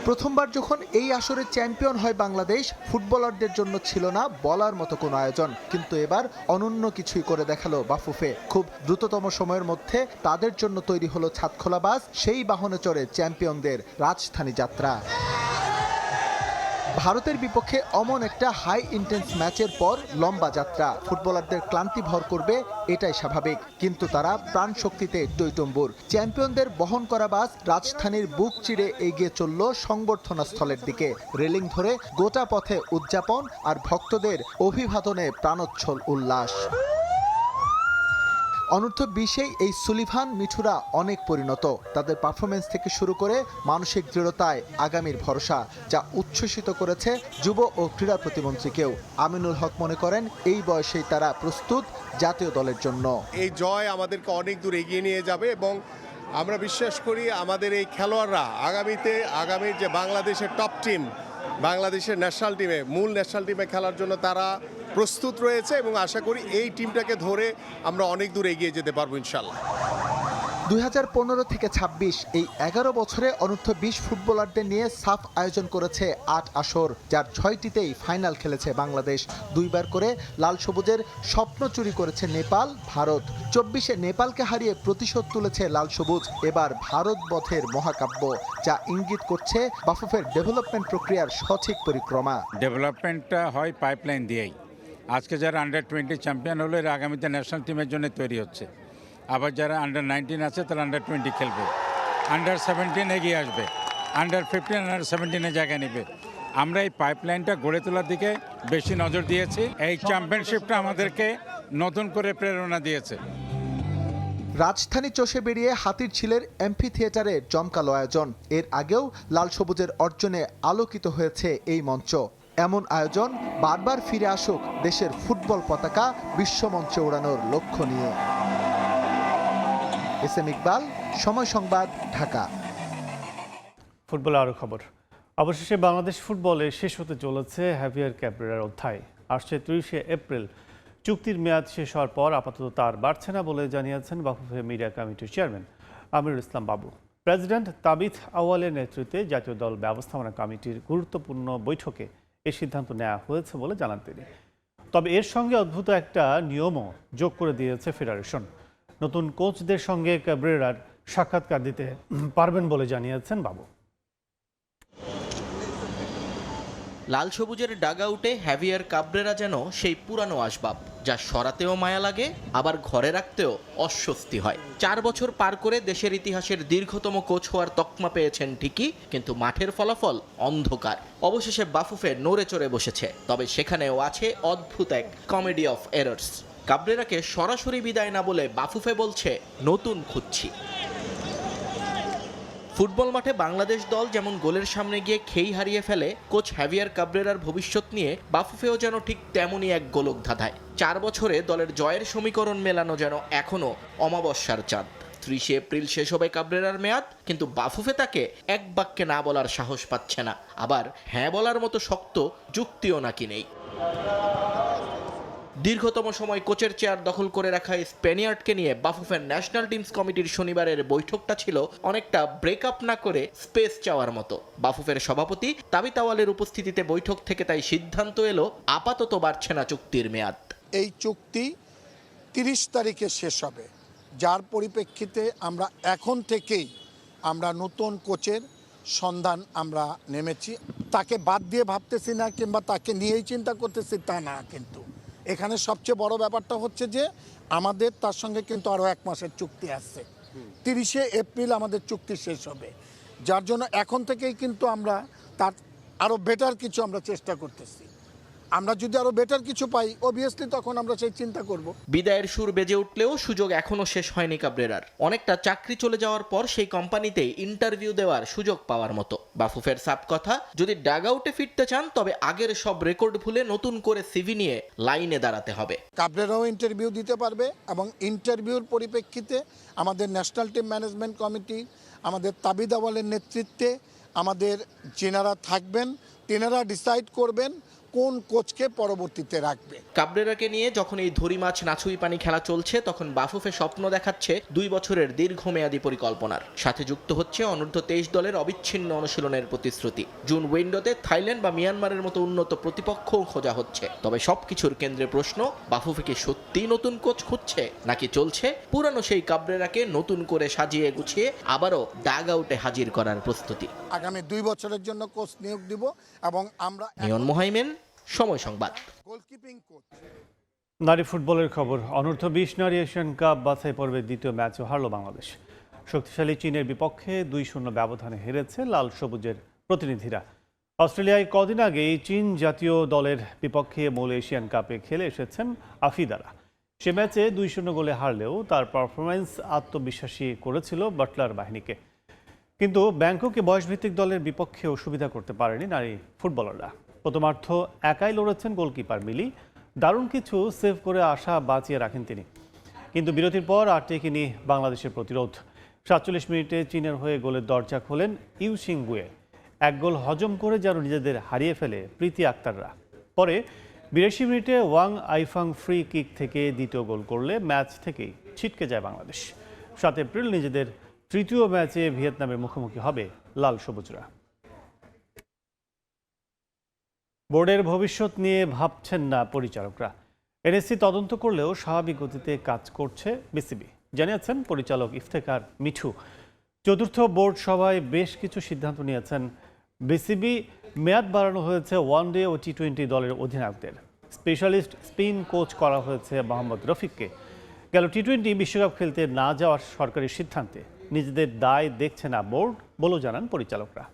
প্রথমবার যখন এই আসরে চ্যাম্পিয়ন হয় বাংলাদেশ, ফুটবলারদের জন্য ছিল না বলার মতো কোনো আয়োজন, কিন্তু এবার অনন্য কিছুই করে দেখালো বাফুফে। খুব দ্রুততম সময়ের মধ্যে তাদের জন্য তৈরি হলো ছাদখোলা বাস, সেই বাহনে চড়ে চ্যাম্পিয়নদের রাজধানী যাত্রা। ভারতের বিপক্ষে অমন একটা হাই ইন্টেন্স ম্যাচের পর লম্বা যাত্রা ফুটবলারদের ক্লান্তি ভর করবে, এটাই স্বাভাবিক, কিন্তু তারা প্রাণ শক্তিতে টইটম্বুর। চ্যাম্পিয়নদের বহন করা বাস রাজধানীর বুক চিরে এগিয়ে চলল সংবর্ধনা স্থলের দিকে। রেলিং ধরে গোটা পথে উদযাপন আর ভক্তদের অভিবাদনে প্রাণোচ্ছল উল্লাস। অনূর্ধ্ব 20-এই এই সুলিভান মিঠুরা অনেক পরিণত। তাদের পারফরমেন্স থেকে শুরু করে মানসিক দৃঢ়তায় আগামীর ভরসা, যা উচ্ছ্বসিত করেছে যুব ও ক্রীড়া প্রতিমন্ত্রীকেও। আমিনুল হক মনে করেন এই বয়সেই তারা প্রস্তুত জাতীয় দলের জন্য। এই জয় আমাদেরকে অনেক দূর এগিয়ে নিয়ে যাবে এবং আমরা বিশ্বাস করি আমাদের এই খেলোয়াড়রা আগামীর যে বাংলাদেশের টপ টিম, বাংলাদেশের ন্যাশনাল টিমে, মূল ন্যাশনাল টিমে খেলার জন্য তারা প্রস্তুত রয়েছে এবং আশা করি এই টিমটাকে ধরে আমরা অনেক দূর এগিয়ে যেতে পারবো ইনশাল্লাহ। 2015 থেকে 26 এই 11 বছরে অনূর্ধ্ব 20 ফুটবলারদের নিয়ে সাফ আয়োজন করেছে 8 আসর, যার 6টিতেই ফাইনাল খেলেছে বাংলাদেশ। 2বার করে লাল সবুজের স্বপ্ন চুরি করেছে নেপাল, ভারত। 24-এ নেপালকে হারিয়ে প্রতিশোধ তুলেছে লাল সবুজ। এবার ভারত বধের মহাকাব্য, যা ইঙ্গিত করছে বাফুফের ডেভেলপমেন্ট প্রক্রিয়ার সঠিক পরিক্রমা। ডেভেলপমেন্টটা হয় পাইপলাইন দিয়েই। আজকে যারা আন্ডার-20 চ্যাম্পিয়ন হলো, এর আগামীতে ন্যাশনাল টিমের জন্য তৈরি হচ্ছে। আবার যারা আন্ডার-19 আছে তারা আন্ডার-20 খেলবে, আন্ডার-17 এগিয়ে আসবে, আন্ডার-15 আন্ডার-17 জায়গা নেবে। আমরা এই পাইপলাইনটা গড়ে তোলার দিকে বেশি নজর দিয়েছি। এই চ্যাম্পিয়নশিপটা আমাদেরকে নতুন করে প্রেরণা দিয়েছে। রাজধানী চষে বেরিয়ে হাতির ঝিলের এমফি থিয়েটারে জমকালো আয়োজন। এর আগেও লাল সবুজের অর্জনে আলোকিত হয়েছে এই মঞ্চ। এমন আয়োজন বারবার ফিরে আসুক দেশের ফুটবল পতাকা বিশ্বমঞ্চে ওড়ানোর লক্ষ্য নিয়ে। এস এম ইকবাল, সময় সংবাদ, ঢাকা। ফুটবলে আরও খবর। অবশেষে বাংলাদেশ ফুটবলে শেষ হতে চলেছে হ্যাভিয়ার ক্যাব্রেরার অধ্যায়। আসছে 30শে এপ্রিল চুক্তির মেয়াদ শেষ হওয়ার পর আপাতত তার বাড়ছে না বলে জানিয়েছেন বাফুফে মিডিয়া কমিটির চেয়ারম্যান আমিরুল ইসলাম বাবু। প্রেসিডেন্ট তাবিথ আওয়ালের নেতৃত্বে জাতীয় দল ব্যবস্থাপনা কমিটির গুরুত্বপূর্ণ বৈঠকে এই সিদ্ধান্ত নেওয়া হয়েছে বলে জানান তিনি। তবে এর সঙ্গে অদ্ভুত একটা নিয়মও যোগ করে দিয়েছে ফেডারেশন। নতুন কোচদের সঙ্গে ক্যাব্রেরার সাক্ষাৎকার দিতে পারবেন বলে জানিয়েছেন বাবু। লাল সবুজের ডাগআউটে হ্যাভিয়ার কাবরেরা যেন সেই পুরানো আসবাব, যা সরাতেও মায়া লাগে, আবার ঘরে রাখতেও অস্বস্তি হয়। 4 বছর পার করে দেশের ইতিহাসের দীর্ঘতম কোচ হওয়ার তকমা পেয়েছেন ঠিকই, কিন্তু মাঠের ফলাফল অন্ধকার। অবশেষে বাফুফে নড়ে চড়ে বসেছে, তবে সেখানেও আছে অদ্ভুত এক কমেডি অফ এরার্স। কাবরেরাকে সরাসরি বিদায় না বলে বাফুফে বলছে নতুন খুঁজছি। ফুটবল মাঠে বাংলাদেশ দল যেমন গোলের সামনে গিয়ে খেই হারিয়ে ফেলে, কোচ হ্যাভিয়ার কাবরেরার ভবিষ্যৎ নিয়ে বাফুফেও যেন ঠিক তেমনই এক গোলক ধাঁধায়। 4 বছরে দলের জয়ের সমীকরণ মেলানো যেন এখনো অমাবস্যার চাঁদ। 30শে এপ্রিল শেষ হবে কাবরেরার মেয়াদ, কিন্তু বাফুফে তাকে এক বাক্যে না বলার সাহস পাচ্ছে না, আবার হ্যাঁ বলার মতো শক্ত যুক্তিও নাকি নেই। দীর্ঘতম সময় কোচের চেয়ার দখল করে রাখা স্পেনিয়ার্ডকে নিয়ে বাফুফের ন্যাশনাল টিমস কমিটির শনিবারের বৈঠকটা ছিল অনেকটা ব্রেকআপ না করে স্পেস চাওয়ার মতো। বাফুফের সভাপতি তাবিথ আওয়ালের উপস্থিতিতে বৈঠক থেকে তাই সিদ্ধান্ত এলো আপাতত বাড়ছে না চুক্তির মেয়াদ। এই চুক্তি 30 তারিখে শেষ হবে। যার পরিপ্রেক্ষিতে আমরা এখন থেকেই আমরা নতুন কোচের সন্ধান আমরা নেমেছি। তাকে বাদ দিয়ে ভাবতেছি না কিংবা তাকে নিয়েই চিন্তা করতেছি তা না, কিন্তু এখানে সবচেয়ে বড় ব্যাপারটা হচ্ছে যে আমাদের তার সঙ্গে কিন্তু আরও 1 মাসের চুক্তি আসছে। 30শে এপ্রিল আমাদের চুক্তি শেষ হবে, যার জন্য এখন থেকেই কিন্তু আমরা তার আরও বেটার কিছু আমরা চেষ্টা করতেছি। আমরা যদি আরো বেটার কিছু পাই অবভিয়াসলি তখন আমরা সেই চিন্তা করব। বিদায়ের সুর বেজে উঠলেও সুযোগ এখনো শেষ হয়নি কাবরেরার। অনেকটা চাকরি চলে যাওয়ার পর সেই কোম্পানিতেই ইন্টারভিউ দেওয়ার সুযোগ পাওয়ার মতো। বাফুফের সাপ কথা, যদি ডাগ আউটে ফিরতে চান তবে আগের সব রেকর্ড ভুলে নতুন করে সিভি নিয়ে লাইনে দাঁড়াতে হবে। কাবরেরাও ইন্টারভিউ দিতে পারবে এবং ইন্টারভিউর পরিপ্রেক্ষিতে আমাদের ন্যাশনাল টিম ম্যানেজমেন্ট কমিটি, আমাদের তাবিদ আওয়ালের নেতৃত্বে আমাদের যেনারা থাকবেন তেনারা ডিসাইড করবেন কোন কোচকে পরবর্তীতে রাখবে। কাবরেরাকে নিয়ে যখন এই ধরি মাছ নাছুই পানি খেলা চলছে, তখন বাফুফে স্বপ্ন দেখাচ্ছে 2 বছরের দীর্ঘমেয়াদী পরিকল্পনার সাথে যুক্ত হচ্ছে অনূর্ধ্ব 23 দলের অবিচ্ছিন্ন অনুশীলনের প্রতিশ্রুতি। জুন উইন্ডোতে থাইল্যান্ড বা মিয়ানমারের মতো উন্নত প্রতিপক্ষও খোঁজা হচ্ছে। তবে সবকিছুর কেন্দ্রে প্রশ্ন, বাফুফে কি সত্যিই নতুন কোচ খুঁজছে নাকি চলছে পুরানো সেই কাবরেরাকে নতুন করে সাজিয়ে গুছিয়ে আবারও ডাগ আউটে হাজির করার প্রস্তুতি? আগামী 2 বছরের জন্য কোচ নিয়োগ দিব এবং আমরা নিয়ন মোহাইমেন, সময় সংবাদ। গোলকিপিং কোচ। নারী ফুটবলের খবর। অনূর্ধ্ব 20 নারী এশিয়ান কাপ বাছাই পর্বের দ্বিতীয় ম্যাচও হারল বাংলাদেশ। শক্তিশালী চীনের বিপক্ষে 2-0 ব্যবধানে হেরেছে লাল সবুজের প্রতিনিধিরা। অস্ট্রেলিয়ায় কদিন আগেই চীন জাতীয় দলের বিপক্ষে মূল এশিয়ান কাপে খেলে এসেছেন আফিদারা। সে ম্যাচে 2-0 গোলে হারলেও তার পারফরম্যান্স আত্মবিশ্বাসী করেছিল বাটলার বাহিনীকে। কিন্তু ব্যাংককে বয়সভিত্তিক দলের বিপক্ষে সুবিধা করতে পারেনি নারী ফুটবলাররা। প্রথমার্ধ একাই লড়েছেন গোলকিপার মিলি। দারুণ কিছু সেভ করে আশা বাঁচিয়ে রাখেন তিনি, কিন্তু বিরতির পর আর টেকেনি বাংলাদেশের প্রতিরোধ। 47 মিনিটে চীনের হয়ে গোলের দরজা খোলেন ইউ সিংগুয়ে। 1 গোল হজম করে যেন নিজেদের হারিয়ে ফেলে প্রীতি আক্তাররা। পরে 82 মিনিটে ওয়াং আইফাং ফ্রি কিক থেকে দ্বিতীয় গোল করলে ম্যাচ থেকেই ছিটকে যায় বাংলাদেশ। 7 এপ্রিল নিজেদের তৃতীয় ম্যাচে ভিয়েতনামের মুখোমুখি হবে লাল সবুজরা। বোর্ডের ভবিষ্যৎ নিয়ে ভাবছেন না পরিচালকরা। এনএসসি তদন্ত করলেও স্বাভাবিক গতিতে কাজ করছে বিসিবি, জানিয়েছেন পরিচালক ইফতেখার মিঠু। চতুর্থ বোর্ড সভায় বেশ কিছু সিদ্ধান্ত নিয়েছেন বিসিবি। মেয়াদ বাড়ানো হয়েছে ওয়ানডে ও টি-20 দলের অধিনায়কদের। স্পেশালিস্ট স্পিন কোচ করা হয়েছে মোহাম্মদ রফিককে। গেল টি-20 বিশ্বকাপ খেলতে না যাওয়ার সরকারি সিদ্ধান্তে নিজেদের দায় দেখছে না বোর্ড বলেও জানান পরিচালকরা।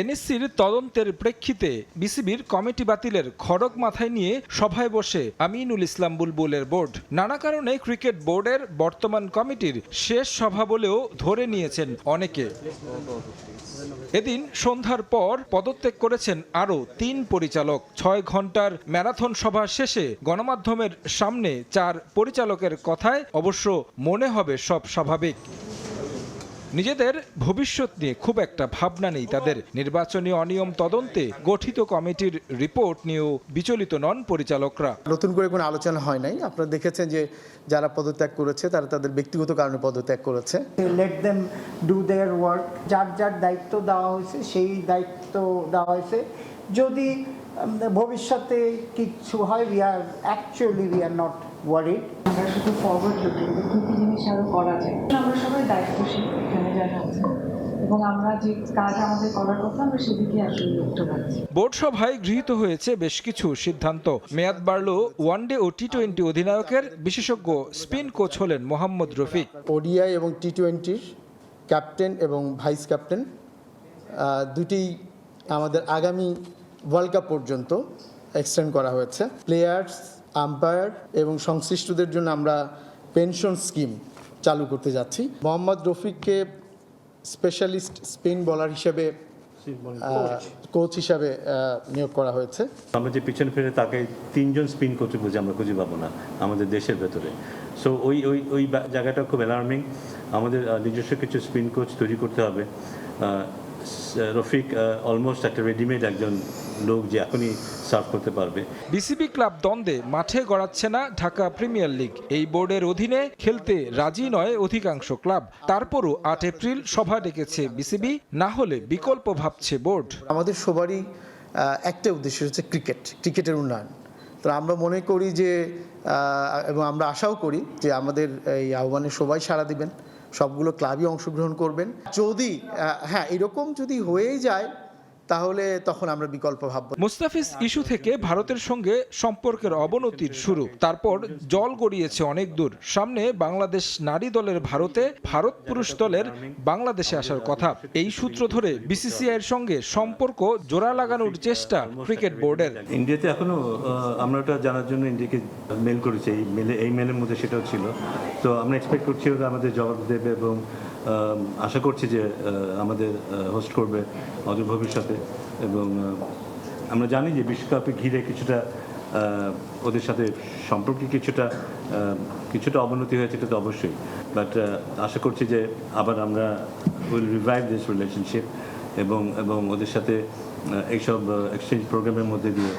এনএসসির তদন্তের প্রেক্ষিতে বিসিবির কমিটি বাতিলের খড়গ মাথায় নিয়ে সভায় বসে আমিনুল ইসলাম বুলবুলের বোর্ড। নানা কারণে ক্রিকেট বোর্ডের বর্তমান কমিটির শেষ সভা বলেও ধরে নিয়েছেন অনেকে। এদিন সন্ধ্যার পর পদত্যাগ করেছেন আরও 3 পরিচালক। 6 ঘন্টার ম্যারাথন সভা শেষে গণমাধ্যমের সামনে 4 পরিচালকের কথায় অবশ্য মনে হবে সব স্বাভাবিক। নিজেদের ভবিষ্যৎ নিয়ে খুব একটা ভাবনা নেই তাদের। নির্বাচনী অনিয়ম তদন্তে গঠিত কমিটির রিপোর্ট নিয়েও বিচলিত নন পরিচালকরা। নতুন করে কোনো আলোচনা হয় নাই। আপনারা দেখেছেন যে যারা পদত্যাগ করেছে তারা তাদের ব্যক্তিগত কারণে পদত্যাগ করেছে। Let them do their work. যার যার দায়িত্ব দেওয়া হয়েছে সেই দায়িত্ব দেওয়া হয়েছে। যদি ভবিষ্যতে কিছু হয় উই আর নট ওয়ারিড। আমরা শুধু ফরওয়ার্ড লুকিং, কি জিনিস আরো করা যায়। আমরা সবাই দায়িত্বশীল এখানে যারা আছে এবং আমরা যে কাজ আমাদের করার কথা আমরা সেদিকে আসলে লক্ষ্য রাখছি। বোর্ড সভায় গৃহীত হয়েছে বেশ কিছু সিদ্ধান্ত। মেয়াদ বাড়ল ওয়ানডে ও টি-20 অধিনায়কের। বিশেষজ্ঞ স্পিন কোচ হলেন মোহাম্মদ রফিক। ওডিআই এবং টি-20 ক্যাপ্টেন এবং ভাইস ক্যাপ্টেন দুটি আমাদের আগামী ওয়ার্ল্ড কাপ পর্যন্ত এক্সটেন্ড করা হয়েছে। প্লেয়ার্স, আম্পায়ার এবং সংশ্লিষ্টদের জন্য আমরা পেনশন স্কিম চালু করতে যাচ্ছি। মোহাম্মদ রফিককে স্পেশালিস্ট স্পিন বোলার হিসেবে কোচ হিসাবে নিয়োগ করা হয়েছে। আমরা যে পিছনে ফিরে তাকে 3 জন স্পিন কোচ আমরা খুঁজে পাবো না আমাদের দেশের ভেতরে। সো ওই জায়গাটা খুব অ্যালার্মিং। আমাদের নিজস্ব কিছু স্পিন কোচ তৈরি করতে হবে। রফিক অলমোস্ট একটা রেডিমেড একজন লোক যে এখনই সার্ভ করতে পারবে। বিসিবি ক্লাব দ্বন্দ্বে মাঠে গড়াচ্ছে না ঢাকা প্রিমিয়ার লিগ। এই বোর্ডের অধীনে খেলতে রাজি নয় অধিকাংশ ক্লাব। তারপরও 8 এপ্রিল সভা ডেকেছে বিসিবি, না হলে বিকল্প ভাবছে বোর্ড। আমাদের সবারই একটা উদ্দেশ্য হচ্ছে ক্রিকেটের উন্নয়ন। তো আমরা মনে করি যে এবং আমরা আশাও করি যে আমাদের এই আহ্বানে সবাই সাড়া দিবেন, সবগুলো ক্লাবই অংশগ্রহণ করবেন। যদি হ্যাঁ এরকম যদি হয়েই যায় তাহলে তখন আমরা বিকল্প ভাবব। মুস্তাফিজ ইস্যু থেকে ভারতের সঙ্গে সম্পর্কের অবনতির শুরু, তারপর জল গড়িয়েছে অনেক দূর। সামনে বাংলাদেশ নারী দলের ভারতে, ভারত পুরুষ দলের বাংলাদেশে আসার কথা। এই সূত্র ধরে বিসিসিআই এর সঙ্গে সম্পর্ক জোড়া লাগানোর চেষ্টা ক্রিকেট বোর্ডের। ইন্ডিয়াতে এখনো আমরা ওটা জানার জন্য ইন্ডিয়াকে মেল করেছি, এই মেলের মধ্যে সেটাও ছিল। তো আমরা এক্সপেক্ট করছি ওরা আমাদের জবাব দেবে এবং আশা করছি যে আমাদের হোস্ট করবে অদূর ভবিষ্যতে। এবং আমরা জানি যে বিশ্বকাপে ঘিরে কিছুটা ওদের সাথে সম্পর্কে কিছুটা অবনতি হয়েছে, এটা তো অবশ্যই। বাট আশা করছি যে আবার আমরা উইল রিভাইভ দিস রিলেশনশিপ এবং ওদের সাথে এইসব এক্সচেঞ্জ প্রোগ্রামের মধ্যে দিয়ে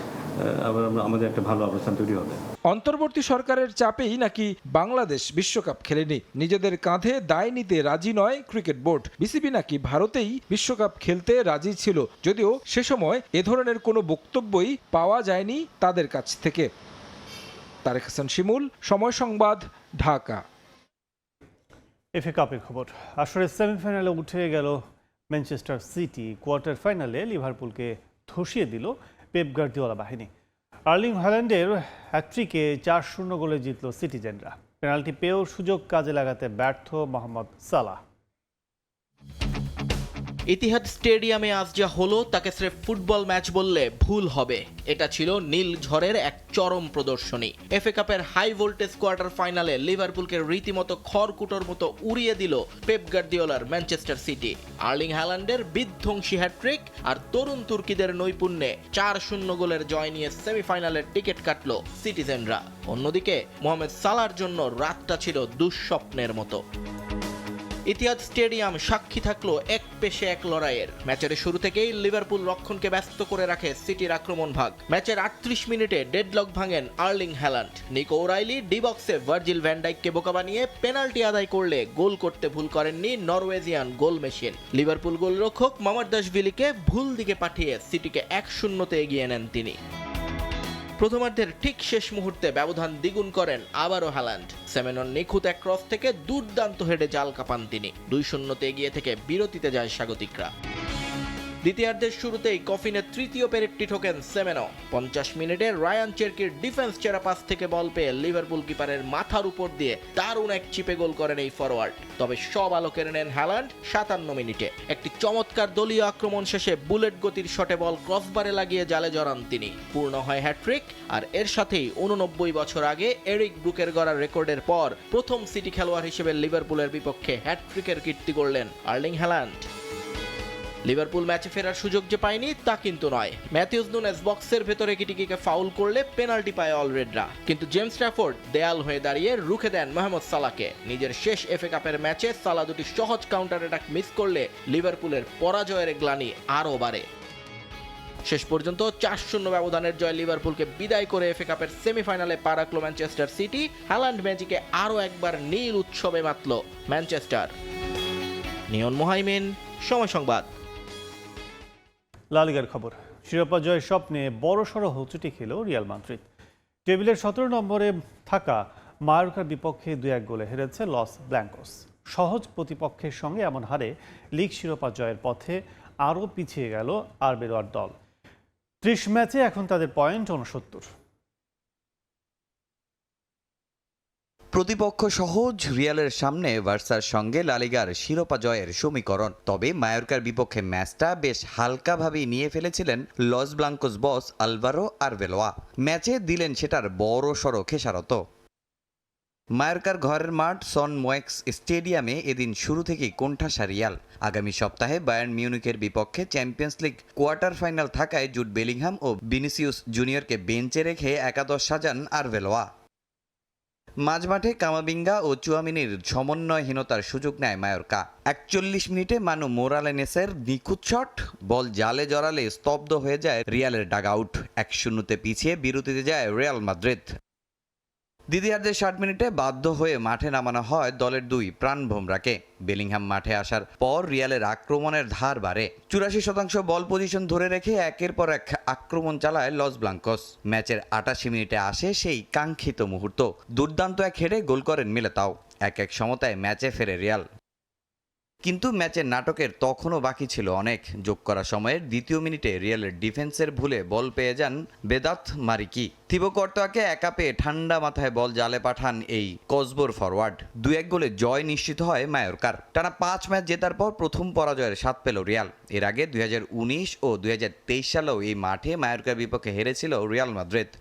আবার আমাদের একটা ভালো অবস্থান তৈরি হবে। অন্তর্বর্তী সরকারের চাপেই নাকি বাংলাদেশ বিশ্বকাপ খেলেনি, নিজেদের কাঁধে দায় নিতে রাজি নয় ক্রিকেট বোর্ড। বিসিবি নাকি ভারতেই বিশ্বকাপ খেলতে রাজি ছিল, যদিও সে সময় এ ধরনের কোনো বক্তব্যই পাওয়া যায়নি তাদের কাছ থেকে। তারেক হাসান শিমুল, সময় সংবাদ, ঢাকা। এফএ কাপের খবর, আসলে সেমিফাইনালে উঠে গেল ম্যানচেস্টার সিটি। কোয়ার্টার ফাইনালে লিভারপুলকে ধসিয়ে দিল পেপ গার্দিওলা বাহিনী। আর্লিং হ্যাল্যান্ডের হ্যাট্রিকে 4-0 গোলে জিতল সিটিজেনরা। পেনাল্টি পেয়েও সুযোগ কাজে লাগাতে ব্যর্থ মোহাম্মদ সালাহ। ইতিহাদ স্টেডিয়ামে আজ যা হলো তাকে স্রেফ ফুটবল ম্যাচ বললে ভুল হবে। এটা ছিল নীল ঝড়ের এক চরম প্রদর্শনী। এফএ কাপের হাই ভোল্টেজ কোয়ার্টার ফাইনালে লিভারপুলকে রীতিমতো খড়কুটোর মতো উড়িয়ে দিল পেপ গার্দিওলার ম্যানচেস্টার সিটি। আর্লিং হ্যাল্যান্ডের বিধ্বংসী হ্যাট্রিক আর তরুণ তুর্কিদের নৈপুণ্যে 4-0 গোলের জয় নিয়ে সেমিফাইনালের টিকিট কাটল সিটিজেনরা। অন্যদিকে মোহাম্মদ সালাহর জন্য রাতটা ছিল দুঃস্বপ্নের মতো। ইতিহাদ স্টেডিয়াম সাক্ষী থাকলো এক পেশে এক লড়াইয়ের। ম্যাচের শুরু থেকেই লিভারপুল রক্ষণকে ব্যস্ত করে রাখে সিটির আক্রমণ ভাগ। ম্যাচের 38 মিনিটে ডেডলক ভাঙেন Erling Haaland. Nico O'Reilly D বক্সে ভার্জিল ভ্যান ডাইককে বোকা বানিয়ে পেনাল্টি আদায় করলে গোল করতে ভুল করেননি নরওয়েজিয়ান গোল মেশিন। লিভারপুল গোলরক্ষক মামারদাশভিলিকে ভুল দিকে পাঠিয়ে সিটিকে 1-0 এগিয়ে নেন তিনি। প্রথমার্ধের ঠিক শেষ মুহূর্তে ব্যবধান দ্বিগুণ করেন আবারও হ্যাল্যান্ড। সেমেনন নিখুঁত এক ক্রস থেকে দুর্দান্ত হেডে জাল কাপান তিনি। 2-0 এগিয়ে থেকে বিরতিতে যায় স্বাগতিকরা। দ্বিতীয়ার্ধের শুরুতেই কফিনের তৃতীয় পেরেকটি ঠোকেন সেমেনো। 50 মিনিটে রায়ান চেরকির ডিফেন্স চেরা পাস থেকে বল পেয়ে লিভারপুল কিপারের মাথার উপর দিয়ে দারুণ এক চিপে গোল করেন এই ফরওয়ার্ড। তবে সব আলো কেড়ে নেন হ্যাল্যান্ড 57 মিনিটে। একটি চমৎকার দলীয় আক্রমণ শেষে বুলেট গতির শটে বল ক্রসবারে লাগিয়ে জালে জড়ান তিনি। পূর্ণ হয় হ্যাট্রিক। আর এর সাথেই 89 বছর আগে এরিক ব্রুকের গড়া রেকর্ডের পর প্রথম সিটি খেলোয়াড় হিসেবে লিভারপুলের বিপক্ষে হ্যাট্রিকের কীর্তি গড়লেন আর্লিং হ্যাল্যান্ড। লিভারপুল ম্যাচে ফেরার সুযোগ যে পায়নি তা কিন্তু নয়। ম্যাথিউস নুনেস বক্সের ভেতরে কিটিকিকে ফাউল করলে পেনাল্টি পায় অলরেডরা, কিন্তু জেমস ট্র্যাফোর্ড দেয়াল হয়ে দাঁড়িয়ে রুখে দেন মোহাম্মদ সালাহকে। নিজের শেষ এফএ কাপের ম্যাচে সালাহ দুটি সহজ কাউন্টার অ্যাটাক মিস করলে লিভারপুলের পরাজয়ের গ্লানি আরও বাড়ে। শেষ পর্যন্ত 4-0 ব্যবধানের জয় লিভারপুলকে বিদায় করে এফএ কাপের সেমিফাইনালে পা রাখল ম্যানচেস্টার সিটি। হ্যাল্যান্ড ম্যাজিকে আরও একবার নীল উৎসবে মাতল ম্যানচেস্টার। নিয়ন মোহাইমিন, সময় সংবাদ। লা লিগার খবর, শিরোপা জয়ের স্বপ্নে বড়সড় হোঁচটি খেল রিয়াল মাদ্রিদ। টেবিলের 17 নম্বরে থাকা মায়োর্কার বিপক্ষে 2-1 গোলে হেরেছে লস ব্ল্যাঙ্কোস। সহজ প্রতিপক্ষের সঙ্গে এমন হারে লিগ শিরোপা জয়ের পথে আরও পিছিয়ে গেল আরবেলোয়ার দল। 30 ম্যাচে এখন তাদের পয়েন্ট 69। প্রতিপক্ষ সহজ রিয়ালের সামনে বার্সার সঙ্গে লা লিগার শিরোপা জয়ের সমীকরণ। তবে মায়োর্কার বিপক্ষে ম্যাচটা বেশ হালকাভাবেই নিয়ে ফেলেছিলেন লস ব্লাঙ্কোস বস আলভারো আরবেলোয়া। ম্যাচে দিলেন সেটার বড়সড় খেসারত। মায়োর্কার ঘরের মাঠ সন মোয়েক্স স্টেডিয়ামে এদিন শুরু থেকেই কোণঠাসা রিয়াল। আগামী সপ্তাহে বায়ার্ন মিউনিখের বিপক্ষে চ্যাম্পিয়ন্স লিগ কোয়ার্টার ফাইনাল থাকায় জুড বেলিংহাম ও ভিনিসিয়াস জুনিয়রকে বেঞ্চে রেখে একাদশ সাজান আরবেলোয়া। মাঝমাঠে কামাবিঙ্গা ও চুয়ামিনির সমন্বয়হীনতার সুযোগ নেয় মায়োর্কা। 41 মিনিটে মানু মোরালেনেসের নিখুঁত শট, বল জালে জড়ালে স্তব্ধ হয়ে যায় রিয়ালের ডাগআউট। 1-0 পিছিয়ে বিরতিতে যায় রিয়াল মাদ্রিদ। দ্বিতীয়ার্ধের 60 মিনিটে বাধ্য হয়ে মাঠে নামানো হয় দলের 2 প্রাণভোমরাকে। বেলিংহাম মাঠে আসার পর রিয়ালের আক্রমণের ধার বাড়ে। 84% বল পজিশন ধরে রেখে একের পর এক আক্রমণ চালায় লস ব্লাঙ্কোস। ম্যাচের 88 মিনিটে আসে সেই কাঙ্ক্ষিত মুহূর্ত। দুর্দান্ত এক হেডে গোল করেন মিলিতাও। 1-1 সমতায় ম্যাচে ফেরে রিয়াল। কিন্তু ম্যাচের নাটকের তখনও বাকি ছিল অনেক। যোগ করা সময়ের 2য় মিনিটে রিয়ালের ডিফেন্সের ভুলে বল পেয়ে যান বেদাত মারিকি। থিবো কর্তোয়াকে একা পেয়ে ঠান্ডা মাথায় বল জালে পাঠান এই কসবোর ফরওয়ার্ড। 2-1 গোলে জয় নিশ্চিত হয় মায়োরকার। টানা 5 ম্যাচ জেতার পর প্রথম পরাজয়ের স্বাদ পেল রিয়াল। এর আগে 2019 ও 2023 সালেও এই মাঠে মায়োরকার বিপক্ষে হেরেছিল রিয়াল মাদ্রিদ।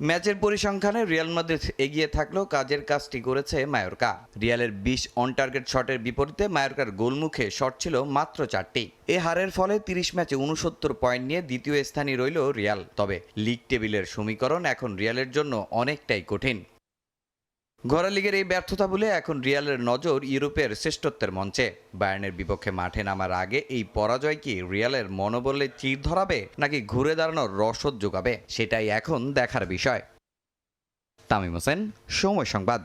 ম্যাচের পরিসংখ্যানে রিয়াল মাদ্রিদ এগিয়ে থাকলেও কাজের কাজটি করেছে মায়োরকা। রিয়ালের 20 অন টার্গেট শটের বিপরীতে মায়োরকার গোলমুখে শট ছিল মাত্র 4টি। এ হারের ফলে 30 ম্যাচে 69 পয়েন্ট নিয়ে দ্বিতীয় স্থানে রইল রিয়াল। তবে লিগ টেবিলের সমীকরণ এখন রিয়ালের জন্য অনেকটাই কঠিন। ঘরোয়া লিগের এই ব্যর্থতা বলে এখন রিয়ালের নজর ইউরোপের শ্রেষ্ঠত্বের মঞ্চে। বায়ার্নের বিপক্ষে মাঠে নামার আগে এই পরাজয় কি রিয়ালের মনোবলে চির ধরাবে নাকি ঘুরে দাঁড়ানোর রসদ যোগাবে, সেটাই এখন দেখার বিষয়। তামিম হোসেন, সময় সংবাদ।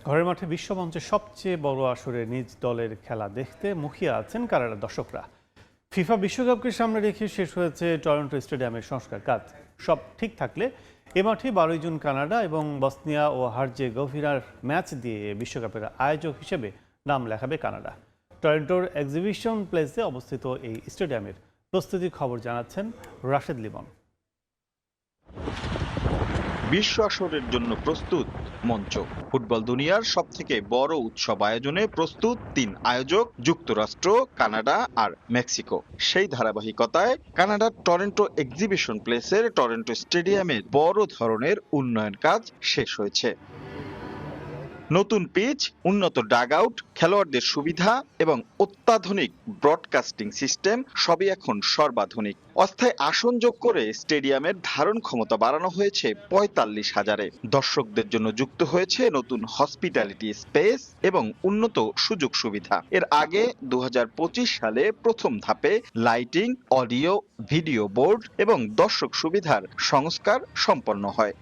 ঘরের মাঠে বিশ্বমঞ্চে সবচেয়ে বড় আসরে নিজ দলের খেলা দেখতে মুখিয়ে আছেন কানাডার দর্শকরা। ফিফা বিশ্বকাপকে সামনে রেখে শেষ হয়েছে টরন্টো স্টেডিয়ামের সংস্কার কাজ। সব ঠিক থাকলে এ মাঠে 12 জুন কানাডা এবং বসনিয়া ও হার্জেগোভিনার ম্যাচ দিয়ে বিশ্বকাপের আয়োজক হিসেবে নাম লেখাবে কানাডা। টরন্টোর এক্সিবিশন প্লেসে অবস্থিত এই স্টেডিয়ামের প্রস্তুতির খবর জানাচ্ছেন রাশেদ লিমন। বিশ্ব আসরের জন্য প্রস্তুত মঞ্চ। ফুটবল দুনিয়ার সবথেকে বড় উৎসব আয়োজনে প্রস্তুত 3 আয়োজক, যুক্তরাষ্ট্র, কানাডা আর মেক্সিকো। সেই ধারাবাহিকতায় কানাডার টরন্টো এক্সিবিশন প্লেসের টরন্টো স্টেডিয়ামের বড় ধরনের উন্নয়ন কাজ শেষ হয়েছে। নতুন পিচ, উন্নত ডাগ আউট, খেলোয়াড়দের সুবিধা এবং অত্যাধুনিক ব্রডকাস্টিং সিস্টেম সবই এখন সর্বাধুনিক। অস্থায়ী আসন যোগ করে স্টেডিয়ামের ধারণ ক্ষমতা বাড়ানো হয়েছে 45,000-এ। দর্শকদের জন্য যুক্ত হয়েছে নতুন হসপিটালিটি স্পেস এবং উন্নত সুযোগ সুবিধা। এর আগে 2025 সালে প্রথম ধাপে লাইটিং, অডিও, ভিডিও বোর্ড এবং দর্শক সুবিধার সংস্কার সম্পন্ন হয়।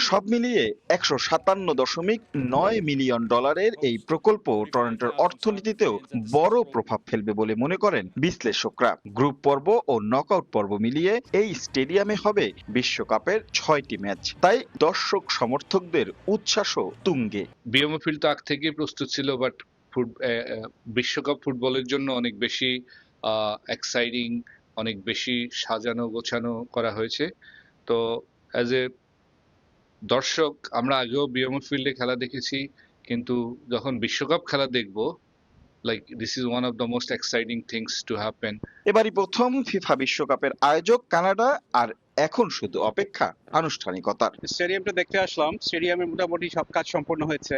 সব মিলিয়ে $157.9 মিলিয়ন এই প্রকল্প টরন্টোর অর্থনীতিতেও বড় প্রভাব ফেলবে বলে মনে করেন বিশ্লেষকরা। গ্রুপ পর্ব ও নকআউট পর্ব মিলিয়ে এই স্টেডিয়ামে হবে বিশ্বকাপের 6টি ম্যাচ। তাই দর্শক সমর্থকদের উচ্ছ্বাসও তুঙ্গে। বিএমও ফিল্ড তো আগ থেকে প্রস্তুত ছিল, বাট বিশ্বকাপ ফুটবলের জন্য অনেক বেশি এক্সাইটিং, অনেক বেশি সাজানো গোছানো করা হয়েছে। তো অ্যাজ এ দর্শক আমরা আগেও বিএমও ফিল্ডে খেলা দেখেছি, কিন্তু যখন বিশ্বকাপ খেলা দেখব, like this is one of the most exciting things to happen. এবারই প্রথম ফিফা বিশ্বকাপের আয়োজক কানাডা, আর এখন শুধু অপেক্ষা আনুষ্ঠানিকতার। স্টেডিয়ামটা দেখতে আসলাম, স্টেডিয়ামের মোটামুটি সব কাজ সম্পন্ন হয়েছে।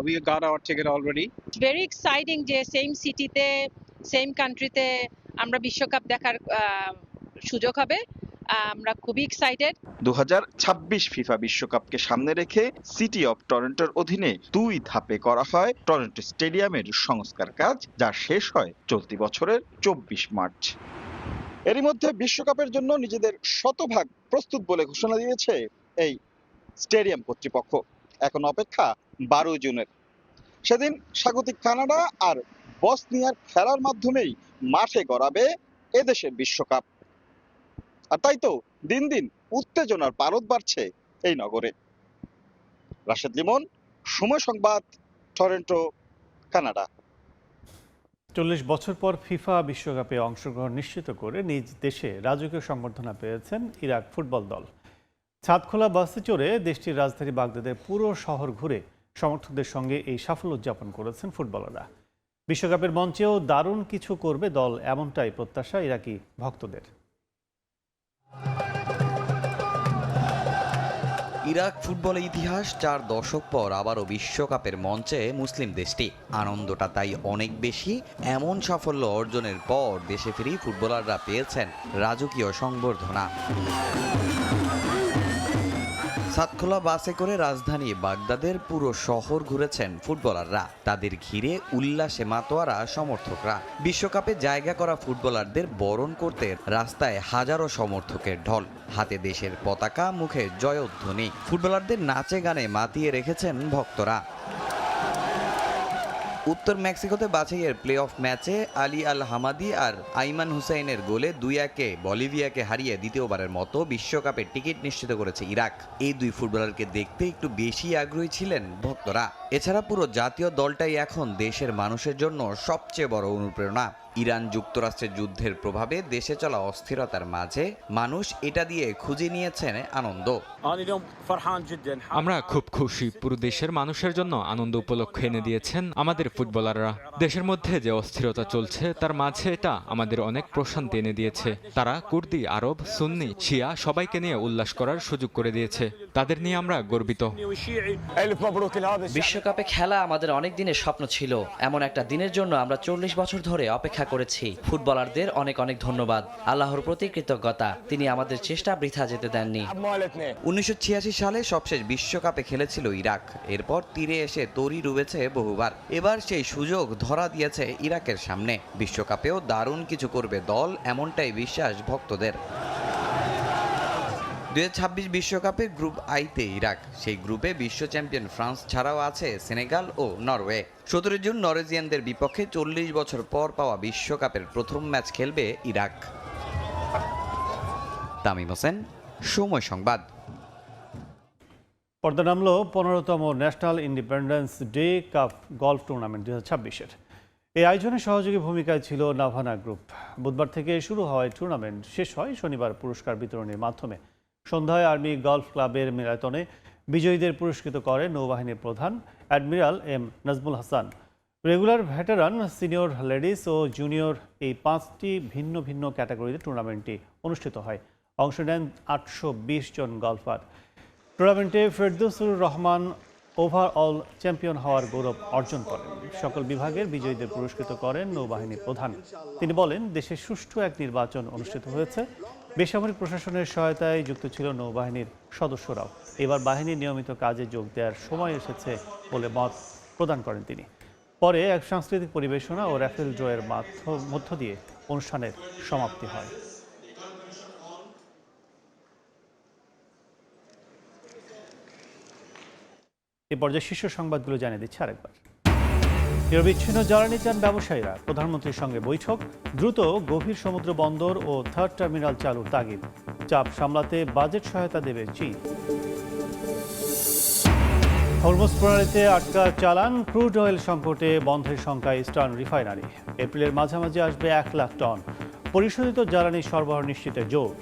We got our ticket already. Very exciting যে সেম সিটিতে, সেম কান্ট্রিতে আমরা বিশ্বকাপ দেখার সুযোগ হবে। আমরা খুবই এক্সাইটেড। 2026 ফিফা বিশ্বকাপকে সামনে রেখে সিটি অফ টরন্টোর অধীনে 2 ধাপে করা হয় টরন্টো স্টেডিয়ামের সংস্কার কাজ, যা শেষ হয় চলতি বছরের 24 মার্চ। এরই মধ্যে বিশ্বকাপের জন্য নিজেদের শতভাগ প্রস্তুত বলে ঘোষণা দিয়েছে এই স্টেডিয়াম কর্তৃপক্ষ। এখন অপেক্ষা 12 জুনের। সেদিন স্বাগতিক কানাডা আর বসনিয়ার খেলার মাধ্যমেই মাঠে গড়াবে এদেশের বিশ্বকাপ। আর তাই তো দিন দিন উত্তেজনার পারদ বাড়ছে এই নগরে। রাশেদ লিমন, সময় সংবাদ, টরন্টো, কানাডা। 40 বছর পর ফিফা বিশ্বকাপে অংশগ্রহণ নিশ্চিত করে নিজ দেশে রাজকীয় সংবর্ধনা পেয়েছেন ইরাক ফুটবল দল। ছাদখোলা বাসে চড়ে দেশটির রাজধানী বাগদাদের পুরো শহর ঘুরে সমর্থকদের সঙ্গে এই সাফল্য উদযাপন করেছেন ফুটবলাররা। বিশ্বকাপের মঞ্চেও দারুণ কিছু করবে দল, এমনটাই প্রত্যাশা ইরাকি ভক্তদের। ইরাক ফুটবলের ইতিহাস 4 দশক পর আবারও বিশ্বকাপের মঞ্চে মুসলিম দেশটি। আনন্দটা তাই অনেক বেশি। এমন সাফল্য অর্জনের পর দেশে ফিরে ফুটবলাররা পেয়েছেন রাজকীয় সংবর্ধনা। সাতখোলা বাসে করে রাজধানী বাগদাদের পুরো শহর ঘুরেছেন ফুটবলাররা। তাদের ঘিরে উল্লাসে মাতোয়ারা সমর্থকরা। বিশ্বকাপে জায়গা করা ফুটবলারদের বরণ করতে রাস্তায় হাজারো সমর্থকের ঢল। হাতে দেশের পতাকা, মুখে জয়ধ্বনি। ফুটবলারদের নাচে গানে মাতিয়ে রেখেছেন ভক্তরা। উত্তর মেক্সিকোতে বাছাইয়ের প্লে অফ ম্যাচে আলী আল হামাদি আর আইমান হুসাইনের গোলে 2-1 বলিভিয়াকে হারিয়ে দ্বিতীয়বারের মতো বিশ্বকাপের টিকিট নিশ্চিত করেছে ইরাক। এই দুই ফুটবলারকে দেখতে একটু বেশি আগ্রহী ছিলেন ভক্তরা। এছাড়া পুরো জাতীয় দলটাই এখন দেশের মানুষের জন্য সবচেয়ে বড় অনুপ্রেরণা। ইরান যুক্তরাষ্ট্রের যুদ্ধের প্রভাবে দেশে চলা অস্থিরতার মাঝে মানুষ এটা দিয়ে খুঁজে নিয়েছেন আনন্দ। আমরা খুব খুশি। পুরো দেশের মানুষের জন্য আনন্দ উপলক্ষ এনে দিয়েছেন আমাদের ফুটবলাররা। দেশের মধ্যে যে অস্থিরতা চলছে তার মাঝে এটা আমাদের অনেক প্রশান্তি এনে দিয়েছে। তারা কুর্দি, আরব, সুন্নি, শিয়া সবাইকে নিয়ে উল্লাস করার সুযোগ করে দিয়েছে। তাদের নিয়ে আমরা গর্বিত। বিশ্বকাপে খেলা আমাদের অনেক দিনের স্বপ্ন ছিল। এমন একটা দিনের জন্য আমরা 40 বছর ধরে অপেক্ষা করেছি। ফুটবলারদের অনেক অনেক ধন্যবাদ। আল্লাহর প্রতি কৃতজ্ঞতা, তিনি আমাদের চেষ্টা বৃথা যেতে দেননি। 1986 সালে সবশেষ বিশ্বকাপে খেলেছিল ইরাক। এরপর তীরে এসে তরি ডুবেছে বহুবার। এবার সেই সুযোগ ধরা দিয়েছে ইরাকের সামনে। বিশ্বকাপেও দারুণ কিছু করবে দল, এমনটাই বিশ্বাস ভক্তদের। 2026 বিশ্বকাপে গ্রুপ আইতে ইরাক। সেই গ্রুপে বিশ্ব চ্যাম্পিয়ন ফ্রান্স ছাড়াও আছে সেনেগাল ও নরওয়ে। 17 জুন নরওয়েজিয়ানদের বিপক্ষে 40 বছর পর পাওয়া বিশ্বকাপের প্রথম ম্যাচ খেলবে ইরাক। তামিম হোসেন, সময় সংবাদ। পর্দা নামল 15তম National Independence Day Cup golf tournament 2026-এর। এই আয়োজনে সহযোগী ভূমিকায় ছিল নাভানা গ্রুপ। বুধবার থেকে শুরু হয় টুর্নামেন্ট, শেষ হয় শনিবার পুরস্কার বিতরণের মাধ্যমে। সন্ধ্যায় আর্মি গলফ ক্লাবের মিলাতনে বিজয়ীদের পুরস্কৃত করেন নৌবাহিনীর প্রধান admiral M Nazmul Hasan. Regular, veteran, senior ladies ও জুনিয়র এই 5টি ভিন্ন ভিন্ন ক্যাটাগরিতে টুর্নামেন্টটি অনুষ্ঠিত হয়। অংশ নেন 820 জন গলফার। টুর্নামেন্টে ফেরদৌসুর রহমান ওভারঅল চ্যাম্পিয়ন হওয়ার গৌরব অর্জন করেন। সকল বিভাগের বিজয়ীদের পুরস্কৃত করেন নৌবাহিনী প্রধান। তিনি বলেন, দেশে সুষ্ঠু এক নির্বাচন অনুষ্ঠিত হয়েছে। বেসামরিক প্রশাসনের সহায়তায় যুক্ত ছিল নৌবাহিনীর সদস্যরাও। এবার বাহিনীর নিয়মিত কাজে যোগ দেওয়ার সময় এসেছে বলে মত প্রদান করেন তিনি। পরে এক সাংস্কৃতিক পরিবেশনা ও র্যাফেল ড্রয়ের মধ্য দিয়ে অনুষ্ঠানের সমাপ্তি হয়। এ পর্যায়ে শীর্ষ সংবাদগুলো জানিয়ে দিচ্ছে আরেকবার। নিরবিচ্ছিন্ন জ্বালানি চান ব্যবসায়ীরা। প্রধানমন্ত্রীর সঙ্গে বৈঠক। দ্রুত গভীর সমুদ্র বন্দর ও 3rd টার্মিনাল চালুর তাগিদ। চাপ সামলাতে বাজেট সহায়তা দেবে চীন। হরমুজ প্রণালীতে আটকা চালান। ক্রুড অয়েল সংকটে বন্ধের শঙ্কা ইস্টার্ন রিফাইনারি। এপ্রিলের মাঝামাঝি আসবে 1 লাখ টন। পরিশোধিত জ্বালানি সরবরাহ নিশ্চিতে জোর।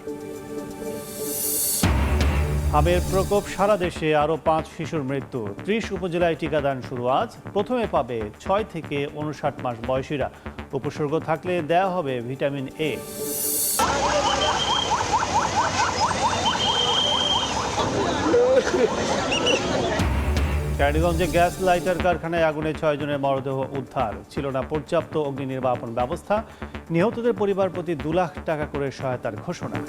হামের প্রকোপ সারা দেশে, আরও 5 শিশুর মৃত্যু। 30 উপজেলায় টিকাদান শুরু আজ। প্রথমে পাবে 6 থেকে 59 মাস বয়সীরা। উপসর্গ থাকলে দেয়া হবে ভিটামিন এ। ক্যানিগঞ্জে গ্যাস লাইটার কারখানায় আগুনে 6 জনের মরদেহ উদ্ধার। ছিল না পর্যাপ্ত অগ্নি নির্বাপন ব্যবস্থা। নিহতদের পরিবার প্রতি 2 লাখ টাকা করে সহায়তার ঘোষণা।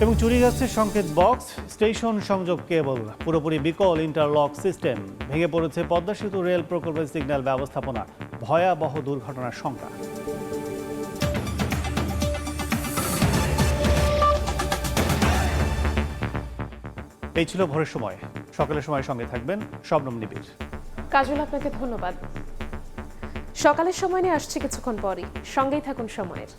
এবং চুরি গেছে সংকেত বক্স, স্টেশন সংযোগ কেবল। পুরোপুরি বিকল ইন্টারলক সিস্টেম। ভেঙে পড়েছে পদ্মা সেতু রেল প্রকল্পের সিগন্যাল ব্যবস্থাপনা। ভয়াবহ দুর্ঘটনার শঙ্কা। এই ছিল ভোরের সময়। সকালের সময় সঙ্গে থাকবেন শবনম নিবিড়। কাজল, আপনাকে ধন্যবাদ। সকালের সময় নিয়ে আসছে কিছুক্ষণ পরই, সঙ্গেই থাকুন সময়ের।